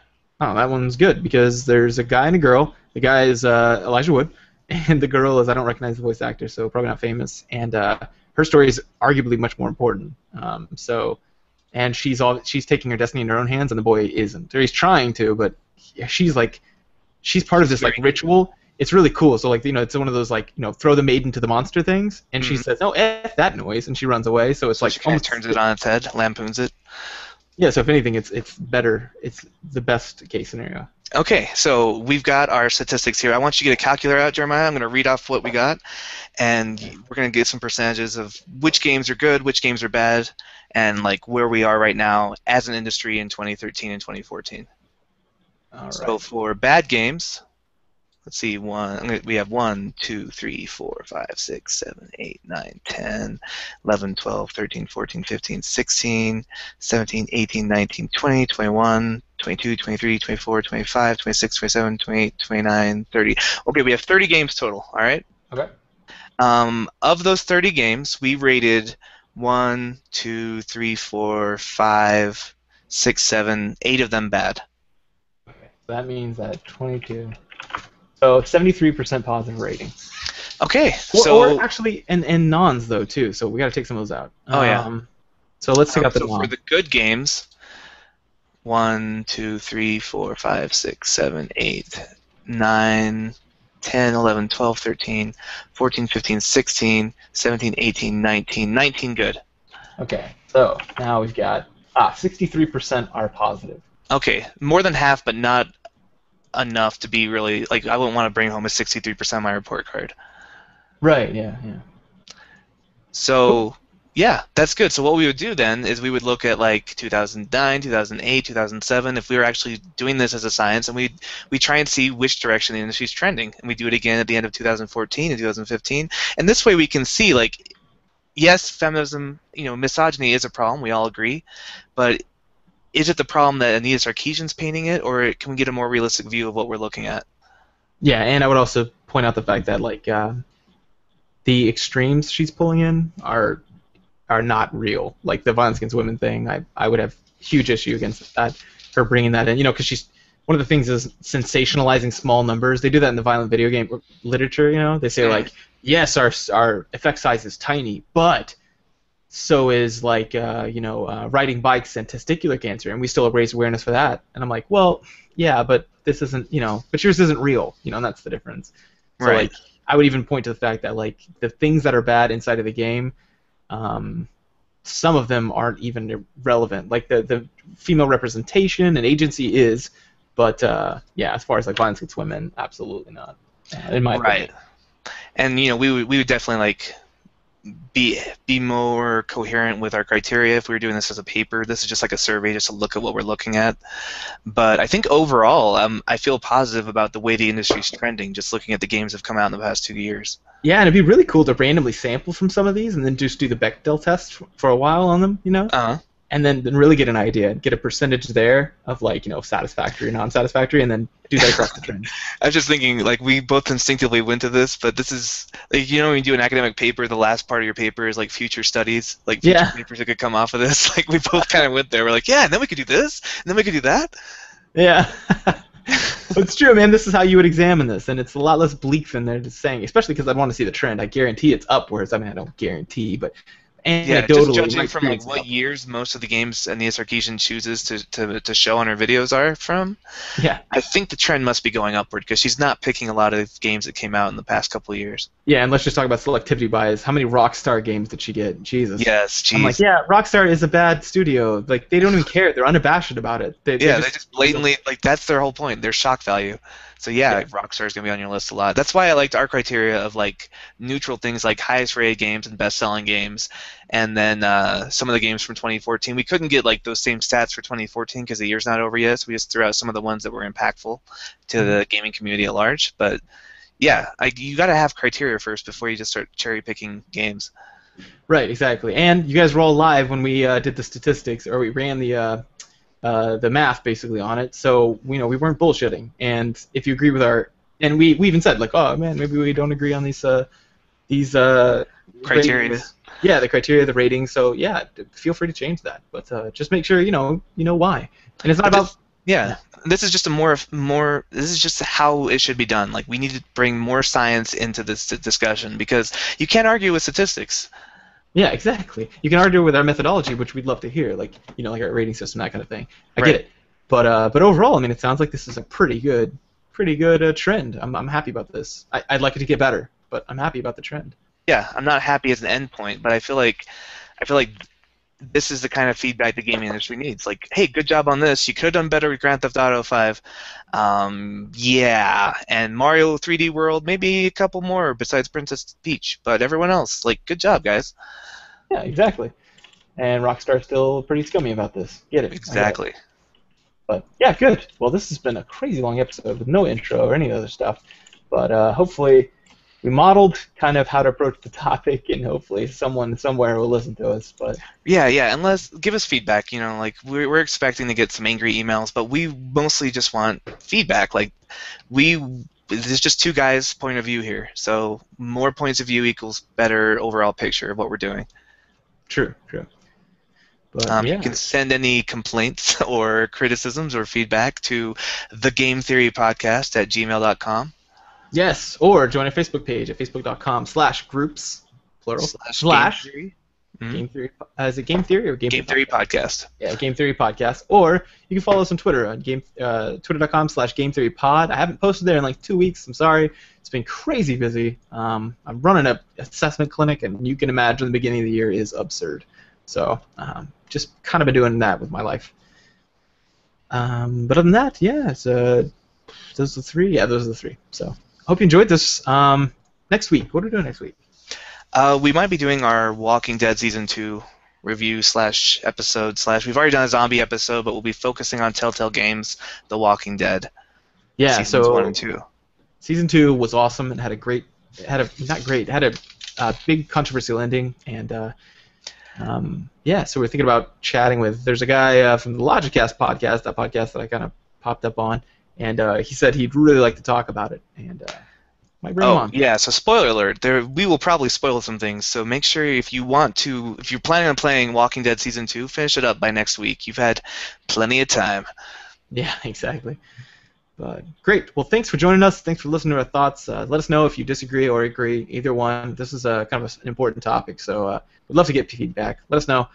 Oh, that one's good because there's a guy and a girl. The guy is Elijah Wood, and the girl is I don't recognize the voice actor, so probably not famous. And her story is arguably much more important. and she's taking her destiny in her own hands, and the boy isn't. Or he's trying to, but she's part of this like ritual. It's really cool. So like it's one of those like throw the maiden to the monster things, and she says no, F that noise, and she runs away. So it's like she kind of turns it on its head, lampoons it. Yeah. So if anything, it's better. It's the best case scenario. Okay, so we've got our statistics here. I want you to get a calculator out, Jeremiah. I'm going to read off what we got, and we're going to get some percentages of which games are good, which games are bad, and like where we are right now as an industry in 2013 and 2014. All right. So for bad games, let's see, we have 1, 2, 3, 4, 5, 6, 7, 8, 9, 10, 11, 12, 13, 14, 15, 16, 17, 18, 19, 20, 21, 22, 23, 24, 25, 26, 27, 28, 29, 30. Okay, we have 30 games total, all right? Okay. Of those 30 games, we rated 1, 2, 3, 4, 5, 6, 7, 8 of them bad. Okay, so that means that 22. So 73% positive rating. Okay, or actually, and nons though too. So we got to take some of those out. Oh yeah. So let's take out the non. So for the good games, 1, 2, 3, 4, 5, 6, 7, 8, 9, 10, 11, 12, 13, 14, 15, 16, 17, 18, 19. 19 good. Okay, so now we've got 63% are positive. Okay, more than half, but not enough to be really like I wouldn't want to bring home a 63% on my report card. Right. Yeah. So yeah, that's good. So what we would do then is we would look at like 2009, 2008, 2007 if we were actually doing this as a science, and we try and see which direction the industry is trending, and we do it again at the end of 2014 and 2015, and this way we can see like yes, feminism, misogyny is a problem. We all agree, but is it the problem that Anita Sarkeesian's painting it, or can we get a more realistic view of what we're looking at? Yeah, and I would also point out the fact that like the extremes she's pulling in are not real. Like the violence against women thing, I would have huge issue against that. Her bringing that in, because she's one of the things is sensationalizing small numbers. They do that in the violent video game literature. They say like, yes, our effect size is tiny, but so is like riding bikes and testicular cancer, and we still raise awareness for that. And I'm like, well, yeah, but this isn't, but yours isn't real, and that's the difference. So right. Like, I would even point to the fact that like the things that are bad inside of the game, some of them aren't even relevant. Like the female representation and agency is, but yeah, as far as like violence against women, absolutely not. In my opinion. And we would definitely like be more coherent with our criteria if we were doing this as a paper. This is just like a survey just to look at what we're looking at. But I think overall, I feel positive about the way the industry's trending, just looking at the games that have come out in the past 2 years. Yeah, and it'd be really cool to randomly sample from some of these and then just do the Bechdel test for a while on them, Uh-huh. And then really get an idea, get a percentage there of like, satisfactory or non-satisfactory, and then do that across the trend. I was just thinking, like, we both instinctively went to this, but this is, like, when you do an academic paper, the last part of your paper is, like, future studies, like, future papers that could come off of this. Like, we both kind of went there. We're like, yeah, and then we could do this, and then we could do that. Yeah. It's true, man. This is how you would examine this, and it's a lot less bleak than they're just saying, especially because I'd want to see the trend. I guarantee it's upwards. I mean, I don't guarantee, but yeah, just judging from like what years most of the games Anita Sarkeesian chooses to show on her videos are from, yeah, I think the trend must be going upward because she's not picking a lot of games that came out in the past couple of years. Yeah, and let's just talk about selectivity bias. How many Rockstar games did she get? Jesus. Yes, geez. I'm like, yeah, Rockstar is a bad studio. Like, they don't even care. They're unabashed about it. They just blatantly, like, that's their whole point. Their shock value. So yeah, Rockstar is gonna be on your list a lot. That's why I liked our criteria of like neutral things like highest rated games and best selling games, and then some of the games from 2014. We couldn't get like those same stats for 2014 because the year's not over yet. So we just threw out some of the ones that were impactful to the gaming community at large. But yeah, you got to have criteria first before you just start cherry picking games. Right, exactly. And you guys were all live when we did the statistics, or we ran the math basically on it, so we weren't bullshitting. And if you agree with and we even said like, oh man, maybe we don't agree on these criteria. Ratings. Yeah, the criteria, the ratings. So yeah, feel free to change that, but just make sure you know why. And it's not about This is just this is just how it should be done. Like, we need to bring more science into this discussion because you can't argue with statistics. Yeah, exactly. You can argue with our methodology, which we'd love to hear, like like our rating system, that kind of thing. I get it, but overall, I mean, it sounds like this is a pretty good trend. I'm happy about this. I'd like it to get better, but I'm happy about the trend. Yeah, I'm not happy as an endpoint, but I feel like this is the kind of feedback the gaming industry needs. Like, hey, good job on this. You could have done better with Grand Theft Auto 5. Yeah, and Mario 3D World, maybe a couple more besides Princess Peach, but everyone else, like, good job, guys. Yeah, exactly. And Rockstar's still pretty scummy about this. Get it? Exactly. I get it. But yeah, good. Well, this has been a crazy long episode with no intro or any other stuff. But hopefully we modeled kind of how to approach the topic, and hopefully someone somewhere will listen to us. But yeah, and give us feedback. Like we're expecting to get some angry emails, but we mostly just want feedback. Like there's just two guys' point of view here, so more points of view equals better overall picture of what we're doing. True. But, You can send any complaints or criticisms or feedback to thegametheorypodcast@gmail.com. Yes, or join our Facebook page at facebook.com/groups, plural, slash Game Theory. Is it Game Theory or Game Theory Podcast? Yeah, Game Theory Podcast. Or you can follow us on Twitter on twitter.com/GameTheoryPod. I haven't posted there in like 2 weeks. I'm sorry. It's been crazy busy. I'm running an assessment clinic, and you can imagine the beginning of the year is absurd. So just kind of been doing that with my life. But other than that, yeah, those are the three. Yeah, those are the three. So hope you enjoyed this. Next week, what are we doing next week? We might be doing our Walking Dead Season 2 review / episode / we've already done a zombie episode, but we'll be focusing on Telltale Games, The Walking Dead. Yeah, Seasons 1 and 2. Season 2 was awesome. It had a big controversial ending, and so we're thinking about chatting with. There's a guy from the Logicast podcast, that podcast that I kind of popped up on, and he said he'd really like to talk about it, and might bring him on. Yeah. So spoiler alert. We will probably spoil some things. So make sure if you're planning on playing Walking Dead Season 2, finish it up by next week. You've had plenty of time. Yeah, exactly. But great. Well, thanks for joining us. Thanks for listening to our thoughts. Let us know if you disagree or agree. Either one. This is kind of an important topic, so we'd love to get feedback. Let us know.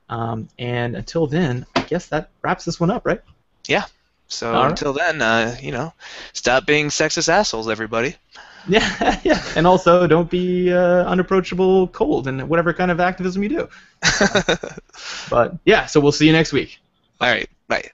And until then, I guess that wraps this one up, right? Yeah. So until then, stop being sexist assholes, everybody. Yeah, yeah. And also, don't be unapproachable cold in whatever kind of activism you do. But yeah, so we'll see you next week. All right. Bye.